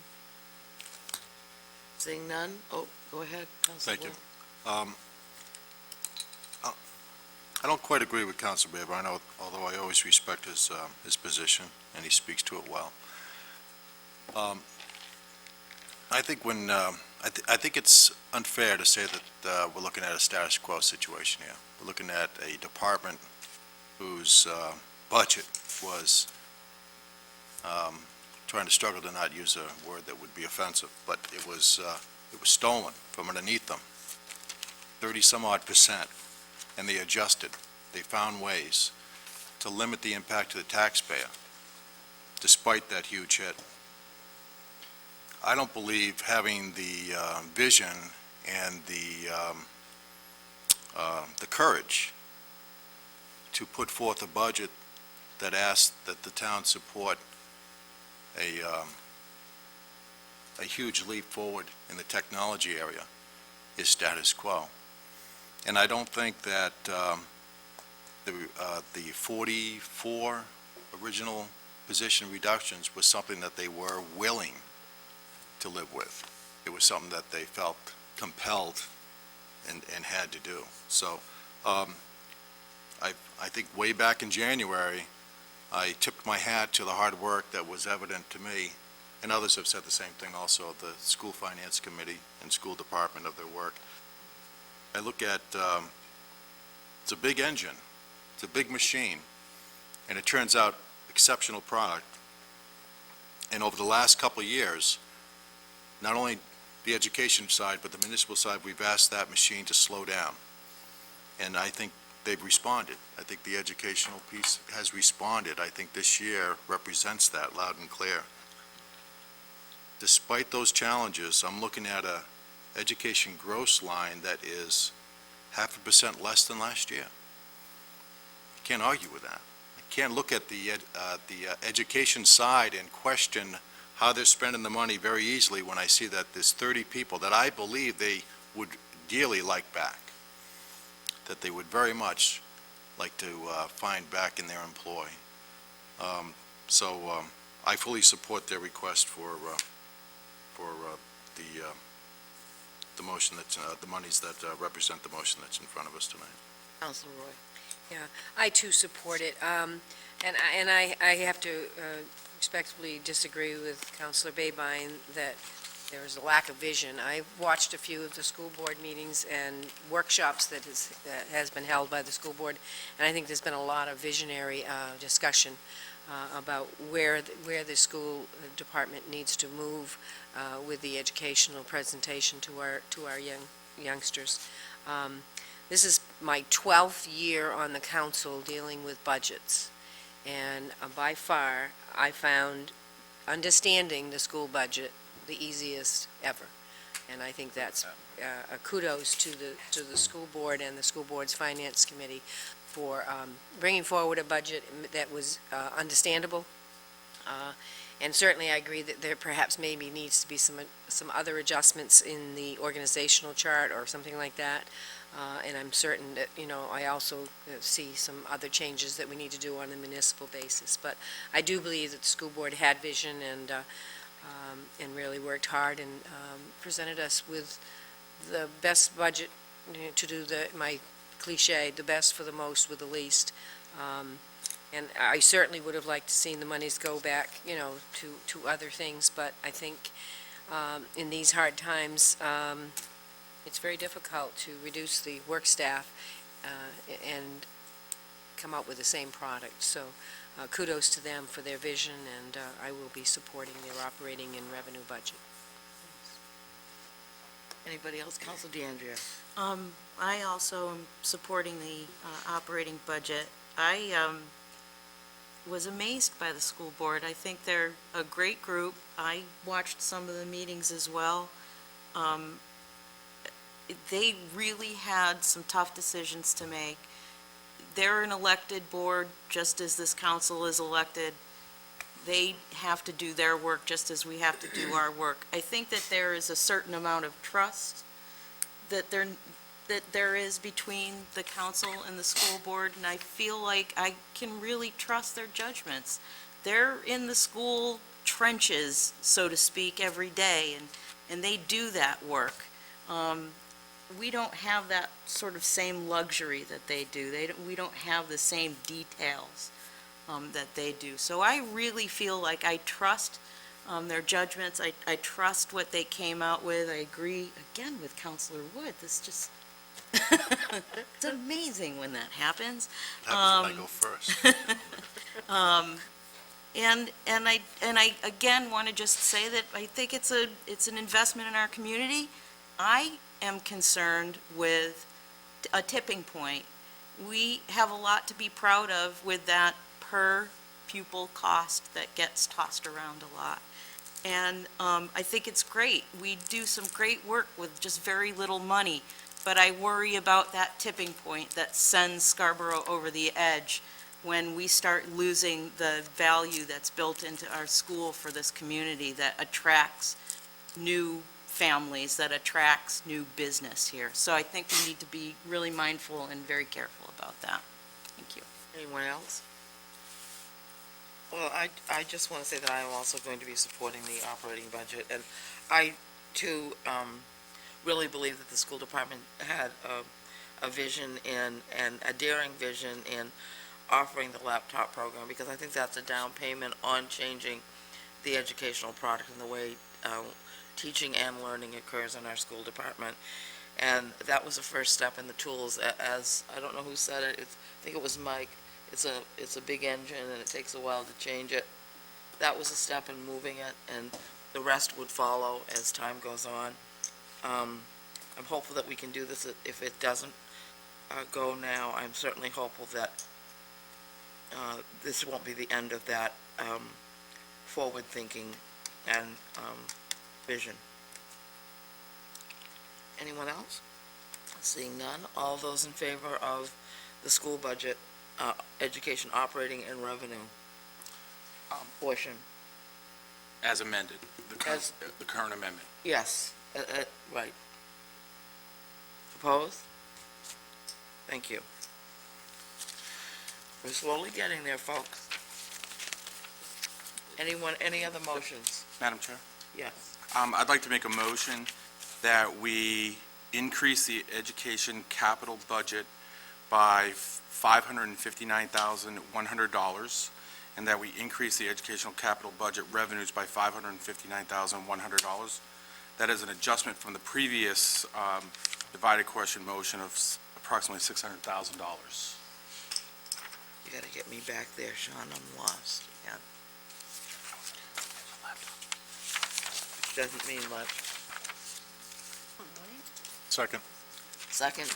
Speaker 1: Seeing none? Oh, go ahead, Councilor.
Speaker 3: Thank you. I don't quite agree with Councilor Baber, although I always respect his position, and he speaks to it well. I think I think it's unfair to say that we're looking at a status quo situation here. We're looking at a department whose budget was, trying to struggle to not use a word that would be offensive, but it was stolen from underneath them, 30-some-odd%, and they adjusted. They found ways to limit the impact to the taxpayer, despite that huge hit. I don't believe having the vision and the courage to put forth a budget that asks that the town support a huge leap forward in the technology area is status quo. And I don't think that the 44 original position reductions was something that they were willing to live with. It was something that they felt compelled and had to do. So I think way back in January, I tipped my hat to the hard work that was evident to me, and others have said the same thing also, the school finance committee and school department of their work. I look at, it's a big engine, it's a big machine, and it turns out exceptional product. And over the last couple of years, not only the education side, but the municipal side, we've asked that machine to slow down. And I think they've responded. I think the educational piece has responded. I think this year represents that loud and clear. Despite those challenges, I'm looking at a education gross line that is 0.5% less than last year. I can't argue with that. I can't look at the education side and question how they're spending the money very easily when I see that there's 30 people that I believe they would dearly like back, that they would very much like to find back in their employ. So I fully support their request for the motion that's, the monies that represent the motion that's in front of us tonight.
Speaker 1: Councilor Roy.
Speaker 10: Yeah, I too support it. And I have to respectfully disagree with Councilor Babine that there is a lack of vision. I've watched a few of the school board meetings and workshops that has been held by the school board, and I think there's been a lot of visionary discussion about where the school department needs to move with the educational presentation to our youngsters. This is my 12th year on the council dealing with budgets, and by far, I found understanding the school budget the easiest ever. And I think that's a kudos to the school board and the school board's finance committee for bringing forward a budget that was understandable. And certainly I agree that there perhaps maybe needs to be some other adjustments in the organizational chart or something like that. And I'm certain that, I also see some other changes that we need to do on a municipal basis. But I do believe that the school board had vision and really worked hard and presented us with the best budget to do my cliche, the best for the most with the least. And I certainly would have liked to seen the monies go back, to other things, but I think in these hard times, it's very difficult to reduce the work staff and come out with the same product. So kudos to them for their vision, and I will be supporting their operating and revenue budget.
Speaker 1: Anybody else? Councilor DeAndrea.
Speaker 13: I also am supporting the operating budget. I was amazed by the school board. I think they're a great group. I watched some of the meetings as well. They really had some tough decisions to make. They're an elected board, just as this council is elected. They have to do their work just as we have to do our work. I think that there is a certain amount of trust that there is between the council and the school board, and I feel like I can really trust their judgments. They're in the school trenches, so to speak, every day, and they do that work. we don't have that sort of same luxury that they do. We don't have the same details that they do. So I really feel like I trust their judgments. I trust what they came out with. I agree, again, with Counselor Wood. This just, it's amazing when that happens.
Speaker 3: Happens when I go first.
Speaker 13: And I again want to just say that I think it's an investment in our community. I am concerned with a tipping point. We have a lot to be proud of with that per pupil cost that gets tossed around a lot. And I think it's great. We do some great work with just very little money, but I worry about that tipping point that sends Scarborough over the edge when we start losing the value that's built into our school for this community that attracts new families, that attracts new business here. So I think we need to be really mindful and very careful about that. Thank you.
Speaker 1: Anyone else? Well, I just want to say that I am also going to be supporting the operating budget, and I, too, really believe that the school department had a vision and a daring vision in offering the laptop program, because I think that's a down payment on changing the educational product and the way teaching and learning occurs in our school department. And that was the first step in the tools, as, I don't know who said it, I think it was Mike. It's a big engine, and it takes a while to change it. That was a step in moving it, and the rest would follow as time goes on. I'm hopeful that we can do this. If it doesn't go now, I'm certainly hopeful that this won't be the end of that forward thinking and vision. Anyone else? Seeing none, all those in favor of the school budget, education operating and revenue portion?
Speaker 2: As amended, the current amendment.
Speaker 1: Yes, right. Opposed? Thank you. We're slowly getting there, folks. Anyone, any other motions?
Speaker 2: Madam Chair?
Speaker 1: Yes.
Speaker 2: I'd like to make a motion that we increase the education capital budget by $559,100, and that we increase the educational capital budget revenues by $559,100. That is an adjustment from the previous divided question motion of approximately $600,000.
Speaker 1: You gotta get me back there, Sean, I'm lost again. Doesn't mean much.
Speaker 3: Second.
Speaker 1: Second?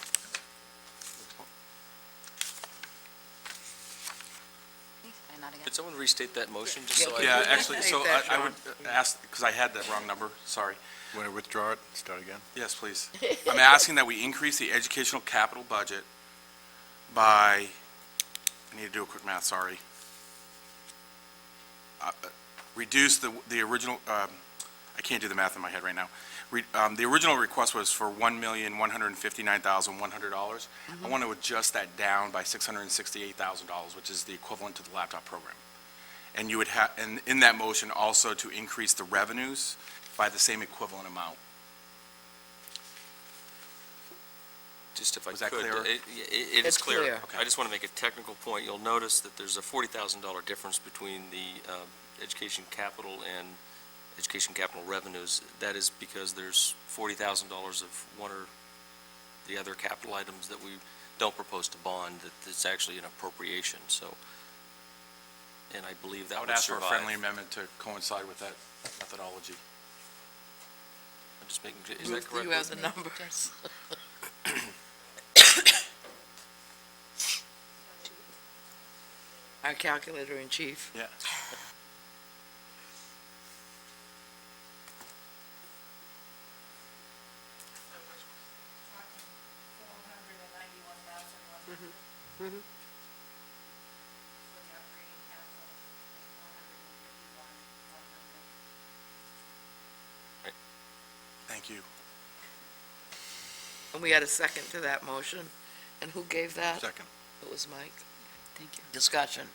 Speaker 14: Could someone restate that motion, just so I...
Speaker 2: Yeah, actually, so I would ask, because I had that wrong number, sorry.
Speaker 3: Want to withdraw it? Start again?
Speaker 2: Yes, please. I'm asking that we increase the educational capital budget by, I need to do a quick math, sorry. Reduce the original, I can't do the math in my head right now. The original request was for $1,159,100. I want to adjust that down by $668,000, which is the equivalent to the laptop program. And you would have, and in that motion, also to increase the revenues by the same equivalent amount.
Speaker 14: Just if I
Speaker 2: Was that
Speaker 14: could,
Speaker 2: clear?
Speaker 14: it is
Speaker 1: It's
Speaker 14: clear.
Speaker 1: clear.
Speaker 14: I just want to make a technical point. You'll notice that there's a $40,000 difference between the education capital and education capital revenues. That is because there's $40,000 of one or the other capital items that we don't propose to bond, that it's actually an appropriation, so, and I believe that
Speaker 2: I
Speaker 14: would
Speaker 2: would ask for a
Speaker 14: survive.
Speaker 2: friendly amendment to coincide with that methodology.
Speaker 14: I'm just making, is that correct?
Speaker 1: You have the numbers. Our calculator in chief.
Speaker 2: Yeah. Thank you.
Speaker 1: And we had a second to that motion. And who gave that?
Speaker 3: Second.
Speaker 1: It was Mike.
Speaker 4: Thank you.
Speaker 1: Discussion.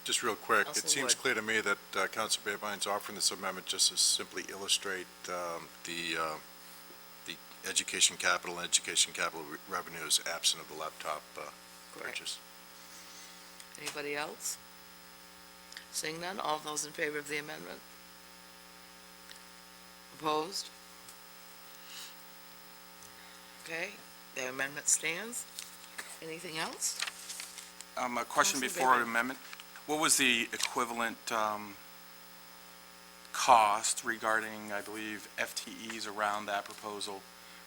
Speaker 3: Just real quick, it
Speaker 1: Councilor
Speaker 3: seems
Speaker 1: Wood.
Speaker 3: clear to me that Councilor Baerbain's offering this amendment just to simply illustrate the education capital and education capital revenues absent of the laptop purchase.
Speaker 1: Anybody else? Seeing none, all those in favor of the amendment? Opposed? Okay, the amendment stands. Anything else?
Speaker 2: A question
Speaker 1: Councilor
Speaker 2: before
Speaker 1: Baby.
Speaker 2: amendment. What was the equivalent cost regarding, I believe, FTEs around that proposal?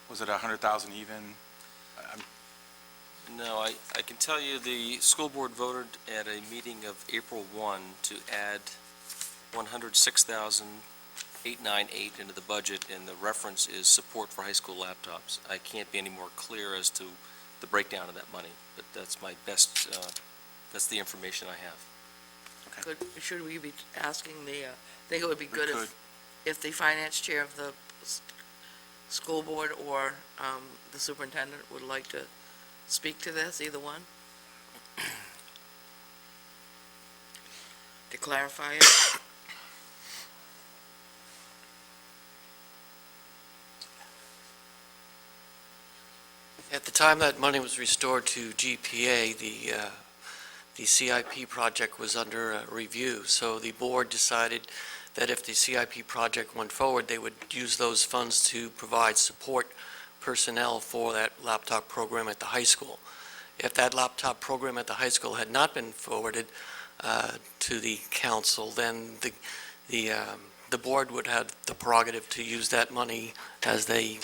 Speaker 2: Was it 100,000 even?
Speaker 14: No, I can tell you the school board voted at a meeting of April 1 to add 106,898 into the budget, and the reference is support for high school laptops. I can't be any more clear as to the breakdown of that money, but that's my best, that's the information I have.
Speaker 1: Could, should we be asking the, I think it would be good
Speaker 2: could.
Speaker 1: if the finance chair of the school board or the superintendent would like to speak to this, either one? To clarify it?
Speaker 17: At the time that money was restored to GPA, the CIP project was under review, so the board decided that if the CIP project went forward, they would use those funds to provide support personnel for that laptop program at the high school. If that laptop program at the high school had not been forwarded to the council, then the board would have the prerogative to use that money as they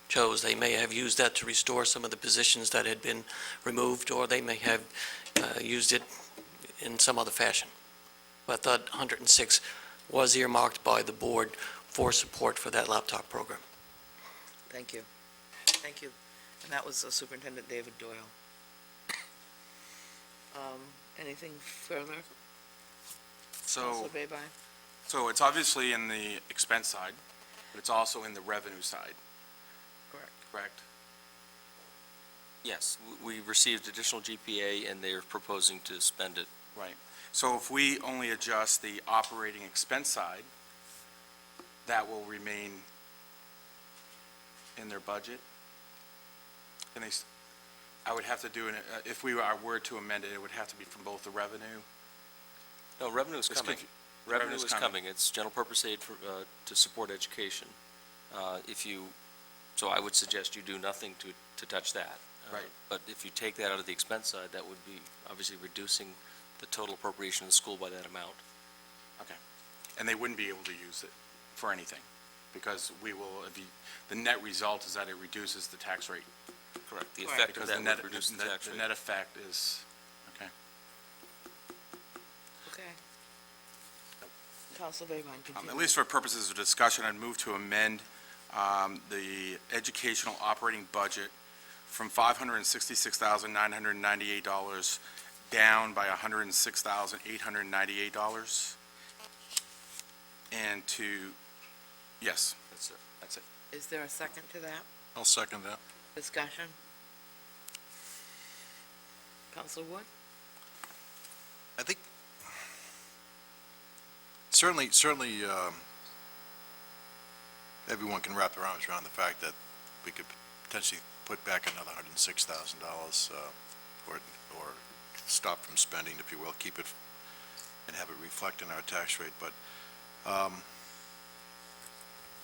Speaker 17: chose. They may have used that to restore some of the positions that had been removed, or they may have used it in some other fashion. But that 106 was earmarked by the board for support for that laptop program.
Speaker 1: Thank you. Thank you. And that was Superintendent David Doyle. Anything further? Councilor Babine?
Speaker 2: So it's obviously in the expense side, but it's also in the revenue side,
Speaker 1: Correct.
Speaker 2: correct?
Speaker 14: Yes, we received additional GPA, and they're proposing to spend it.
Speaker 2: Right. So if we only adjust the operating expense side, that will remain in their budget? And I would have to do, if we were to amend it, it would have to be from both the revenue.
Speaker 14: No, revenue is
Speaker 2: It's
Speaker 14: coming. Revenue is coming. It's general purpose aid for, to support education. So I would suggest you do nothing to touch that.
Speaker 2: Right.
Speaker 14: But if you take that out of the expense side, that would be obviously reducing the total appropriation of the school by that amount.
Speaker 2: Okay. And they wouldn't be able to use it for anything, because the net result is that it reduces the tax rate.
Speaker 14: Correct. The
Speaker 1: Right.
Speaker 14: effect of
Speaker 2: Because
Speaker 14: that
Speaker 2: the net,
Speaker 14: would reduce the tax
Speaker 2: the
Speaker 14: rate.
Speaker 2: net effect is, okay.
Speaker 1: Okay. Councilor Babine, continue.
Speaker 2: At least for purposes of discussion, I'd move to amend the educational operating budget from $566,998 down by $106,898. And to, yes, that's it.
Speaker 1: Is there a second to that?
Speaker 3: I'll second that.
Speaker 1: Discussion? Councilor Wood?
Speaker 3: I think, certainly, everyone can wrap their arms around the fact that we could potentially put back another $106,000, or stop from spending, if you will, keep it and have it reflect in our tax rate. But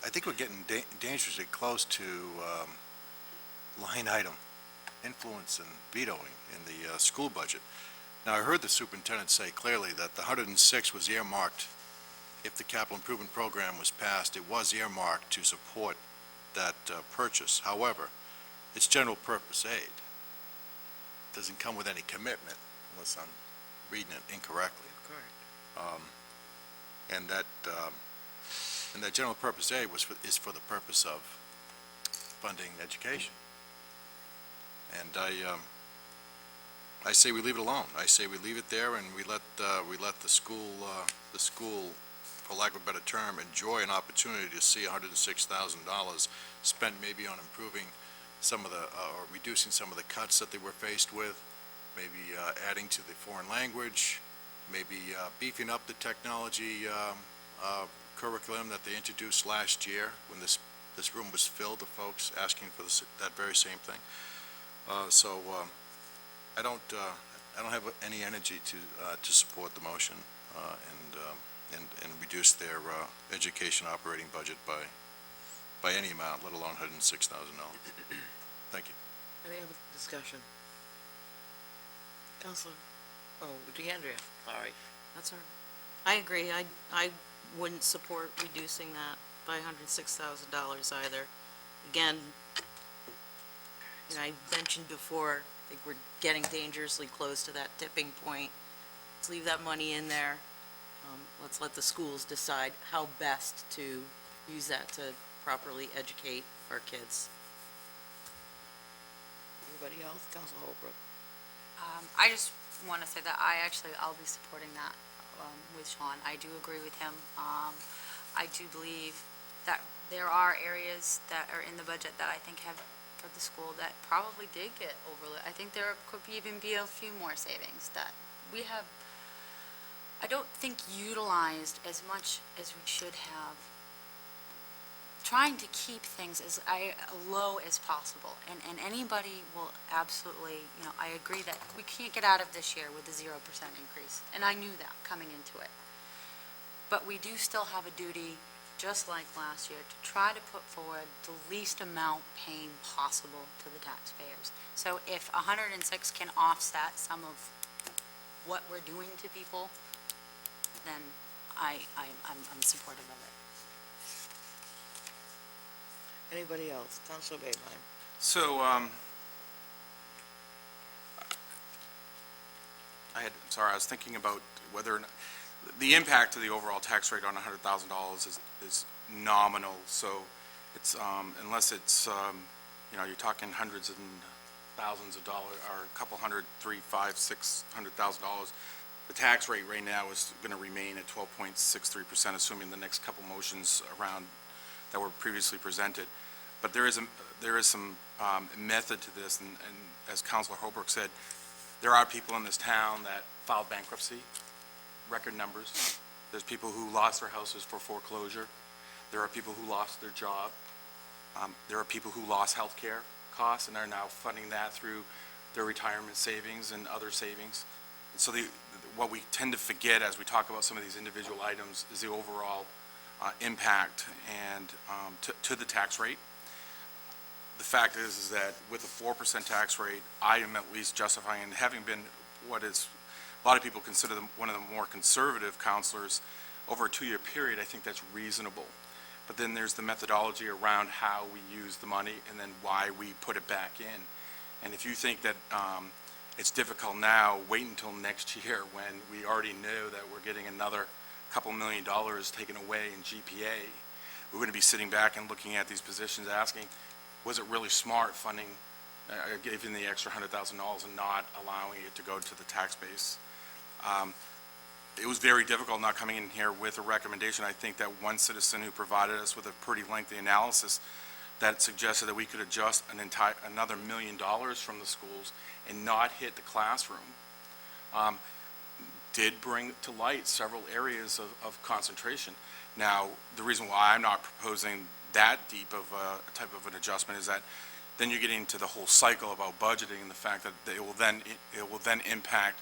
Speaker 3: I think we're getting dangerously close to line item influence and vetoing in the school budget. Now, I heard the superintendent say clearly that the 106 was earmarked. If the capital improvement program was passed, it was earmarked to support that purchase. However, it's general purpose aid. It doesn't come with any commitment, unless I'm reading it incorrectly.
Speaker 1: Correct.
Speaker 3: And that general purpose aid is for the purpose of funding education. And I say we leave it alone. I say we leave it there, and we let the school, for lack of a better term, enjoy an opportunity to see $106,000 spent maybe on improving some of the, or reducing some of the cuts that they were faced with, maybe adding to the foreign language, maybe beefing up the technology curriculum that they introduced last year when this This room was filled with folks asking for that very same thing. I don't have any energy to support the motion and reduce their education operating budget by any amount, let alone $106,000. Thank you.
Speaker 1: Any other discussion? Counselor, DeAndrea, sorry.
Speaker 13: That's all right. I agree. I wouldn't support reducing that by $106,000 either. Again, I mentioned before, I think we're getting dangerously close to that tipping point. Let's leave that money in there. Let's let the schools decide how best to use that to properly educate our kids.
Speaker 1: Anybody else? Counselor Holbrook?
Speaker 11: I just want to say that I'll be supporting that with Sean. I do agree with him. I do believe that there are areas that are in the budget that I think have, for the school, that probably did get overlooked. I think there could even be a few more savings that we have, I don't think, utilized as much as we should have, trying to keep things as low as possible. And anybody will absolutely, I agree that we can't get out of this year with a 0% increase. And I knew that coming into it. But we do still have a duty, just like last year, to try to put forward the least amount pain possible to the taxpayers. So if 106 can offset some of what we're doing to people, then I'm supportive of it.
Speaker 1: Anybody else? Counselor Babine?
Speaker 2: So, I was thinking about whether or not, the impact to the overall tax rate on $100,000 is nominal, so it's, unless it's, you're talking hundreds and thousands of dollars, or a couple hundred, $600,000. The tax rate right now is going to remain at 12.63%, assuming the next couple motions around that were previously presented. But there is some method to this, and as Councilor Holbrook said, there are people in this town that filed bankruptcy, record numbers. There's people who lost their houses for foreclosure. There are people who lost their job. There are people who lost health care costs and are now funding that through their retirement savings and other savings. And so what we tend to forget as we talk about some of these individual items is the overall impact and to the tax rate. The fact is that with a 4% tax rate, I am at least justifying, and having been what is a lot of people consider one of the more conservative counselors over a 2-year period, I think that's reasonable. But then there's the methodology around how we use the money and then why we put it back in. And if you think that it's difficult now, wait until next year when we already know that we're getting another couple $1 million taken away in GPA. We're going to be sitting back and looking at these positions asking, was it really smart funding, giving the extra $100,000 and not allowing it to go to the tax base? It was very difficult not coming in here with a recommendation. I think that one citizen who provided us with a pretty lengthy analysis that suggested that we could adjust another $1 million from the schools and not hit the classroom, did bring to light several areas of concentration. Now, the reason why I'm not proposing that deep of a type of an adjustment is that then you're getting into the whole cycle about budgeting and the fact that it will then impact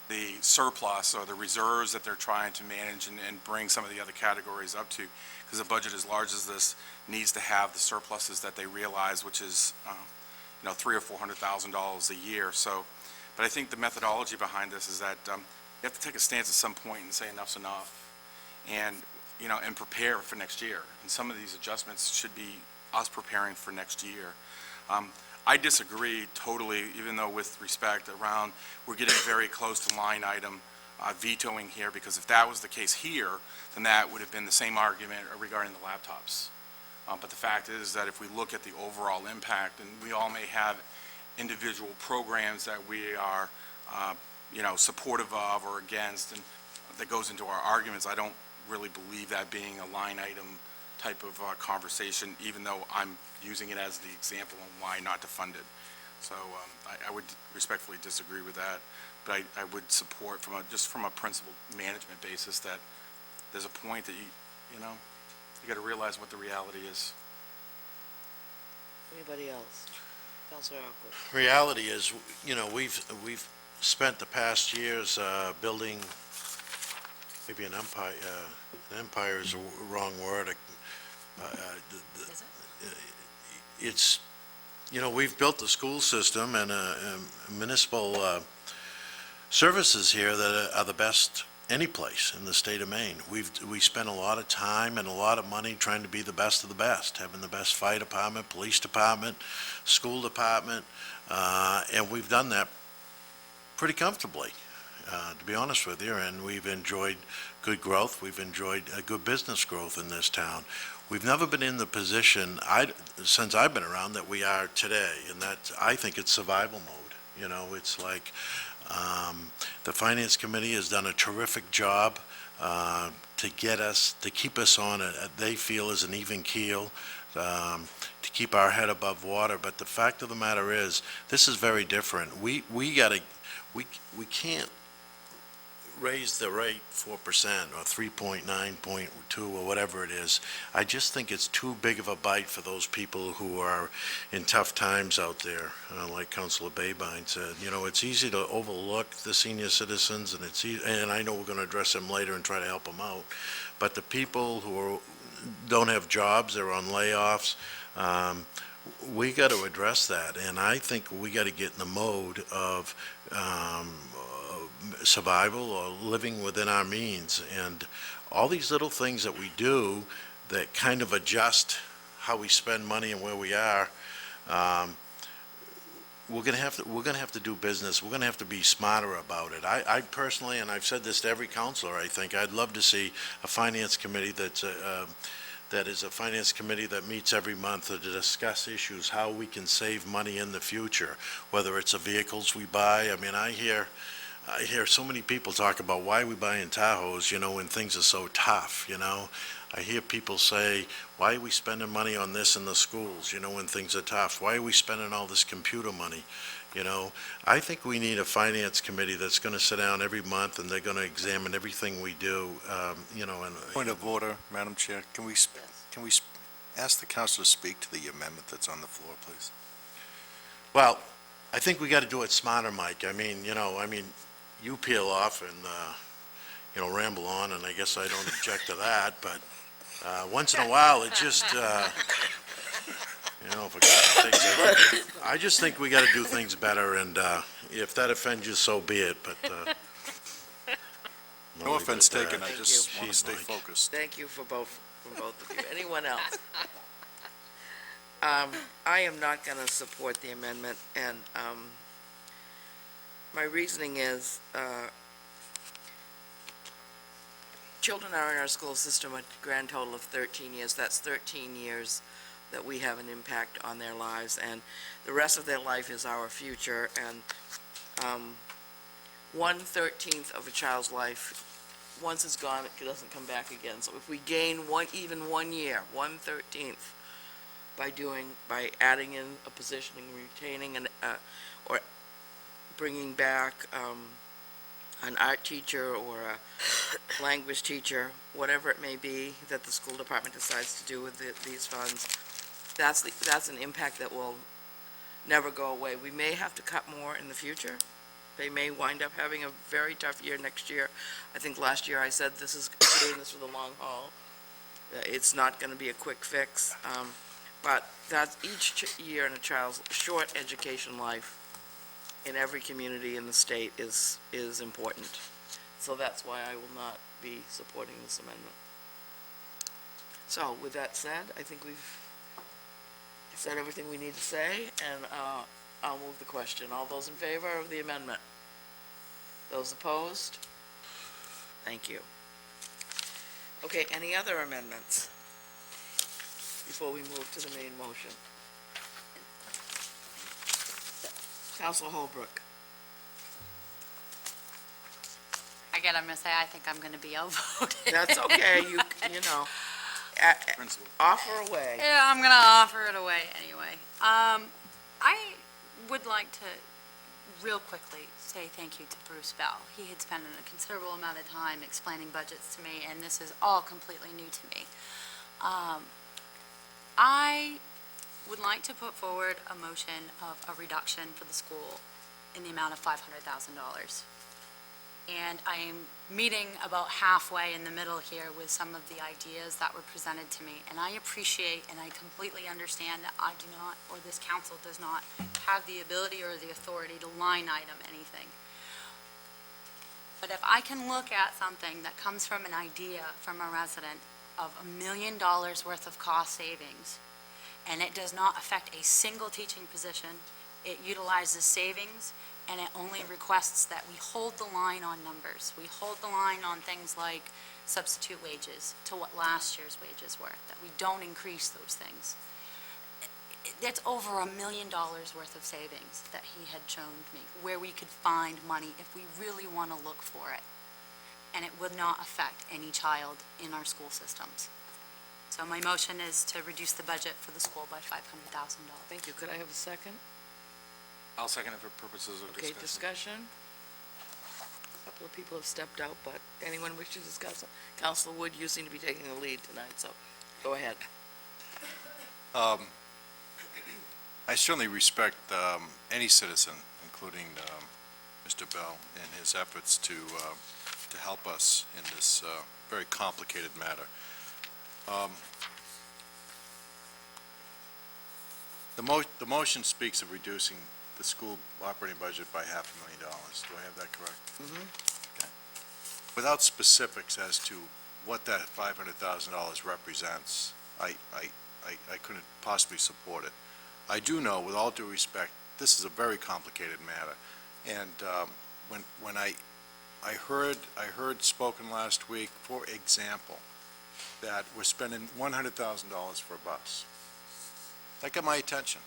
Speaker 2: the surplus or the reserves that they're trying to manage and bring some of the other categories up to, because a budget as large as this needs to have the surpluses that they realize, which is $300,000 or $400,000 a year. So, but I think the methodology behind this is that you have to take a stance at some point and say enough's enough, and prepare for next year. And some of these adjustments should be us preparing for next year. I disagree totally, even though with respect around, we're getting very close to line item vetoing here, because if that was the case here, then that would have been the same argument regarding the laptops. But the fact is that if we look at the overall impact, and we all may have individual programs that we are, supportive of or against, and that goes into our arguments, I don't really believe that being a line item type of conversation, even though I'm using it as the example on why not to fund it. So I would respectfully disagree with that, but I would support just from a principal management basis that there's a point that you got to realize what the reality is.
Speaker 1: Anybody else? Counselor Alquist.
Speaker 12: Reality is, we've spent the past years building, maybe an empire is a wrong word.
Speaker 4: Is it?
Speaker 12: It's, we've built the school system and municipal services here that are the best any place in the state of Maine. We spent a lot of time and a lot of money trying to be the best of the best, having the best fire department, police department, school department, and we've done that pretty comfortably, to be honest with you, and we've enjoyed good growth. We've enjoyed good business growth in this town. We've never been in the position, since I've been around, that we are today, and that, I think it's survival mode. It's like, the Finance Committee has done a terrific job to keep us on they feel is an even keel, to keep our head above water. But the fact of the matter is, this is very different. We can't raise the rate 4% or 3.9.2 or whatever it is. I just think it's too big of a bite for those people who are in tough times out there, like Councilor Babine said. It's easy to overlook the senior citizens, and I know we're going to address them later and try to help them out. But the people who don't have jobs, they're on layoffs, we got to address that. And I think we got to get in the mode of survival or living within our means, and all these little things that we do that kind of adjust how we spend money and where we are, we're going to have to do business. We're going to have to be smarter about it. I personally, and I've said this to every counselor, I think I'd love to see a finance committee that is a finance committee that meets every month to discuss issues, how we can save money in the future, whether it's the vehicles we buy. I mean, I hear so many people talk about why we buying Tahoes, when things are so tough, I hear people say, why are we spending money on this in the schools, when things are tough? Why are we spending all this computer money? I think we need a finance committee that's going to sit down every month and they're going to examine everything we do, and.
Speaker 3: Point of order, Madam Chair. Can we ask the council to speak to the amendment that's on the floor, please?
Speaker 12: Well, I think we got to do it smarter, Mike. I mean, you peel off and, ramble on, and I guess I don't object to that, but once in a while, it just, for God's sakes, I just think we got to do things better, and if that offends you, so be it, but.
Speaker 3: No offense taken, I
Speaker 1: Thank
Speaker 3: just
Speaker 1: you.
Speaker 3: want to stay
Speaker 12: Mike.
Speaker 3: focused.
Speaker 1: Thank you from both of you. Anyone else? I am not going to support the amendment, and my reasoning is, children are in our school system a grand total of 13 years. That's 13 years that we have an impact on their lives, and the rest of their life is our future, and 1/13 of a child's life, once it's gone, it doesn't come back again. So if we gain even 1 year, 1/13, by adding in a positioning, retaining or bringing back an art teacher or a language teacher, whatever it may be that the school department decides to do with these funds, that's an impact that will never go away. We may have to cut more in the future. They may wind up having a very tough year next year. I think last year I said this is doing this for the long haul. It's not going to be a quick fix, but that's each year in a child's short education life in every community in the state is important. So that's why I will not be supporting this amendment. So with that said, I think we've said everything we need to say, and I'll move the question. All those in favor of the amendment? Those opposed? Thank you. Okay, any other amendments before we move to the main motion? Councilor Holbrook.
Speaker 11: Again, I'm going to say, I think I'm going to be outvoted.
Speaker 1: That's okay, you know. Offer away.
Speaker 11: Yeah, I'm going to offer it away anyway. I would like to real quickly say thank you to Bruce Bell. He had spent a considerable amount of time explaining budgets to me, and this is all completely new to me. I would like to put forward a motion of a reduction for the school in the amount of $500,000. And I am meeting about halfway in the middle here with some of the ideas that were presented to me. And I appreciate and I completely understand that I do not, or this council does not, have the ability or the authority to line item anything. But if I can look at something that comes from an idea from a resident of $1 million worth of cost savings, and it does not affect a single teaching position, it utilizes savings, and it only requests that we hold the line on numbers. We hold the line on things like substitute wages to what last year's wages were, that we don't increase those things. That's over $1 million worth of savings that he had shown me, where we could find money if we really want to look for it. And it would not affect any child in our school systems. So my motion is to reduce the budget for the school by $500,000.
Speaker 1: Thank you. Could I have a second?
Speaker 2: I'll second it for purposes of
Speaker 1: Okay,
Speaker 2: discussion.
Speaker 1: discussion? A couple of people have stepped out, but anyone wish to discuss? Counselor Wood, you seem to be taking the lead tonight, so go ahead.
Speaker 3: I certainly respect any citizen, including Mr. Bell, in his efforts to help us in this very complicated matter. The motion speaks of reducing the school operating budget by $500,000. Do I have that correct?
Speaker 1: Mm-hmm.
Speaker 3: Okay. Without specifics as to what that $500,000 represents, I couldn't possibly support it. I do know, with all due respect, this is a very complicated matter. And when I heard spoken last week, for example, that we're spending $100,000 for a bus, that got my attention.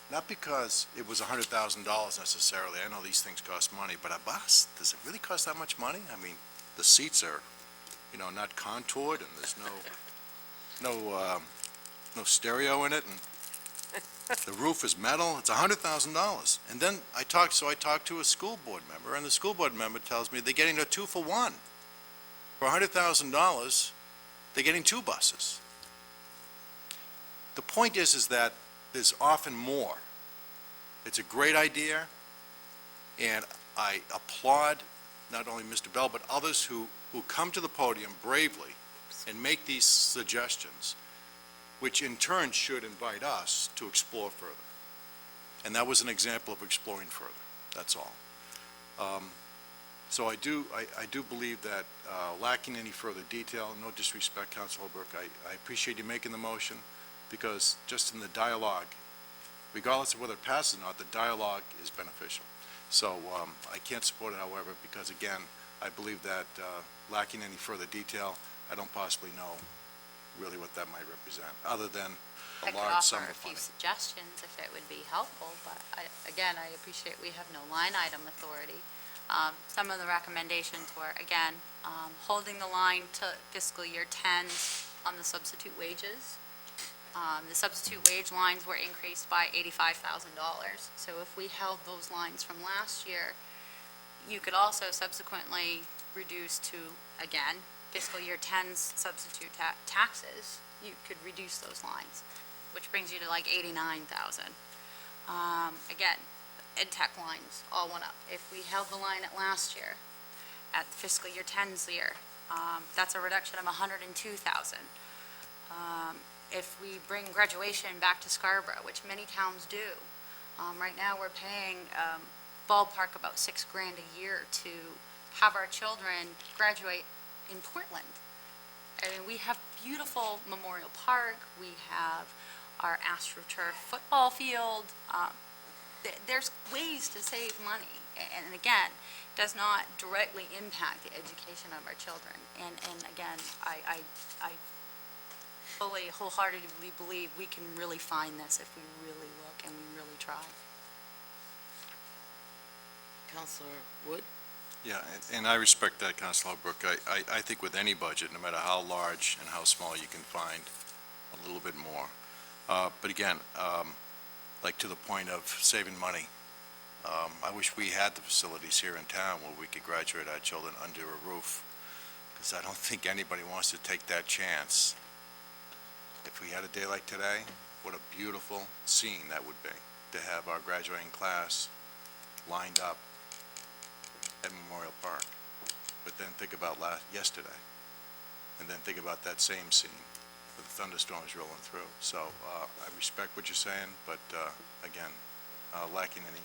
Speaker 3: Not because it was $100,000 necessarily. I know these things cost money, but a bus, does it really cost that much money? I mean, the seats are, not contoured, and there's no stereo in it, and the roof is metal. It's $100,000. And then I talked to a school board member, and the school board member tells me they're getting a 2-for-1. For $100,000, they're getting 2 buses. The point is that there's often more. It's a great idea, and I applaud not only Mr. Bell, but others who come to the podium bravely and make these suggestions, which in turn should invite us to explore further. And that was an example of exploring further, that's all. So I do believe that, lacking any further detail, no disrespect, Councilor Holbrook, I appreciate you making the motion, because just in the dialogue, regardless of whether it passes or not, the dialogue is beneficial. So I can't support it, however, because again, I believe that lacking any further detail, I don't possibly know really what that might represent, other than
Speaker 11: I
Speaker 3: a
Speaker 11: could
Speaker 3: large sum
Speaker 11: offer a
Speaker 3: of
Speaker 11: few
Speaker 3: money.
Speaker 11: suggestions if it would be helpful, but again, I appreciate we have no line item authority. Some of the recommendations were, again, holding the line to fiscal year 10 on the substitute wages. The substitute wage lines were increased by $85,000. So if we held those lines from last year, you could also subsequently reduce to, again, fiscal year 10's substitute taxes. You could reduce those lines, which brings you to like $89,000. Again, ed tech lines all went up. If we held the line at last year, at fiscal year 10's year, that's a reduction of $102,000. If we bring graduation back to Scarborough, which many towns do, right now we're paying ballpark about $6,000 a year to have our children graduate in Portland. I mean, we have beautiful Memorial Park, we have our AstroTurf football field. There's ways to save money, and again, does not directly impact the education of our children. And again, I fully, wholeheartedly believe we can really find this if we really look and we really try.
Speaker 1: Counselor Wood?
Speaker 3: Yeah, and I respect that, Councilor Holbrook. I think with any budget, no matter how large and how small, you can find a little bit more. But again, like to the point of saving money, I wish we had the facilities here in town where we could graduate our children under a roof, because I don't think anybody wants to take that chance. If we had a day like today, what a beautiful scene that would be, to have our graduating class lined up at Memorial Park. But then think about yesterday, and then think about that same scene with the thunderstorms rolling through. So I respect what you're saying, but again, lacking any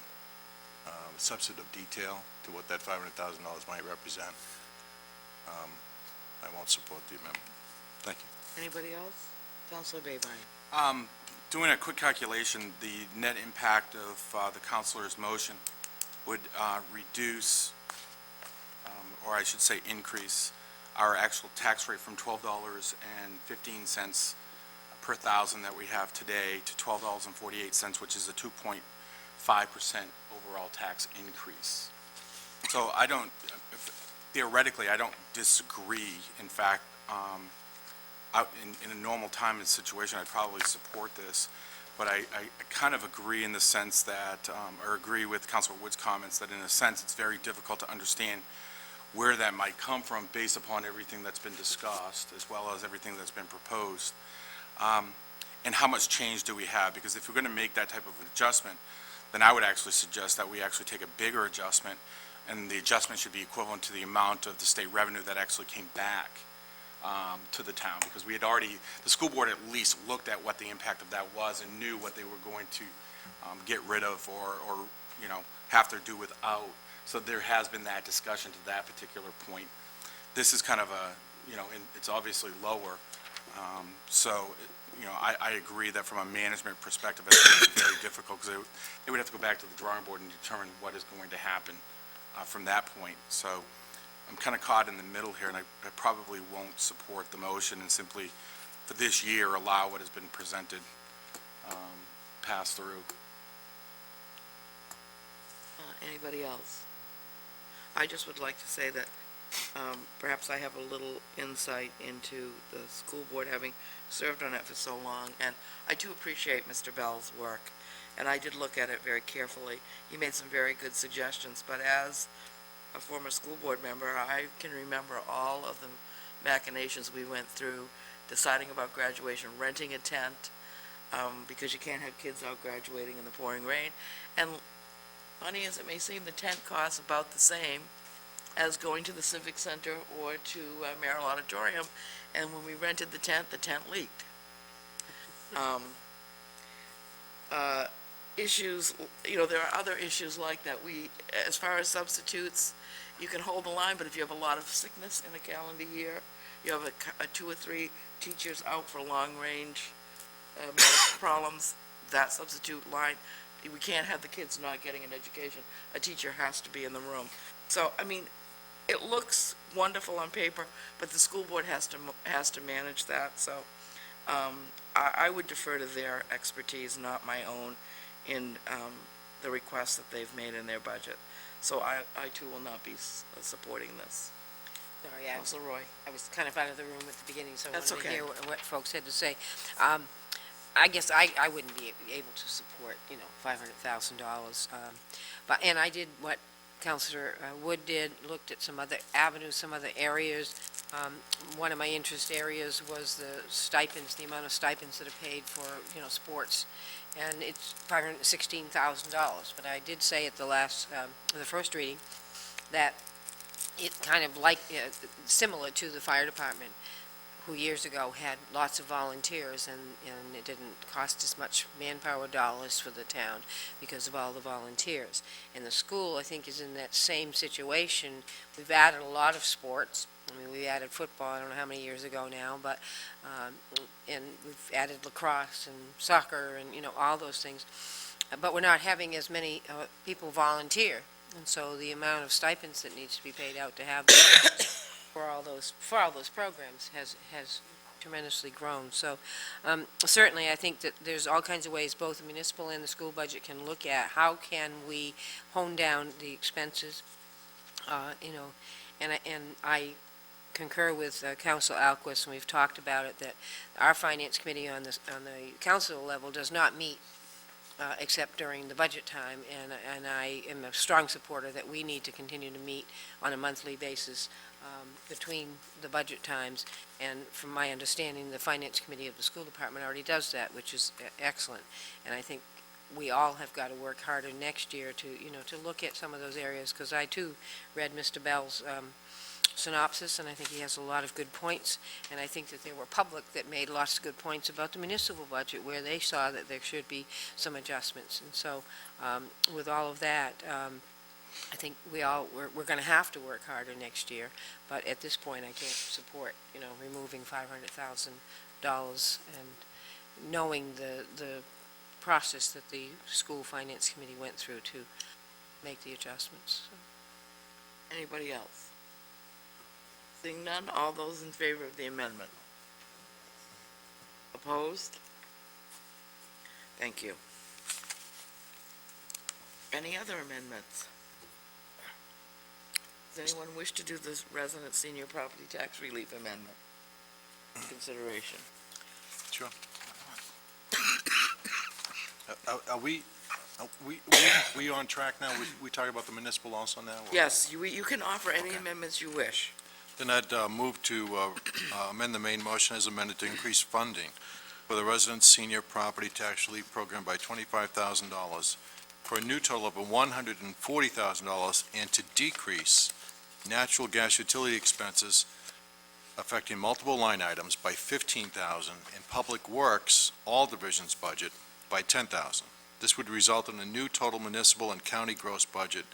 Speaker 3: substantive detail to what that $500,000 might represent, I won't support the amendment. Thank you.
Speaker 1: Anybody else? Counselor Babine.
Speaker 2: Doing a quick calculation, the net impact of the counselor's motion would reduce, or I should say increase, our actual tax rate from $12.15 per thousand that we have today to $12.48, which is a 2.5% overall tax increase. So I don't, theoretically, I don't disagree. In fact, in a normal time and situation, I'd probably support this. But I kind of agree in the sense that, or agree with Councilor Wood's comments, that in a sense, it's very difficult to understand where that might come from based upon everything that's been discussed, as well as everything that's been proposed. And how much change do we have? Because if we're going to make that type of adjustment, then I would actually suggest that we actually take a bigger adjustment, and the adjustment should be equivalent to the amount of the state revenue that actually came back to the town, because we had already, the school board at least looked at what the impact of that was and knew what they were going to get rid of or you know, have to do without. So there has been that discussion to that particular point. This is kind of a, you know, it's obviously lower. So, you know, I agree that from a management perspective, it's very difficult, because they would have to go back to the drawing board and determine what is going to happen from that point. So I'm kind of caught in the middle here, and I probably won't support the motion and simply, for this year, allow what has been presented pass through.
Speaker 1: Anybody else? I just would like to say that perhaps I have a little insight into the school board, having served on it for so long, and I do appreciate Mr. Bell's work, and I did look at it very carefully. He made some very good suggestions, but as a former school board member, I can remember all of the machinations we went through, deciding about graduation, renting a tent, because you can't have kids out graduating in the pouring rain, and funny as it may seem, the tent costs about the same as going to the Civic Center or to Merrill Auditorium, and when we rented the tent leaked. Issues, you know, there are other issues like that. As far as substitutes, you can hold the line, but if you have a lot of sickness in a calendar year, you have a 2 or 3 teachers out for long-range medical problems, that substitute line, we can't have the kids not getting an education. A teacher has to be in the room. So, I mean, it looks wonderful on paper, but the school board has to manage that. So I would defer to their expertise, not my own, in the requests that they've made in their budget. So I too will not be supporting this.
Speaker 10: Sorry,
Speaker 1: Councilor Roy.
Speaker 10: I was kind of out of the room at the beginning, so I
Speaker 1: That's
Speaker 10: wanted to
Speaker 1: okay.
Speaker 10: hear what folks had to say. I guess I wouldn't be able to support, you know, $500,000. And I did what Councilor Wood did, looked at some other avenues, some other areas. One of my interest areas was the stipends, the amount of stipends that are paid for, you know, sports. And it's $516,000. But I did say at the first reading, that it kind of like, similar to the fire department, who years ago had lots of volunteers, and it didn't cost as much manpower dollars for the town because of all the volunteers. And the school, I think, is in that same situation. We've added a lot of sports. I mean, we added football, I don't know how many years ago now, but, and we've added lacrosse and soccer and, you know, all those things. But we're not having as many people volunteer. And so the amount of stipends that needs to be paid out to have for all those programs has tremendously grown. So certainly, I think that there's all kinds of ways both the municipal and the school budget can look at how can we hone down the expenses, you know, and I concur with Council Alquist, and we've talked about it, that our finance committee on the council level does not meet except during the budget time, and I am a strong supporter that we need to continue to meet on a monthly basis between the budget times. And from my understanding, the Finance Committee of the school department already does that, which is excellent. And I think we all have got to work harder next year to, to look at some of those areas, because I too read Mr. Bell's synopsis, and I think he has a lot of good points. And I think that there were public that made lots of good points about the municipal budget, where they saw that there should be some adjustments. And so, with all of that, I think we're going to have to work harder next year. But at this point, I can't support, removing $500,000 and knowing the process that the school finance committee went through to make the adjustments.
Speaker 1: Anybody else? Seeing none, all those in favor of the amendment? Opposed? Thank you. Any other amendments? Does anyone wish to do this resident senior property tax relief amendment? Consideration.
Speaker 3: Sure. Are we on track now? We talk about the municipal also now? or-
Speaker 1: Yes, you can offer any amendments you wish.
Speaker 3: Then I'd move to amend the main motion as amended to increase funding for the resident senior property tax relief program by $25,000 for a new total of $140,000, and to decrease natural gas utility expenses affecting multiple line items by $15,000, and public works, all divisions budget, by $10,000. This would result in a new total municipal and county gross budget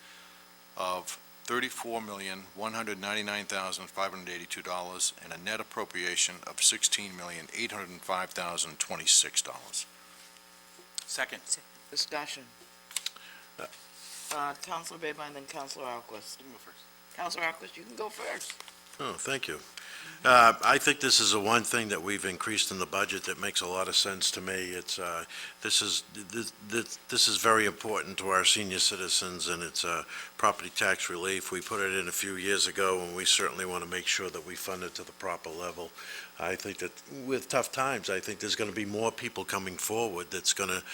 Speaker 3: of $34,199,582 and a net appropriation of $16,805,026.
Speaker 2: Second.
Speaker 1: Discussion. Counselor Babine, then Counselor Alquist.
Speaker 2: You can go first.
Speaker 1: Counselor Alquist, you can go first.
Speaker 12: Oh, thank you. I think this is the one thing that we've increased in the budget that makes a lot of sense to me. This is very important to our senior citizens, and it's property tax relief. We put it in a few years ago, and we certainly want to make sure that we fund it to the proper level. I think that with tough times, I think there's going to be more people coming forward that's going to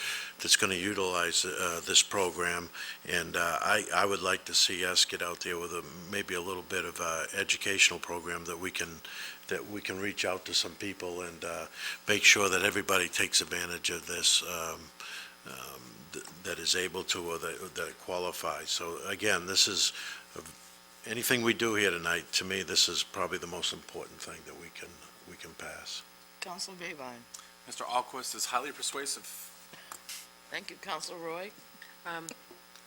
Speaker 12: utilize this program, and I would like to see us get out there with maybe a little bit of educational program that we can reach out to some people and make sure that everybody takes advantage of this that is able to, or that qualifies. So again, this is anything we do here tonight. To me, this is probably the most important thing that we can pass.
Speaker 1: Counselor Babine.
Speaker 2: Mr. Alquist is highly persuasive.
Speaker 1: Thank you. Counselor Roy?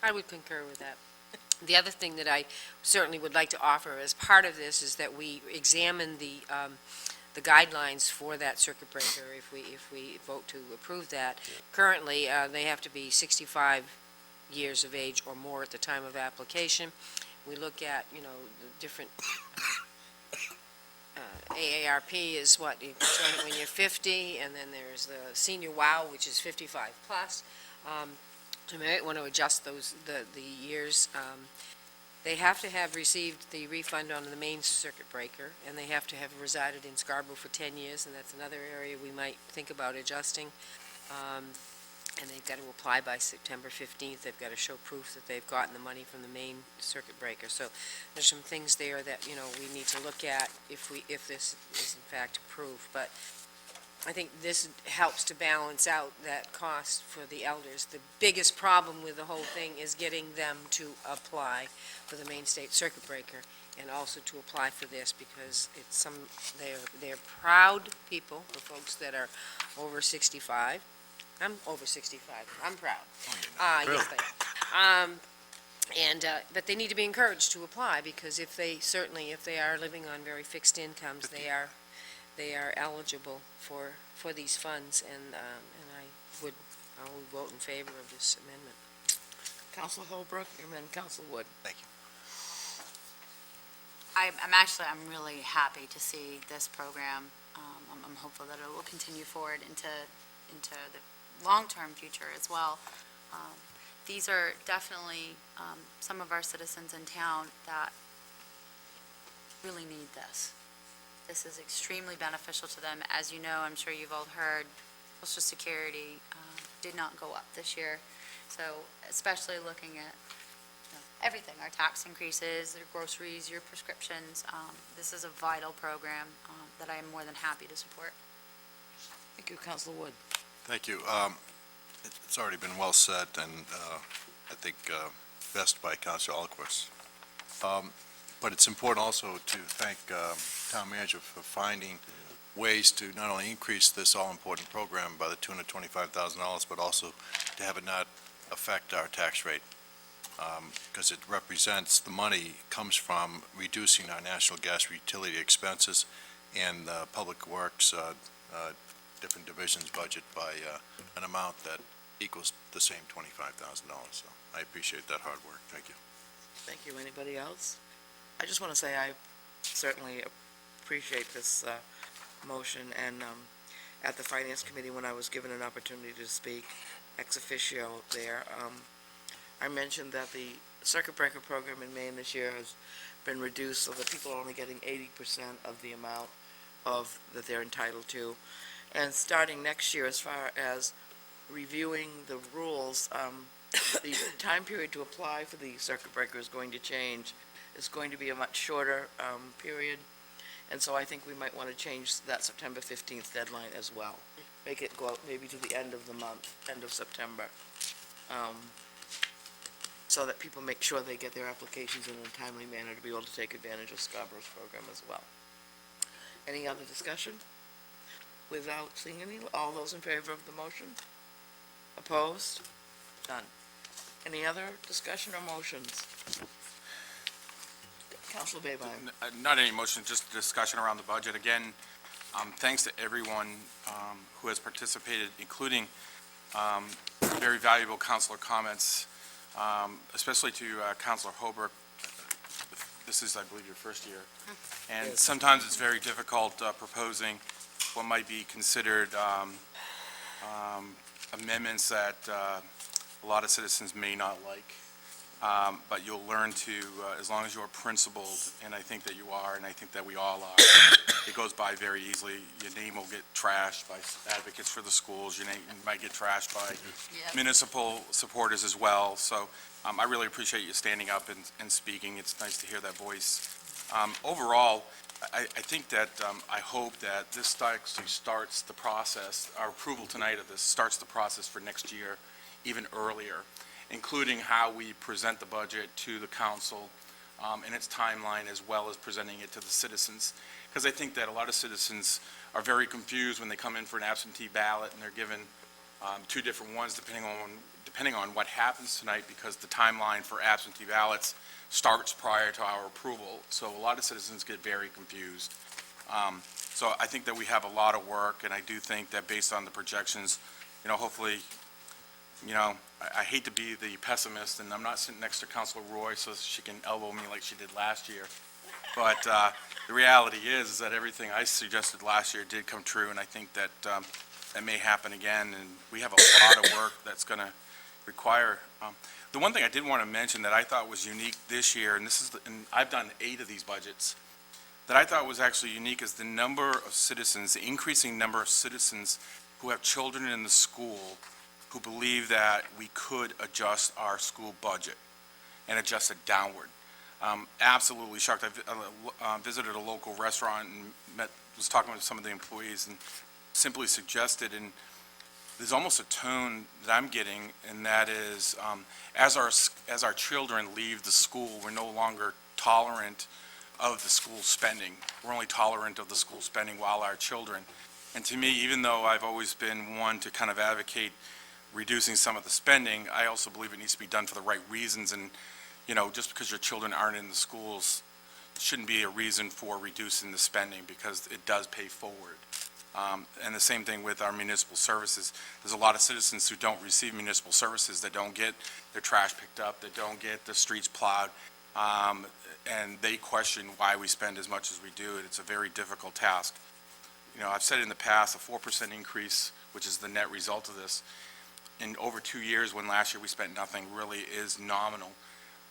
Speaker 10: I would concur with that. The other thing that I certainly would like to offer as part of this is that we examine the guidelines for that circuit breaker if we vote to approve that. Currently, they have to be 65 years of age or more at the time of application. We look at, the different AARP is what, you can turn it when you're 50, and then there's the senior WOW, which is 55 plus. So we might want to adjust the years. They have to have received the refund on the main circuit breaker, and they have to have resided in Scarborough for 10 years, and that's another area we might think about adjusting. And they've got to apply by September 15th. They've got to show proof that they've gotten the money from the main circuit breaker. So there's some things there that, we need to look at if this is in fact approved. But I think this helps to balance out that cost for the elders. The biggest problem with the whole thing is getting them to apply for the main state circuit breaker, and also to apply for this, because they're proud people, the folks that are over 65. I'm over 65. I'm proud. Yes, I am. But they need to be encouraged to apply, because if they are living on very fixed incomes, they are eligible for these funds, and I will vote in favor of this amendment.
Speaker 1: Counselor Holbrook, and then Counselor Wood.
Speaker 3: Thank you.
Speaker 11: I'm really happy to see this program. I'm hopeful that it will continue forward into the long-term future as well. These are definitely some of our citizens in town that really need this. This is extremely beneficial to them. As you know, I'm sure you've all heard, Social Security did not go up this year. So especially looking at everything, our tax increases, your groceries, your prescriptions. This is a vital program that I am more than happy to support.
Speaker 1: Thank you, Councilor Wood.
Speaker 3: Thank you. It's already been well said, and I think best by Councilor Alquist. But it's important also to thank Town Manager for finding ways to not only increase this all-important program by the $225,000, but also to have it not affect our tax rate, because it represents, the money comes from reducing our national gas utility expenses and Public Works different divisions budget by an amount that equals the same $25,000. So I appreciate that hard work. Thank you.
Speaker 1: Thank you. Anybody else? I just want to say I certainly appreciate this motion, and at the Finance Committee, when I was given an opportunity to speak ex officio there, I mentioned that the circuit breaker program in Maine this year has been reduced so that people are only getting 80% of the amount that they're entitled to. And starting next year, as far as reviewing the rules, the time period to apply for the circuit breaker is going to change. It's going to be a much shorter period, and so I think we might want to change that September 15th deadline as well. Make it go out maybe to the end of the month, end of September, so that people make sure they get their applications in a timely manner to be able to take advantage of Scarborough's program as well. Any other discussion? Without seeing any, all those in favor of the motion? Opposed? None. Any other discussion or motions? Councilor Babine.
Speaker 2: Not any motion, just discussion around the budget. Again, thanks to everyone who has participated, including very valuable councilor comments, especially to Councilor Holbrook. This is, I believe, your first year. And
Speaker 1: Yes.
Speaker 2: sometimes it's very difficult proposing what might be considered amendments that a lot of citizens may not like. But you'll learn to, as long as you're principled, and I think that you are, and I think that we all are, it goes by very easily. Your name will get trashed by advocates for the schools. Your name might get trashed by municipal supporters as well. So I really appreciate you standing up and speaking. It's nice to hear that voice. Overall, I think that, I hope that this actually starts the process, our approval tonight of this starts the process for next year even earlier, including how we present the budget to the council and its timeline, as well as presenting it to the citizens. Because I think that a lot of citizens are very confused when they come in for an absentee ballot and they're given two different ones depending on what happens tonight, because the timeline for absentee ballots starts prior to our approval. So a lot of citizens get very confused. So I think that we have a lot of work, and I do think that based on the projections, hopefully, I hate to be the pessimist, and I'm not sitting next to Councilor Roy so she can elbow me like she did last year. But the reality is that everything I suggested last year did come true, and I think that that may happen again, and we have a lot of work that's going to require. The one thing I did want to mention that I thought was unique this year, and I've done 8 of these budgets, that I thought was actually unique is the number of citizens, the increasing number of citizens who have children in the school who believe that we could adjust our school budget and adjust it downward. Absolutely shocked. I visited a local restaurant and was talking with some of the employees and simply suggested, and there's almost a tone that I'm getting, and that is, as our children leave the school, we're no longer tolerant of the school spending. We're only tolerant of the school spending while our children. And to me, even though I've always been one to kind of advocate reducing some of the spending, I also believe it needs to be done for the right reasons. And, just because your children aren't in the schools shouldn't be a reason for reducing the spending, because it does pay forward. And the same thing with our municipal services. There's a lot of citizens who don't receive municipal services, that don't get their trash picked up, that don't get the streets plowed, and they question why we spend as much as we do. It's a very difficult task. I've said in the past, a 4% increase, which is the net result of this, in over 2 years, when last year we spent nothing, really is nominal.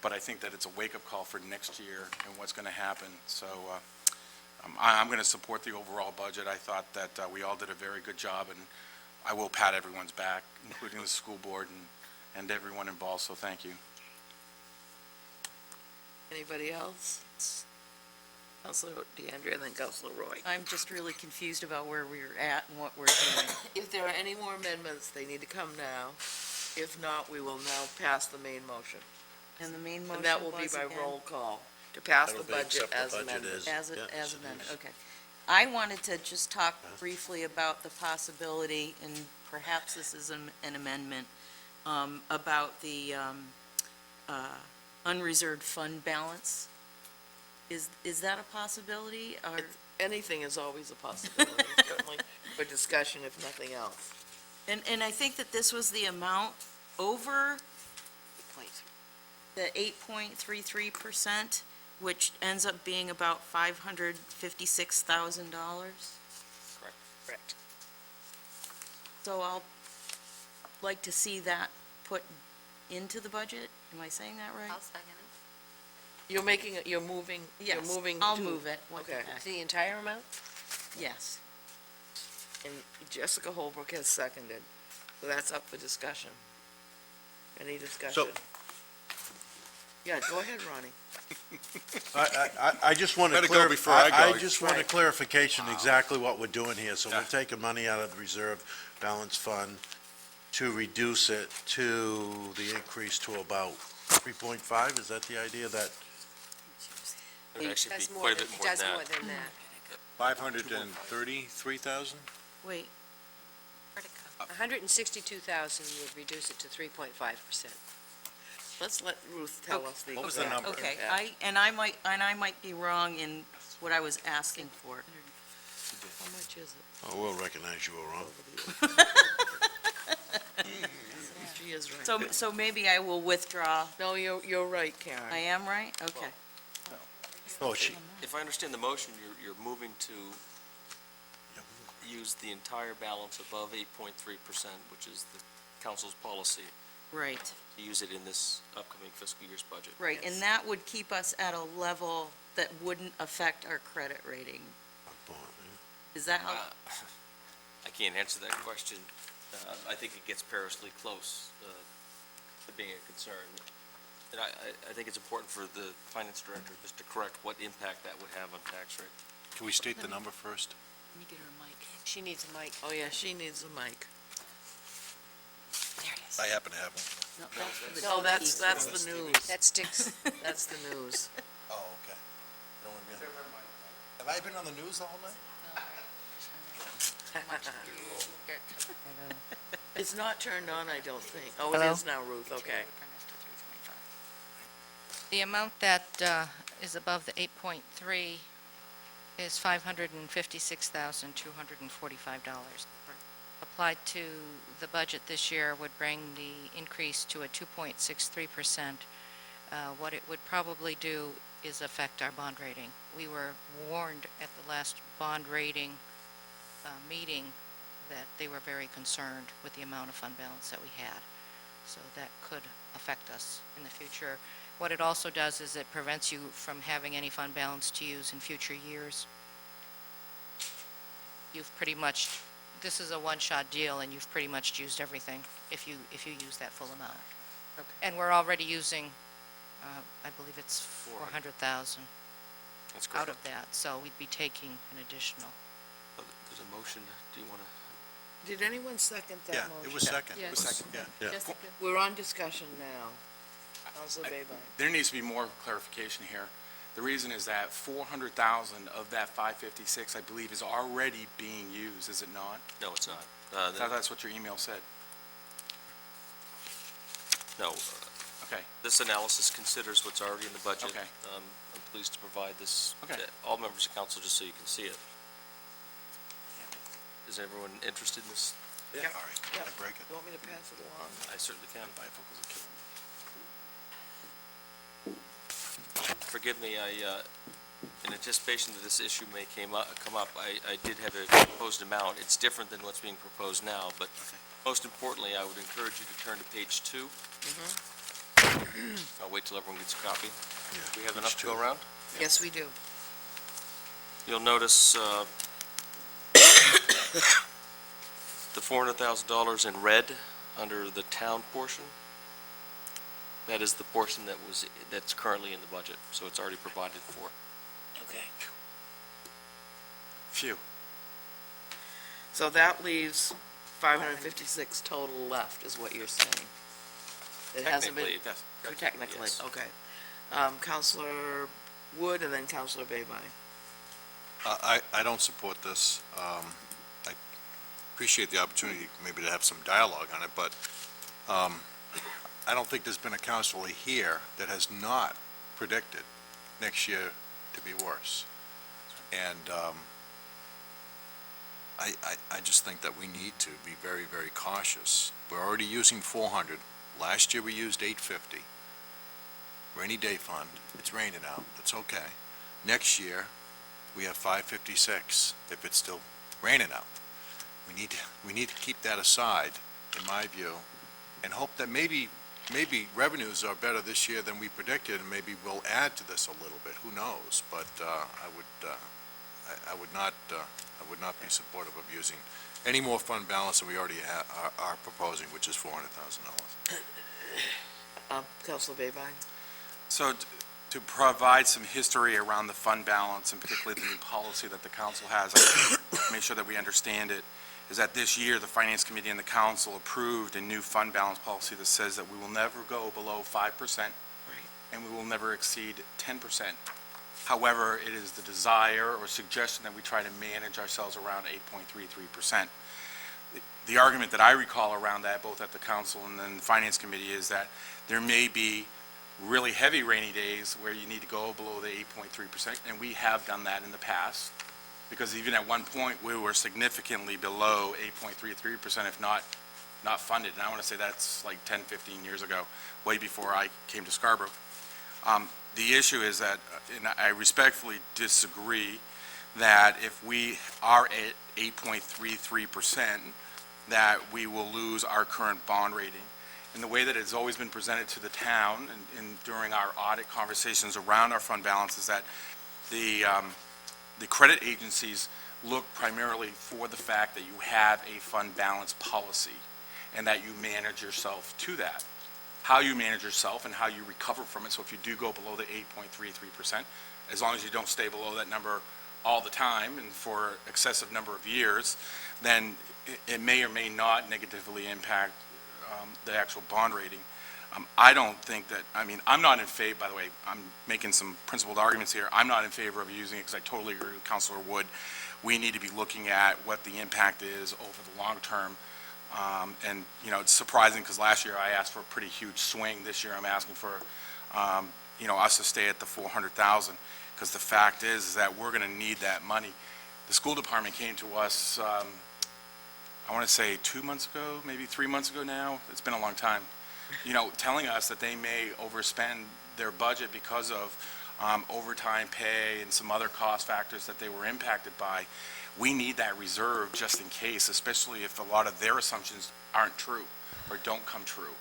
Speaker 2: But I think that it's a wake-up call for next year and what's going to happen. So I'm going to support the overall budget. I thought that we all did a very good job, and I will pat everyone's back, including the school board and everyone involved, so thank you.
Speaker 1: Anybody else? Counselor DeAndrea and then Counselor Roy.
Speaker 13: I'm just really confused about where we're at and what we're doing.
Speaker 1: If there are any more amendments, they need to come now. If not, we will now pass the main motion.
Speaker 13: And the main motion
Speaker 1: And that will be
Speaker 13: was
Speaker 1: by
Speaker 13: again?
Speaker 1: roll call to pass the
Speaker 12: That'll be
Speaker 1: budget
Speaker 12: accept the
Speaker 1: as
Speaker 12: budget
Speaker 1: amended.
Speaker 12: as-
Speaker 13: As
Speaker 12: Yeah,
Speaker 13: as
Speaker 12: it
Speaker 13: amended,
Speaker 12: is.
Speaker 13: okay. I wanted to just talk briefly about the possibility, and perhaps this is an amendment, about the unreserved fund balance. Is that a possibility, or?
Speaker 1: Anything is always a possibility, certainly for discussion if nothing else.
Speaker 13: And I think that this was the amount over the 8.33%, which ends up being about $556,000.
Speaker 1: Correct.
Speaker 13: So I'll like to see that put into the budget. Am I saying that right?
Speaker 11: I'll second it.
Speaker 1: You're making, you're moving, you're
Speaker 13: Yes,
Speaker 1: moving.
Speaker 13: I'll
Speaker 1: to-
Speaker 13: move it. What the
Speaker 1: Okay.
Speaker 13: heck?
Speaker 10: The entire amount?
Speaker 13: Yes.
Speaker 1: And Jessica Holbrook has seconded, so that's up for discussion. Any discussion? Yeah, go ahead, Ronnie.
Speaker 12: I just want to
Speaker 3: Better go before I go.
Speaker 12: I just want a
Speaker 1: Right.
Speaker 12: clarification exactly what we're doing here. So we're
Speaker 2: Yeah.
Speaker 12: taking money out of the reserve balance fund to reduce it to the increase to about 3.5? Is that the idea that
Speaker 14: It would actually be
Speaker 10: That's more
Speaker 14: quite a
Speaker 10: than-
Speaker 14: bit
Speaker 10: it
Speaker 14: more
Speaker 10: does
Speaker 14: than
Speaker 10: more
Speaker 14: that.
Speaker 10: than that.
Speaker 3: 533,000?
Speaker 13: Wait,
Speaker 11: Where'd it go?
Speaker 10: 162,000 would reduce it to 3.5%.
Speaker 1: Let's let Ruth tell us the.
Speaker 3: What was the
Speaker 1: exact
Speaker 3: number?
Speaker 13: okay,
Speaker 1: impact.
Speaker 13: I might be wrong in what I was asking for.
Speaker 1: How much is it?
Speaker 12: Oh, we'll recognize you were wrong.
Speaker 1: She is right.
Speaker 13: So maybe I will withdraw.
Speaker 1: No, you're right, Karen.
Speaker 13: I am right? Okay.
Speaker 12: Oh, she,
Speaker 14: If I understand the motion, you're moving to use the entire balance above 8.3%, which is the council's policy,
Speaker 13: Right,
Speaker 14: to use it in this upcoming fiscal year's budget.
Speaker 13: right. And that would keep us at a level that wouldn't affect our credit rating. Is that how?
Speaker 14: I can't answer that question. I think it gets perilously close to being a concern. And I think it's important for the finance director just to correct what impact that would have on tax rate.
Speaker 3: Can we state the number first?
Speaker 11: Let me get her a mic.
Speaker 10: She needs a mic.
Speaker 1: Oh, yeah, she needs a mic.
Speaker 11: There it is.
Speaker 3: I happen to have one.
Speaker 1: No, that's the news.
Speaker 10: That sticks.
Speaker 1: That's the news.
Speaker 3: Oh, okay. Have I been on the news the whole night?
Speaker 1: It's not turned on, I don't think. Oh, it
Speaker 18: Hello?
Speaker 1: is now, Ruth, okay.
Speaker 18: The amount that is above the 8.3 is $556,245. Applied to the budget this year would bring the increase to a 2.63%. What it would probably do is affect our bond rating. We were warned at the last bond rating meeting that they were very concerned with the amount of fund balance that we had. So that could affect us in the future. What it also does is it prevents you from having any fund balance to use in future years. You've pretty much, this is a one-shot deal, and you've pretty much used everything if you use that full amount.
Speaker 1: Okay.
Speaker 18: And we're already using, I believe it's 400,000
Speaker 14: That's
Speaker 18: out
Speaker 14: correct.
Speaker 18: of that, so we'd be taking an additional.
Speaker 14: There's a motion. Do you want to?
Speaker 1: Did anyone second that
Speaker 3: Yeah,
Speaker 1: motion?
Speaker 3: it was second.
Speaker 10: Yes.
Speaker 3: It was second, yeah.
Speaker 18: Jessica?
Speaker 1: We're on discussion now. Counselor Babine.
Speaker 2: There needs to be more clarification here. The reason is that 400,000 of that 556, I believe, is already being used, is it not?
Speaker 14: No, it's not.
Speaker 2: I thought that's what your email said.
Speaker 14: No,
Speaker 2: Okay,
Speaker 14: this analysis considers what's already in the budget.
Speaker 2: Okay.
Speaker 14: I'm pleased to provide this
Speaker 2: Okay.
Speaker 14: to all members of council, just so you can see it. Is everyone interested in this?
Speaker 1: Yeah.
Speaker 3: All right,
Speaker 1: Yeah.
Speaker 3: I break it.
Speaker 1: You want me to pass it along?
Speaker 14: I certainly can.
Speaker 3: Bifocals are killing me.
Speaker 14: Forgive me, in anticipation that this issue may come up, I did have a proposed amount. It's different than what's being proposed now, but most importantly, I would encourage you to turn to page 2. I'll wait till everyone gets a copy. We have enough to go around?
Speaker 1: Yes, we do.
Speaker 14: You'll notice the $400,000 in red under the town portion. That is the portion that's currently in the budget, so it's already provided for.
Speaker 5: Okay.
Speaker 2: Phew.
Speaker 1: So that leaves 556 total left, is what you're saying? It hasn't been.
Speaker 14: Technically, yes.
Speaker 1: Technically,
Speaker 14: Yes.
Speaker 1: okay. Counselor Wood and then Counselor Babine.
Speaker 3: I don't support this. I appreciate the opportunity maybe to have some dialogue on it, but I don't think there's been a counselor here that has not predicted next year to be worse. And I just think that we need to be very, very cautious. We're already using 400. Last year, we used 850. Rainy day fund, it's raining out, that's okay. Next year, we have 556, if it's still raining out. We need to keep that aside, in my view, and hope that maybe revenues are better this year than we predicted, and maybe we'll add to this a little bit, who knows? But I would not be supportive of using any more fund balance than we already are proposing, which is $400,000.
Speaker 1: Counselor Babine?
Speaker 2: So to provide some history around the fund balance, and particularly the new policy that the council has, I think, make sure that we understand it, is that this year, the Finance Committee and the council approved a new fund balance policy that says that we will never go below 5%, and we will never exceed 10%. However, it is the desire or suggestion that we try to manage ourselves around 8.33%. The argument that I recall around that, both at the council and then the Finance Committee, is that there may be really heavy rainy days where you need to go below the 8.3%, and we have done that in the past, because even at one point, we were significantly below 8.33%, if not funded. And I want to say that's like 10, 15 years ago, way before I came to Scarborough. The issue is that, and I respectfully disagree, that if we are at 8.33%, that we will lose our current bond rating. And the way that it's always been presented to the town and during our audit conversations around our fund balance is that the credit agencies look primarily for the fact that you have a fund balance policy and that you manage yourself to that. How you manage yourself and how you recover from it. So if you do go below the 8.33%, as long as you don't stay below that number all the time and for excessive number of years, then it may or may not negatively impact the actual bond rating. I don't think that, I'm not in favor, by the way, I'm making some principled arguments here. I'm not in favor of using it because I totally agree with Councilor Wood. We need to be looking at what the impact is over the long term. And, it's surprising because last year I asked for a pretty huge swing. This year I'm asking for, us to stay at the 400,000 because the fact is that we're going to need that money. The school department came to us, I want to say 2 months ago, maybe 3 months ago now. It's been a long time. Telling us that they may overspend their budget because of overtime pay and some other cost factors that they were impacted by. We need that reserve just in case, especially if a lot of their assumptions aren't true or don't come true.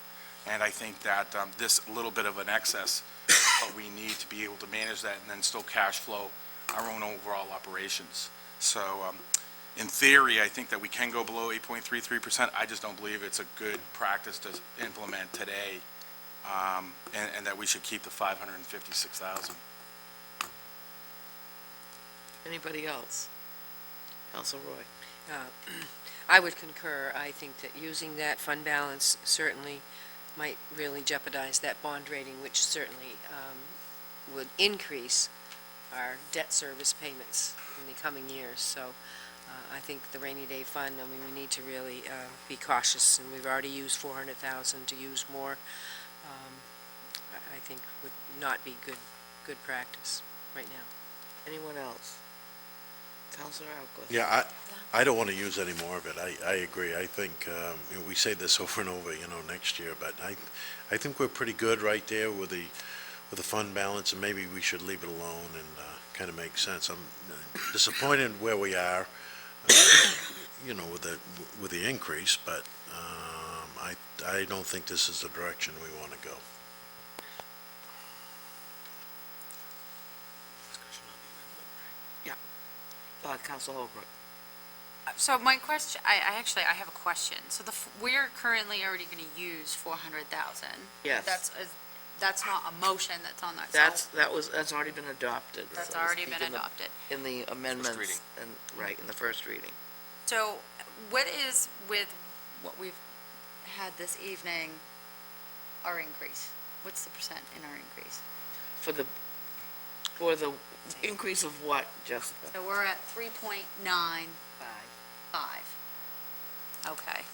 Speaker 2: And I think that this little bit of an excess, but we need to be able to manage that and then still cash flow our own overall operations. So in theory, I think that we can go below 8.33%. I just don't believe it's a good practice to implement today, and that we should keep the 556,000.
Speaker 1: Anybody else? Counselor Roy?
Speaker 10: I would concur. I think that using that fund balance certainly might really jeopardize that bond rating, which certainly would increase our debt service payments in the coming years. So I think the rainy day fund, we need to really be cautious, and we've already used 400,000. To use more, I think would not be good practice right now.
Speaker 1: Anyone else? Counselor Alquist?
Speaker 12: Yeah, I don't want to use any more of it. I agree. I think, we say this over and over, next year, but I think we're pretty good right there with the fund balance, and maybe we should leave it alone and kind of make sense. I'm disappointed where we are, with the increase, but I don't think this is the direction we want to go.
Speaker 1: Counselor Holbrook?
Speaker 11: So my question, I have a question. So we're currently already going to use 400,000.
Speaker 1: Yes.
Speaker 11: that's not a motion that's on that.
Speaker 1: That's already been adopted.
Speaker 11: That's
Speaker 1: so to
Speaker 11: already
Speaker 1: speak,
Speaker 11: been adopted.
Speaker 1: In the amendments.
Speaker 14: reading.
Speaker 1: Right, in the first reading.
Speaker 11: So what is with what we've had this evening, our increase? What's the percent in our increase?
Speaker 1: For the increase of what, Jessica?
Speaker 11: So we're at 3.95. Okay.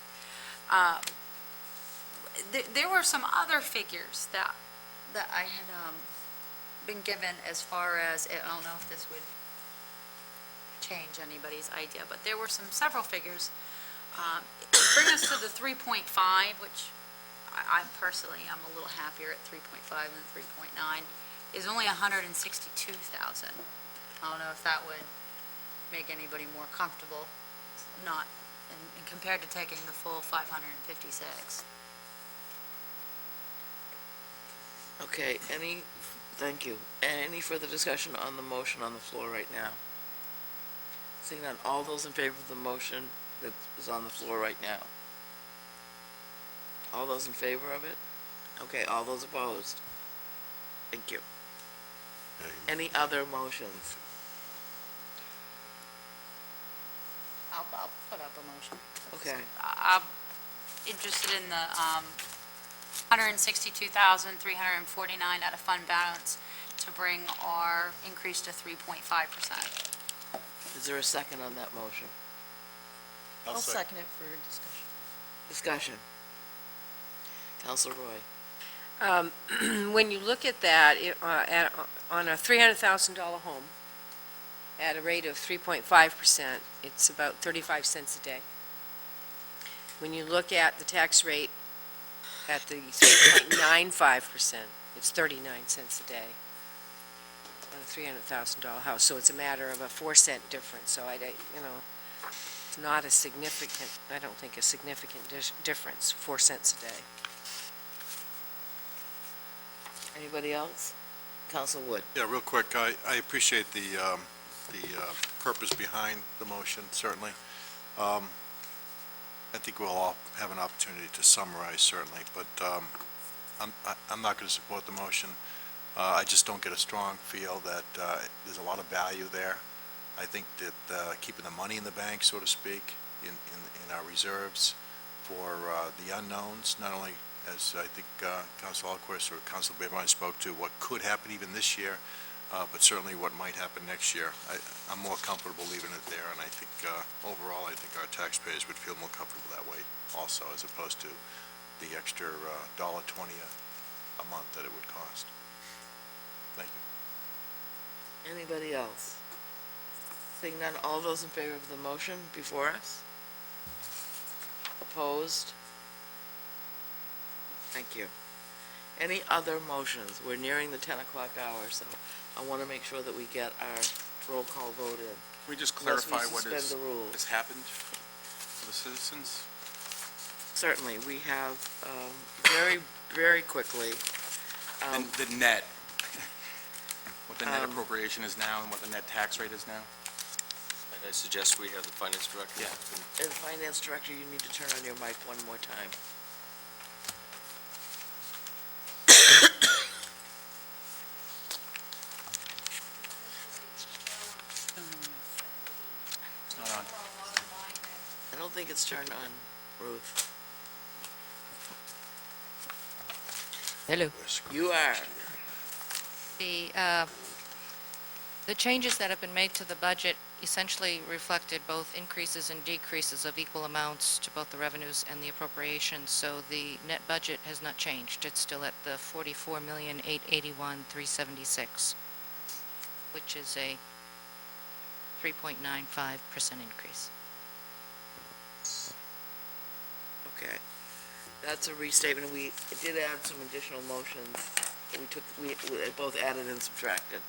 Speaker 11: There were some other figures that I had been given as far as, I don't know if this would change anybody's idea, but there were several figures. Bring us to the 3.5, which I personally, I'm a little happier at 3.5 than 3.9, is only 162,000. I don't know if that would make anybody more comfortable, not, and compared to taking the full 556.
Speaker 1: Okay, thank you. Any further discussion on the motion on the floor right now? Seeing none, all those in favor of the motion that is on the floor right now? All those in favor of it? Okay, all those opposed? Thank you. Any other motions?
Speaker 11: I'll put up a motion.
Speaker 1: Okay.
Speaker 11: I'm interested in the 162,349 out of fund balance to bring our increase to 3.5%.
Speaker 1: Is there a second on that motion?
Speaker 13: I'll second it for discussion.
Speaker 1: Discussion. Counselor Roy?
Speaker 10: When you look at that, on a $300,000 home, at a rate of 3.5%, it's about 35 cents a day. When you look at the tax rate at the 3.95%, it's 39 cents a day on a $300,000 house. So it's a matter of a 4-cent difference. So it's not a significant, I don't think a significant difference, 4 cents a day.
Speaker 1: Anybody else? Counselor Wood?
Speaker 3: Yeah, real quick, I appreciate the purpose behind the motion, certainly. I think we'll all have an opportunity to summarize, certainly, but I'm not going to support the motion. I just don't get a strong feel that there's a lot of value there. I think that keeping the money in the bank, so to speak, in our reserves for the unknowns, not only as I think Council Alquist or Council Babine spoke to, what could happen even this year, but certainly what might happen next year. I'm more comfortable leaving it there, and I think overall, I think our taxpayers would feel more comfortable that way also, as opposed to the extra $1.20 a month that it would cost. Thank you.
Speaker 1: Anybody else? Seeing none, all those in favor of the motion before us? Opposed? Thank you. Any other motions? We're nearing the 10 o'clock hour, so I want to make sure that we get our roll call vote in.
Speaker 2: Can we just
Speaker 1: Unless we
Speaker 2: clarify what
Speaker 1: suspend the rules.
Speaker 2: has happened for the citizens?
Speaker 1: Certainly, we have, very, very quickly,
Speaker 2: The net, what the net appropriation is now and what the net tax rate is now?
Speaker 14: And I suggest we have the finance director.
Speaker 1: and Finance Director, you need to turn on your mic one more time.
Speaker 2: It's not on.
Speaker 1: I don't think it's turned on, Ruth.
Speaker 10: Hello.
Speaker 1: You are.
Speaker 18: The changes that have been made to the budget essentially reflected both increases and decreases of equal amounts to both the revenues and the appropriations, so the net budget has not changed. It's still at the $44,881,376, which is a 3.95% increase.
Speaker 1: Okay. That's a restatement. We did add some additional motions. We both added and subtracted.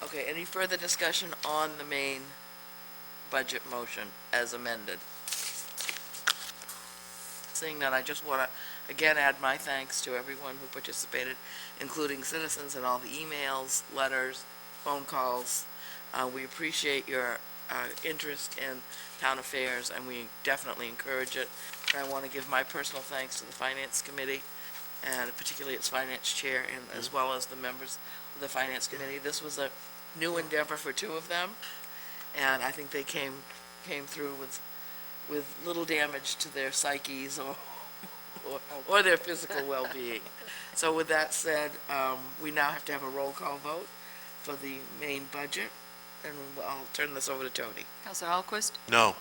Speaker 1: Okay, any further discussion on the main budget motion as amended? Seeing that, I just want to, again, add my thanks to everyone who participated, including citizens and all the emails, letters, phone calls. We appreciate your interest in town affairs, and we definitely encourage it. And I want to give my personal thanks to the Finance Committee and particularly its finance chair, and as well as the members of the finance committee. This was a new endeavor for two of them, and I think they came through with little damage to their psyches or their physical well-being. So with that said, we now have to have a roll call vote for the main budget, and I'll turn this over to Tony.
Speaker 4: Counselor Alquist?
Speaker 12: No.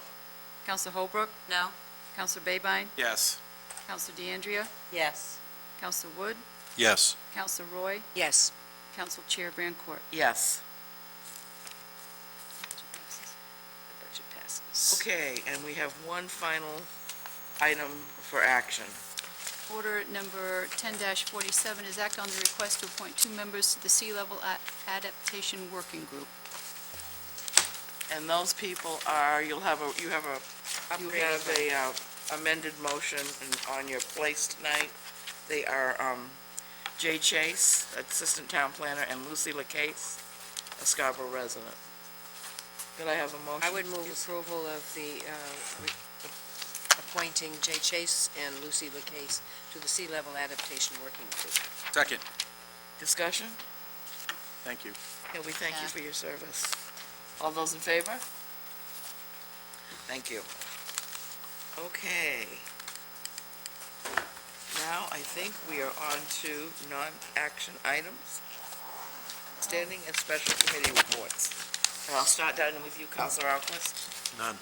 Speaker 4: Counselor Holbrook?
Speaker 11: No?
Speaker 4: Counselor Babine?
Speaker 2: Yes.
Speaker 4: Counselor DeAndrea?
Speaker 5: Yes.
Speaker 4: Counselor Wood?
Speaker 3: Yes.
Speaker 4: Counselor Roy?
Speaker 10: Yes.
Speaker 4: Counsel Chair Van Court?
Speaker 1: Yes.
Speaker 10: The budget passes.
Speaker 1: Okay, and we have one final item for action.
Speaker 4: Order number 10-47 is act on the request to appoint 2 members to the Sea Level Adaptation Working Group.
Speaker 1: And those people are, you have a amended motion on your place tonight. They are Jay Chase, Assistant Town Planner, and Lucy LaCase, a Scarborough resident. Could I have a motion?
Speaker 10: I would move approval of the appointing Jay Chase and Lucy LaCase to the Sea Level Adaptation Working Group.
Speaker 2: Second.
Speaker 1: Discussion?
Speaker 2: Thank you.
Speaker 1: Yeah, we thank you for your service. All those in favor? Thank you. Okay. Now, I think we are on to non-action items, standing and special committee reports. And I'll start down with you, Counselor Alquist.
Speaker 12: None.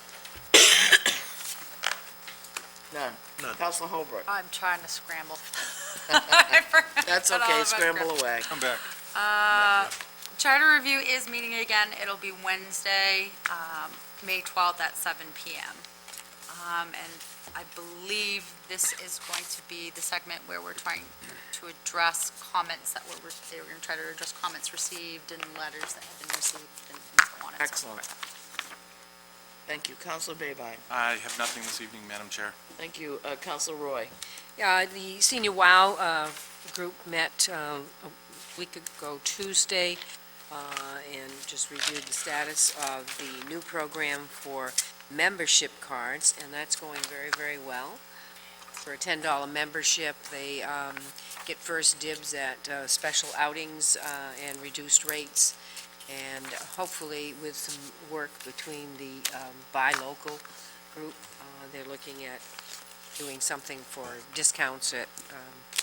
Speaker 1: None.
Speaker 12: None.
Speaker 1: Counselor Holbrook.
Speaker 11: I'm trying to scramble.
Speaker 1: That's
Speaker 11: Forgot all
Speaker 1: okay,
Speaker 11: about
Speaker 1: scramble away.
Speaker 2: Come back.
Speaker 11: Charter Review is meeting again. It'll be Wednesday, May 12th at 7 p.m. And I believe this is going to be the segment where we're trying to address comments that they were going to try to address comments received and letters that have been received and so on and so
Speaker 1: Excellent.
Speaker 11: forth.
Speaker 1: Thank you. Counselor Babine.
Speaker 2: I have nothing this evening, Madam Chair.
Speaker 1: Thank you. Counselor Roy.
Speaker 10: The Senior WOW group met a week ago Tuesday and just reviewed the status of the new program for membership cards, and that's going very, very well. For a $10 membership, they get first dibs at special outings and reduced rates, and hopefully with some work between the Buy Local group, they're looking at doing something for discounts at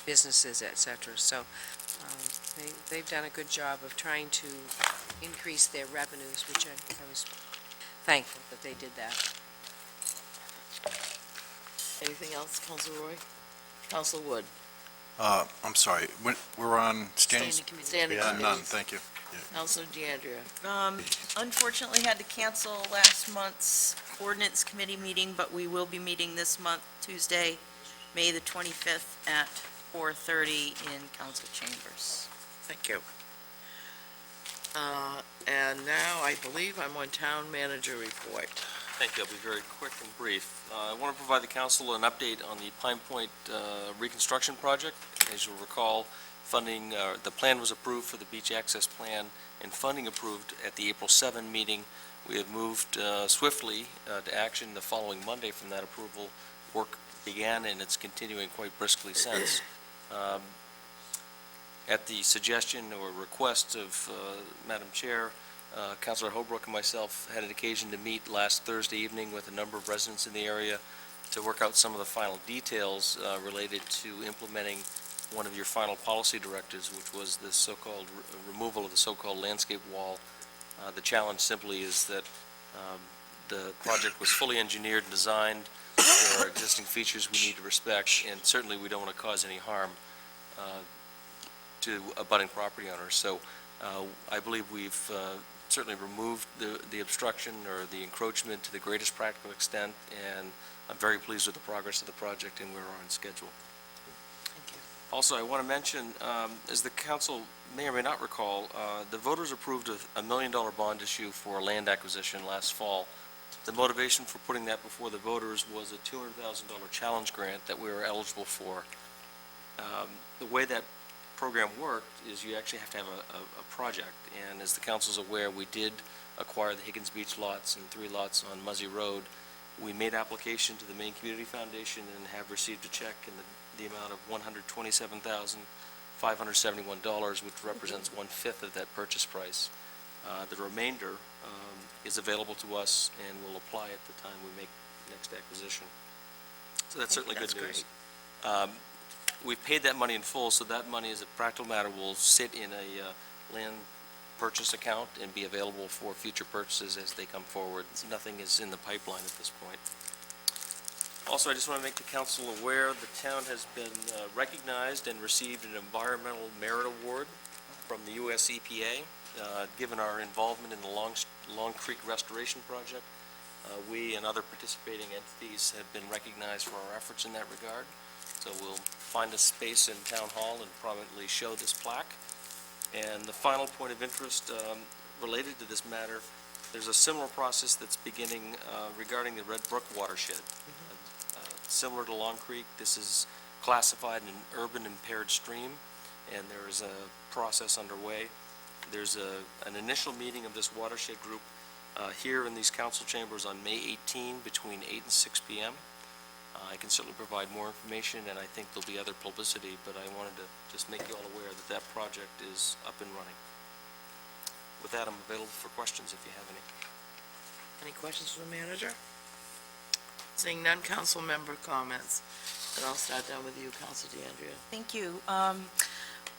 Speaker 10: businesses, et cetera. So they've done a good job of trying to increase their revenues, which I was thankful that they did that.
Speaker 1: Anything else, Counselor Roy? Counselor Wood.
Speaker 3: I'm sorry, we're on standing?
Speaker 1: Standing
Speaker 3: Yeah, none,
Speaker 1: committees.
Speaker 3: thank you.
Speaker 1: Counselor DeAndrea.
Speaker 13: Unfortunately, had to cancel last month's ordinance committee meeting, but we will be meeting this month, Tuesday, May the 25th at 4:30 in council chambers.
Speaker 1: Thank you. And now I believe I'm on town manager report.
Speaker 14: Thank you. I'll be very quick and brief. I want to provide the council an update on the Pine Point reconstruction project. As you'll recall, funding, the plan was approved for the beach access plan and funding approved at the April 7 meeting. We have moved swiftly to action the following Monday from that approval. Work began and it's continuing quite briskly since. At the suggestion or request of Madam Chair, Councilor Holbrook and myself had an occasion to meet last Thursday evening with a number of residents in the area to work out some of the final details related to implementing one of your final policy directives, which was the so-called removal of the so-called landscape wall. The challenge simply is that the project was fully engineered and designed. There are existing features we need to respect, and certainly we don't want to cause any harm to abutting property owners. So I believe we've certainly removed the obstruction or the encroachment to the greatest practical extent, and I'm very pleased with the progress of the project, and we're on schedule.
Speaker 1: Thank you.
Speaker 14: Also, I want to mention, as the council may or may not recall, the voters approved a $1 million bond issue for land acquisition last fall. The motivation for putting that before the voters was a $200,000 challenge grant that we were eligible for. The way that program worked is you actually have to have a project, and as the council's aware, we did acquire the Higgins Beach lots and 3 lots on Muzzy Road. We made application to the Maine Community Foundation and have received a check in the amount of $127,571, which represents one-fifth of that purchase price. The remainder is available to us, and we'll apply at the time we make next acquisition. So that's certainly good news. We've paid that money in full, so that money, as a practical matter, will sit in a land purchase account and be available for future purchases as they come forward. Nothing is in the pipeline at this point. Also, I just want to make the council aware the town has been recognized and received an Environmental Merit Award from the U.S. EPA, given our involvement in the Long Creek Restoration Project. We and other participating entities have been recognized for our efforts in that regard. So we'll find a space in Town Hall and prominently show this plaque. And the final point of interest related to this matter, there's a similar process that's beginning regarding the Red Brook watershed. Similar to Long Creek, this is classified an urban impaired stream, and there is a process underway. There's an initial meeting of this watershed group here in these council chambers on May 18 between 8 and 6 p.m. I can certainly provide more information, and I think there'll be other publicity, but I wanted to just make you all aware that that project is up and running. With that, I'm available for questions if you have any.
Speaker 1: Any questions for the manager? Seeing none, council member comments. And I'll start down with you, Council DeAndrea.
Speaker 13: Thank you.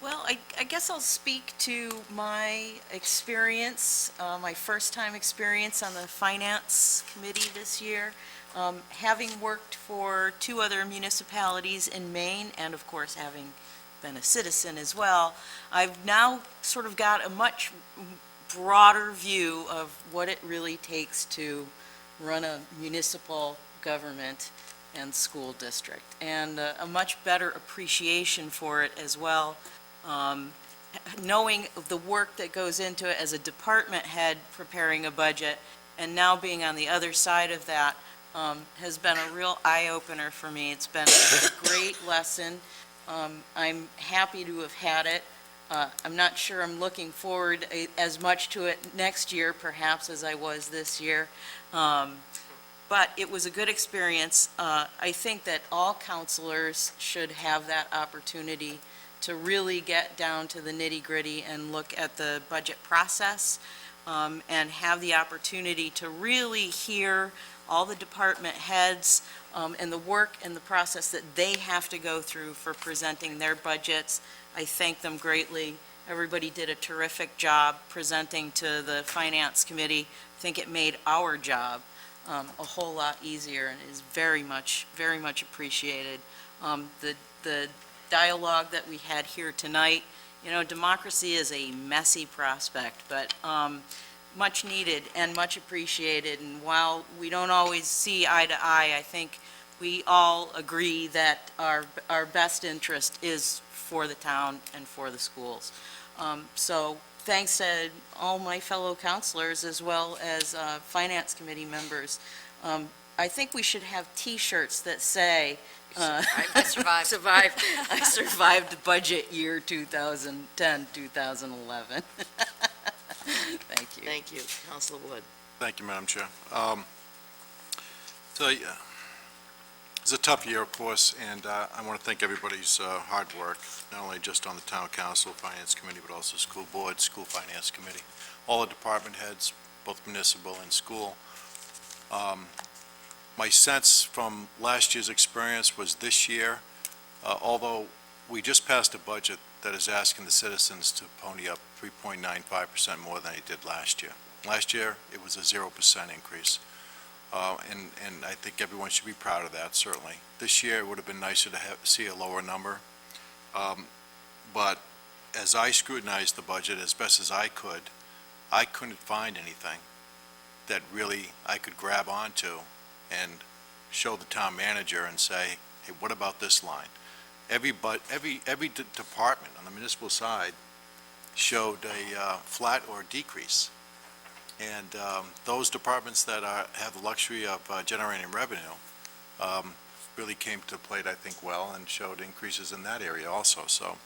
Speaker 13: Well, I guess I'll speak to my experience, my first-time experience on the Finance Committee this year. Having worked for two other municipalities in Maine, and of course having been a citizen as well, I've now sort of got a much broader view of what it really takes to run a municipal government and school district, and a much better appreciation for it as well. Knowing the work that goes into it as a department head preparing a budget, and now being on the other side of that, has been a real eye-opener for me. It's been a great lesson. I'm happy to have had it. I'm not sure I'm looking forward as much to it next year, perhaps, as I was this year. But it was a good experience. I think that all counselors should have that opportunity to really get down to the nitty-gritty and look at the budget process, and have the opportunity to really hear all the department heads and the work and the process that they have to go through for presenting their budgets. I thank them greatly. Everybody did a terrific job presenting to the Finance Committee. I think it made our job a whole lot easier, and is very much appreciated. The dialogue that we had here tonight, you know, democracy is a messy prospect, but much needed and much appreciated. And while we don't always see eye to eye, I think we all agree that our best interest is for the town and for the schools. So thanks to all my fellow counselors as well as Finance Committee members. I think we should have T-shirts that say,
Speaker 18: I survived.
Speaker 13: I survived the budget year 2010, 2011. Thank you.
Speaker 1: Thank you. Councilor Wood.
Speaker 3: Thank you, Madam Chair. So, yeah, it's a tough year, of course, and I want to thank everybody's hard work, not only just on the Town Council, Finance Committee, but also School Board, School Finance Committee, all the department heads, both municipal and school. My sense from last year's experience was this year, although we just passed a budget that is asking the citizens to pony up 3.95% more than they did last year. Last year, it was a 0% increase, and I think everyone should be proud of that, certainly. This year, it would have been nicer to see a lower number, but as I scrutinized the budget as best as I couldn't find anything that really I could grab onto and show the town manager and say, hey, what about this line? Every department on the municipal side showed a flat or decrease. And those departments that have the luxury of generating revenue really came to plate, I think, well, and showed increases in that area also. So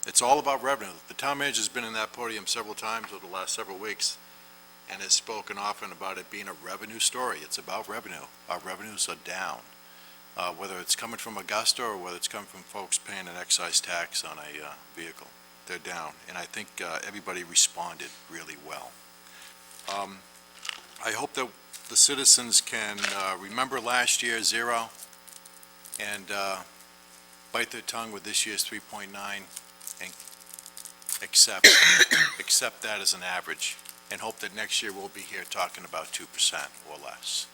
Speaker 3: it's all about revenue. The town manager's been in that podium several times over the last several weeks and has spoken often about it being a revenue story. It's about revenue. Our revenues are down. whether it's coming from Augusta or whether it's coming from folks paying an excise tax on a vehicle. They're down, and I think everybody responded really well. I hope that the citizens can remember last year's 0 and bite their tongue with this year's 3.9 and accept that as an average, and hope that next year we'll be here talking about 2% or less.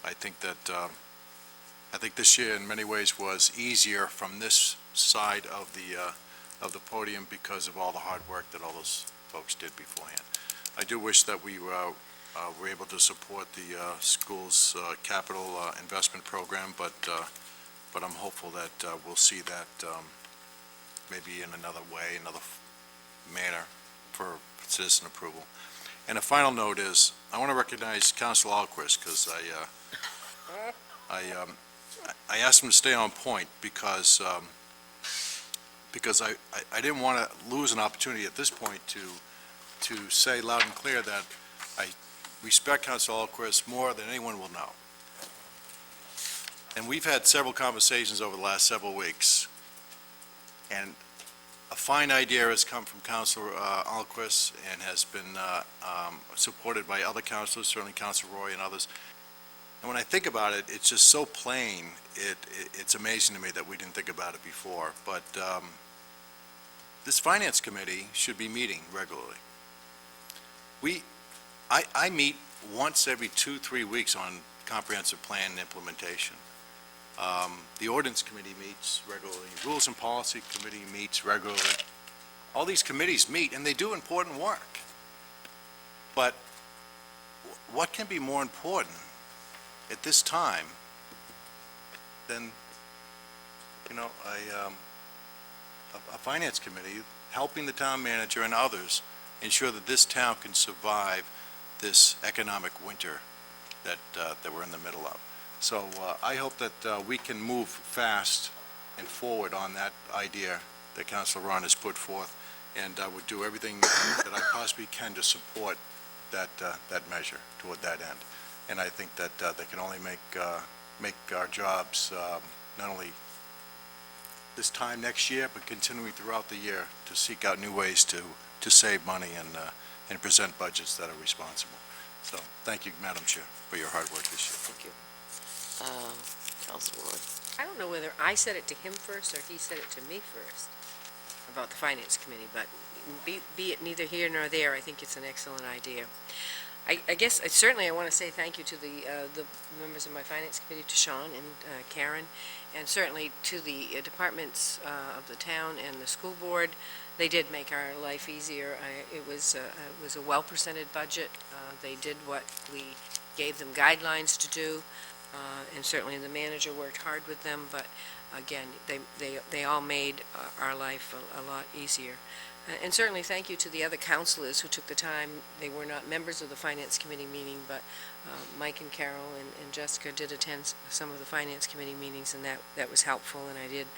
Speaker 3: I think this year in many ways was easier from this side of the podium because of all the hard work that all those folks did beforehand. I do wish that we were able to support the school's capital investment program, but I'm hopeful that we'll see that maybe in another way, another manner for citizen approval. And a final note is, I want to recognize Council Alquist, because I asked him to stay on point because I didn't want to lose an opportunity at this point to say loud and clear that I respect Council Alquist more than anyone will know. And we've had several conversations over the last several weeks, and a fine idea has come from Councilor Alquist and has been supported by other councilors, certainly Councilor Roy and others. And when I think about it, it's just so plain, it's amazing to me that we didn't think about it before. But this Finance Committee should be meeting regularly. I meet once every 2-3 weeks on comprehensive plan implementation. The Ordinance Committee meets regularly. Rules and Policy Committee meets regularly. All these committees meet, and they do important work. But what can be more important at this time than, a Finance Committee helping the town manager and others ensure that this town can survive this economic winter that we're in the middle of. So I hope that we can move fast and forward on that idea that Councilor Ron has put forth, and I would do everything that I possibly can to support that measure toward that end. And I think that they can only make our jobs not only this time next year, but continuing throughout the year to seek out new ways to save money and present budgets that are responsible. So, thank you, Madam Chair, for your hard work this year.
Speaker 10: Thank you.
Speaker 1: Councilor Roy.
Speaker 10: I don't know whether I said it to him first or he said it to me first about the Finance Committee, but be it neither here nor there, I think it's an excellent idea. I guess, certainly I want to say thank you to the members of my Finance Committee, to Sean and Karen, and certainly to the departments of the town and the school board. They did make our life easier. It was a well-presented budget. They did what we gave them guidelines to do, and certainly the manager worked hard with them, but again, they all made our life a lot easier. And certainly thank you to the other councilors who took the time. They were not members of the Finance Committee meeting, but Mike and Carol and Jessica did attend some of the Finance Committee meetings, and that was helpful, and I did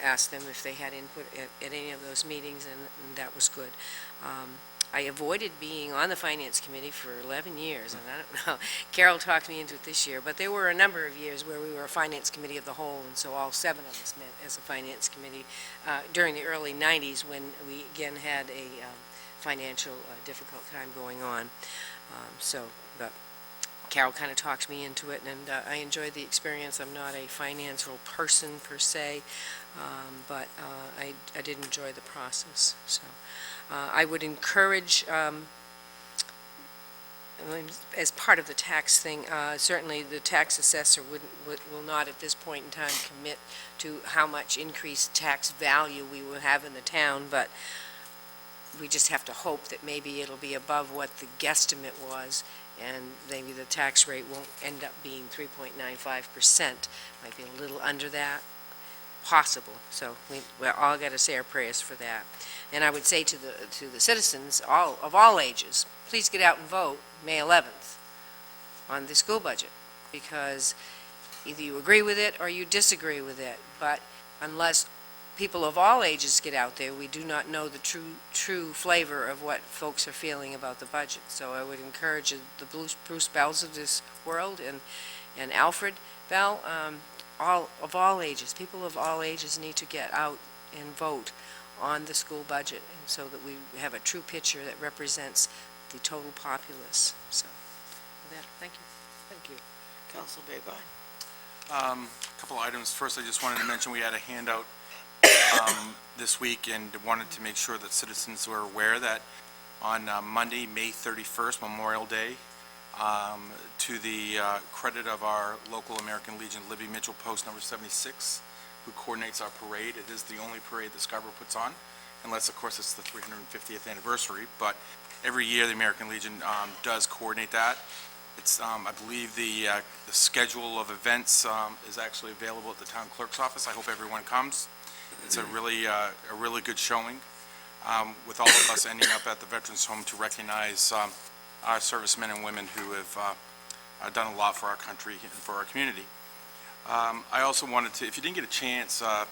Speaker 10: ask them if they had input at any of those meetings, and that was good. I avoided being on the Finance Committee for 11 years, and I don't know, Carol talked me into it this year, but there were a number of years where we were a Finance Committee of the whole, and so all 7 of us met as a Finance Committee during the early 90s when we again had a financial difficult time going on. But Carol kind of talked me into it, and I enjoyed the experience. I'm not a financial person per se, but I did enjoy the process, so. I would encourage, as part of the tax thing, certainly the tax assessor will not at this point in time commit to how much increased tax value we will have in the town, but we just have to hope that maybe it'll be above what the guesstimate was, and maybe the tax rate won't end up being 3.95%. Might be a little under that. Possible, so we're all got to say our prayers for that. And I would say to the citizens, of all ages, please get out and vote May 11th on the school budget, because either you agree with it or you disagree with it, but unless people of all ages get out there, we do not know the true flavor of what folks are feeling about the budget. So I would encourage the Bruce Bells of this world and Alfred Bell, all ages, people of all ages need to get out and vote on the school budget, and so that we have a true picture that represents the total populace. So, with that, thank you.
Speaker 5: Thank you. Council Babine.
Speaker 2: Couple items. First, I just wanted to mention we had a handout this week and wanted to make sure that citizens were aware that on Monday, May 31st, Memorial Day, to the credit of our local American Legion, Libby Mitchell, post number 76, who coordinates our parade. It is the only parade that Scarborough puts on, unless, of course, it's the 350th anniversary. But every year, the American Legion does coordinate that. It's, I believe the schedule of events is actually available at the town clerk's office. I hope everyone comes. It's a really good showing, with all of us ending up at the Veterans Home to recognize our servicemen and women who have done a lot for our country and for our community. I also wanted to, if you didn't get a chance, I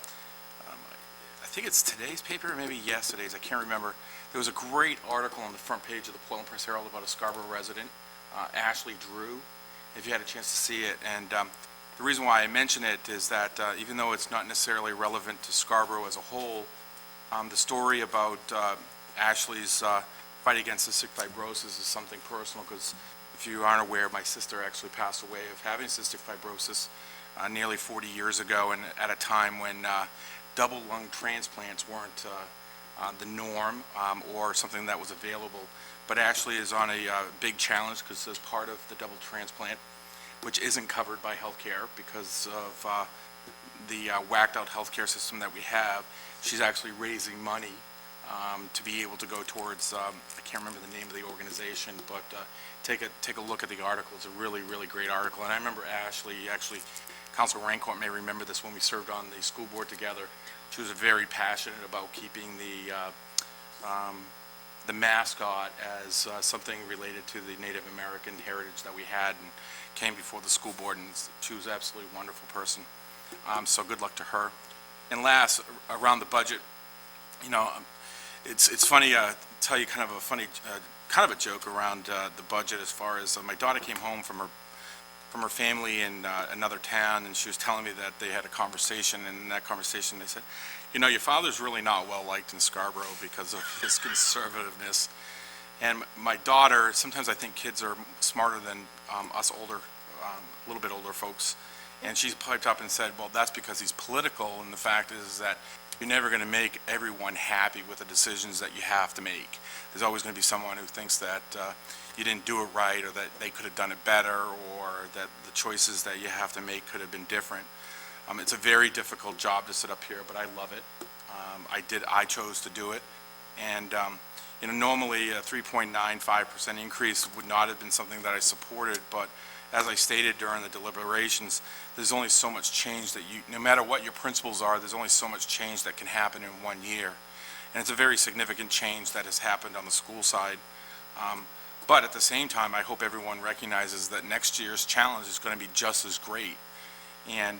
Speaker 2: think it's today's paper, or maybe yesterday's, I can't remember. There was a great article on the front page of the Portland Press Herald about a Scarborough resident, Ashley Drew, if you had a chance to see it. And the reason why I mention it is that even though it's not necessarily relevant to Scarborough as a whole, the story about Ashley's fight against cystic fibrosis is something personal, because if you aren't aware, my sister actually passed away of having cystic fibrosis nearly 40 years ago, and at a time when double lung transplants weren't the norm or something that was available. But Ashley is on a big challenge because as part of the double transplant, which isn't covered by health care because of the whacked out healthcare system that we have, she's actually raising money to be able to go towards, I can't remember the name of the organization, but take a look at the article. It's a really, really great article. And I remember Ashley, actually, Council Rancourt may remember this when we served on the school board together. She was very passionate about keeping the mascot as something related to the Native American heritage that we had, and came before the school board, and she was an absolutely wonderful person. So good luck to her. And last, around the budget, you know, it's funny, tell you kind of a funny, kind of a joke around the budget, as far as my daughter came home from her family in another town, and she was telling me that they had a conversation, and in that conversation they said, you know, your father's really not well liked in Scarborough because of his conservativeness. And my daughter, sometimes I think kids are smarter than us older, a little bit older folks, and she's piped up and said, well, that's because he's political, and the fact is that you're never going to make everyone happy with the decisions that you have to make. There's always going to be someone who thinks that you didn't do it right, or that they could have done it better, or that the choices that you have to make could have been different. It's a very difficult job to sit up here, but I love it. I chose to do it, and you know, normally a 3.95% increase would not have been something that I supported, but as I stated during the deliberations, there's only so much change that no matter what your principles are, there's only so much change that can happen in 1 year. And it's a very significant change that has happened on the school side. But at the same time, I hope everyone recognizes that next year's challenge is going to be just as great. And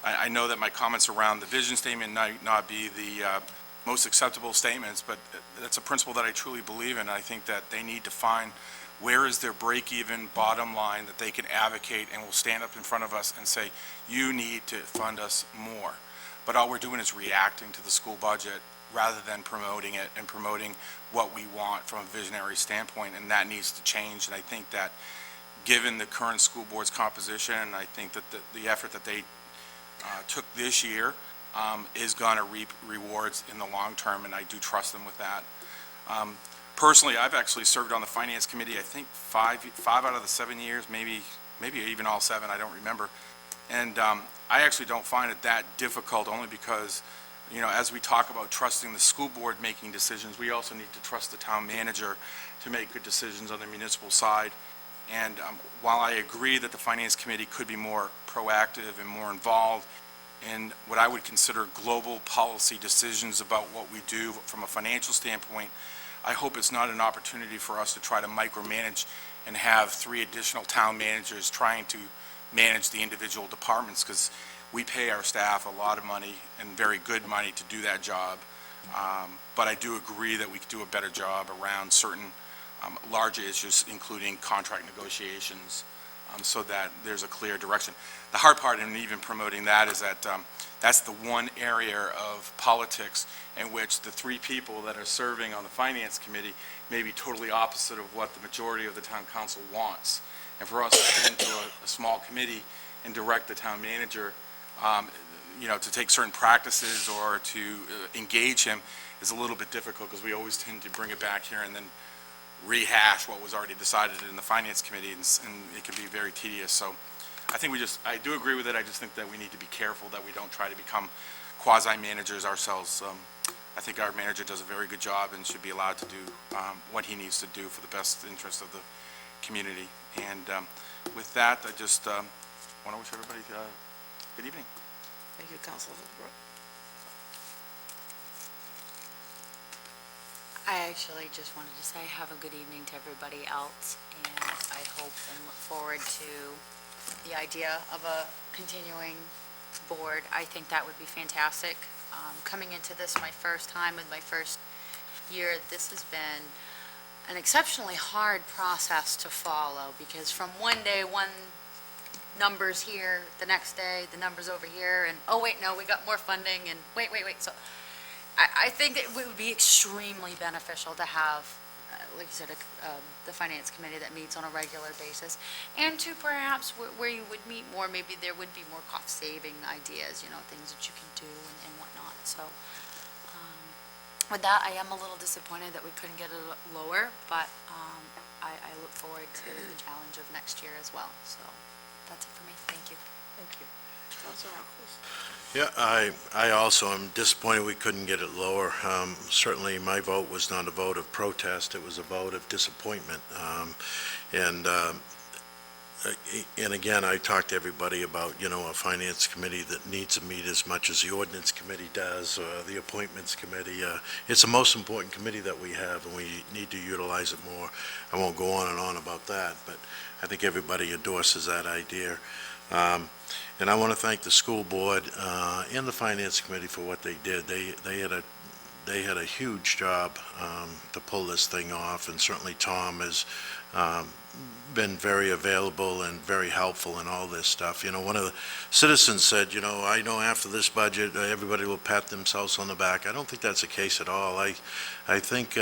Speaker 2: I know that my comments around the vision statement might not be the most acceptable statements, but that's a principle that I truly believe in. I think that they need to find where is their break-even bottom line that they can advocate and will stand up in front of us and say, you need to fund us more. But all we're doing is reacting to the school budget rather than promoting it and promoting what we want from a visionary standpoint, and that needs to change. And I think that given the current school board's composition, I think that the effort that they took this year is going to reap rewards in the long term, and I do trust them with that. Personally, I've actually served on the Finance Committee, I think five out of the 7 years, maybe even all 7, I don't remember. And I actually don't find it that difficult, only because, you know, as we talk about trusting the school board making decisions, we also need to trust the town manager to make good decisions on the municipal side. And while I agree that the Finance Committee could be more proactive and more involved in what I would consider global policy decisions about what we do from a financial standpoint, I hope it's not an opportunity for us to try to micromanage and have 3 additional town managers trying to manage the individual departments, because We pay our staff a lot of money, and very good money, to do that job. But I do agree that we could do a better job around certain larger issues, including contract negotiations, so that there's a clear direction. The hard part in even promoting that is that that's the one area of politics in which the three people that are serving on the Finance Committee may be totally opposite of what the majority of the town council wants. And for us to get into a small committee and direct the town manager, to take certain practices or to engage him is a little bit difficult, because we always tend to bring it back here and then rehash what was already decided in the Finance Committee, and it can be very tedious. So I think I do agree with it. I just think that we need to be careful that we don't try to become quasi-managers ourselves. I think our manager does a very good job and should be allowed to do what he needs to do for the best interest of the community. And with that, I just want to wish everybody good evening.
Speaker 1: Thank you, Councilor Holbrook.
Speaker 11: I actually just wanted to say have a good evening to everybody else, and I hope and look forward to the idea of a continuing board. I think that would be fantastic. Coming into this my first time with my first year, this has been an exceptionally hard process to follow, because from one day, one numbers here, the next day, the numbers over here, and oh wait, no, we got more funding, and wait. So I think that it would be extremely beneficial to have, like you said, the Finance Committee that meets on a regular basis, and to perhaps where you would meet more, maybe there would be more cost-saving ideas, things that you can do and whatnot. So with that, I am a little disappointed that we couldn't get it lower, but I look forward to the challenge of next year as well. So that's it for me. Thank you.
Speaker 1: Thank you. Councilor Rockles.
Speaker 12: Yeah, I also am disappointed we couldn't get it lower. Certainly, my vote was not a vote of protest, it was a vote of disappointment. And again, I talked to everybody about, a finance committee that needs to meet as much as the ordinance committee does, or the appointments committee. It's the most important committee that we have, and we need to utilize it more. I won't go on and on about that, but I think everybody endorses that idea. And I want to thank the school board and the finance committee for what they did. They had a huge job to pull this thing off, and certainly Tom has been very available and very helpful in all this stuff. One of the citizens said, I know after this budget, everybody will pat themselves on the back. I don't think that's the case at all. I think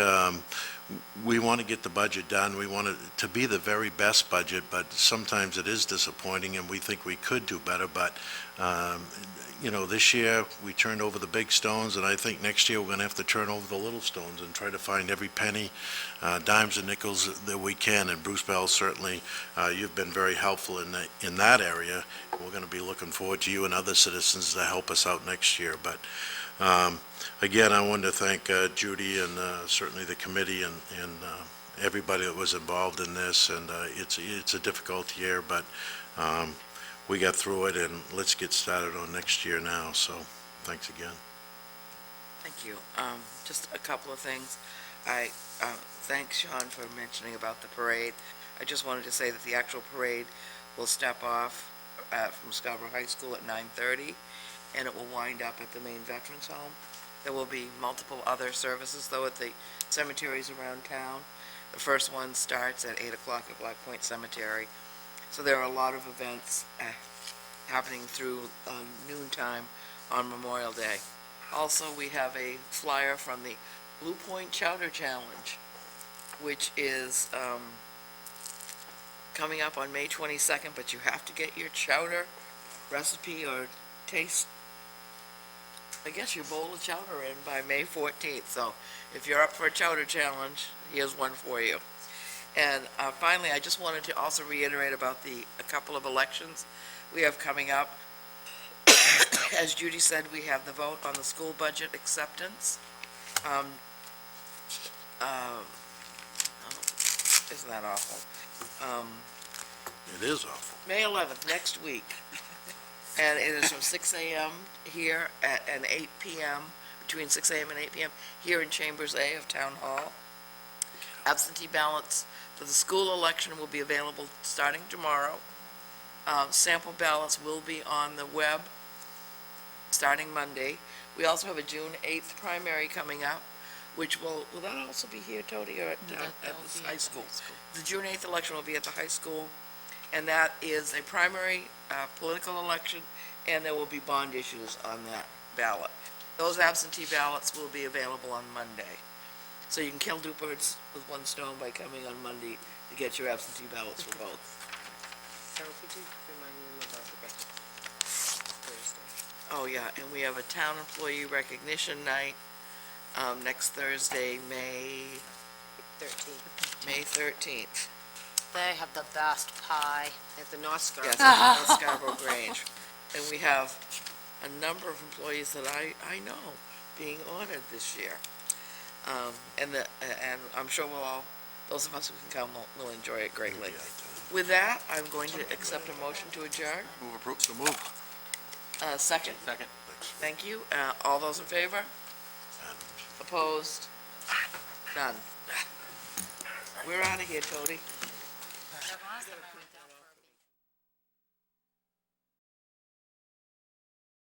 Speaker 12: we want to get the budget done. We want it to be the very best budget, but sometimes it is disappointing, and we think we could do better. But, this year, we turned over the big stones, and I think next year we're going to have to turn over the little stones and try to find every penny, dimes and nickels that we can. And Bruce Bell, certainly, you've been very helpful in that area. We're going to be looking forward to you and other citizens to help us out next year. But again, I wanted to thank Judy and certainly the committee and everybody that was involved in this. And it's a difficult year, but we got through it, and let's get started on next year now. So thanks again.
Speaker 1: Thank you. Just a couple of things. I thank Sean for mentioning about the parade. I just wanted to say that the actual parade will step off from Scarborough High School at 9:30, and it will wind up at the main Veterans Home. There will be multiple other services, though, at the cemeteries around town. The first one starts at 8 o'clock at Black Point Cemetery. So there are a lot of events happening through noontime on Memorial Day. Also, we have a flyer from the Blue Point Chowder Challenge, which is coming up on May 22nd, but you have to get your chowder recipe or taste, I guess, your bowl of chowder in by May 14th. So if you're up for a chowder challenge, here's one for you. And finally, I just wanted to also reiterate about a couple of elections we have coming up. As Judy said, we have the vote on the school budget acceptance. Isn't that awful?
Speaker 12: It is awful.
Speaker 1: May 11th, next week. And it is from 6 a.m. here and 8 p.m., between 6 a.m. and 8 p.m., here in Chambers A of Town Hall. Absentee ballots for the school election will be available starting tomorrow. Sample ballots will be on the web starting Monday. We also have a June 8th primary coming up, which will that also be here, Tony, or at the high school? The June 8th election will be at the high school, and that is a primary political election, and there will be bond issues on that ballot. Those absentee ballots will be available on Monday. So you can kill two birds with one stone by coming on Monday to get your absentee ballots for both.
Speaker 10: Carol, could you remind me about the budget Thursday?
Speaker 1: Oh, yeah, and we have a town employee recognition night next Thursday, May 13th.
Speaker 11: They have the best pie.
Speaker 10: At the North Scarborough.
Speaker 1: Yes, at Scarborough Grange. And we have a number of employees that I know being honored this year. And I'm sure those of us who can come will enjoy it greatly. With that, I'm going to accept a motion to adjourn.
Speaker 3: Move approved, so moved.
Speaker 1: Second?
Speaker 2: Second.
Speaker 1: Thank you. All those in favor? Opposed? None. We're out of here, Tony.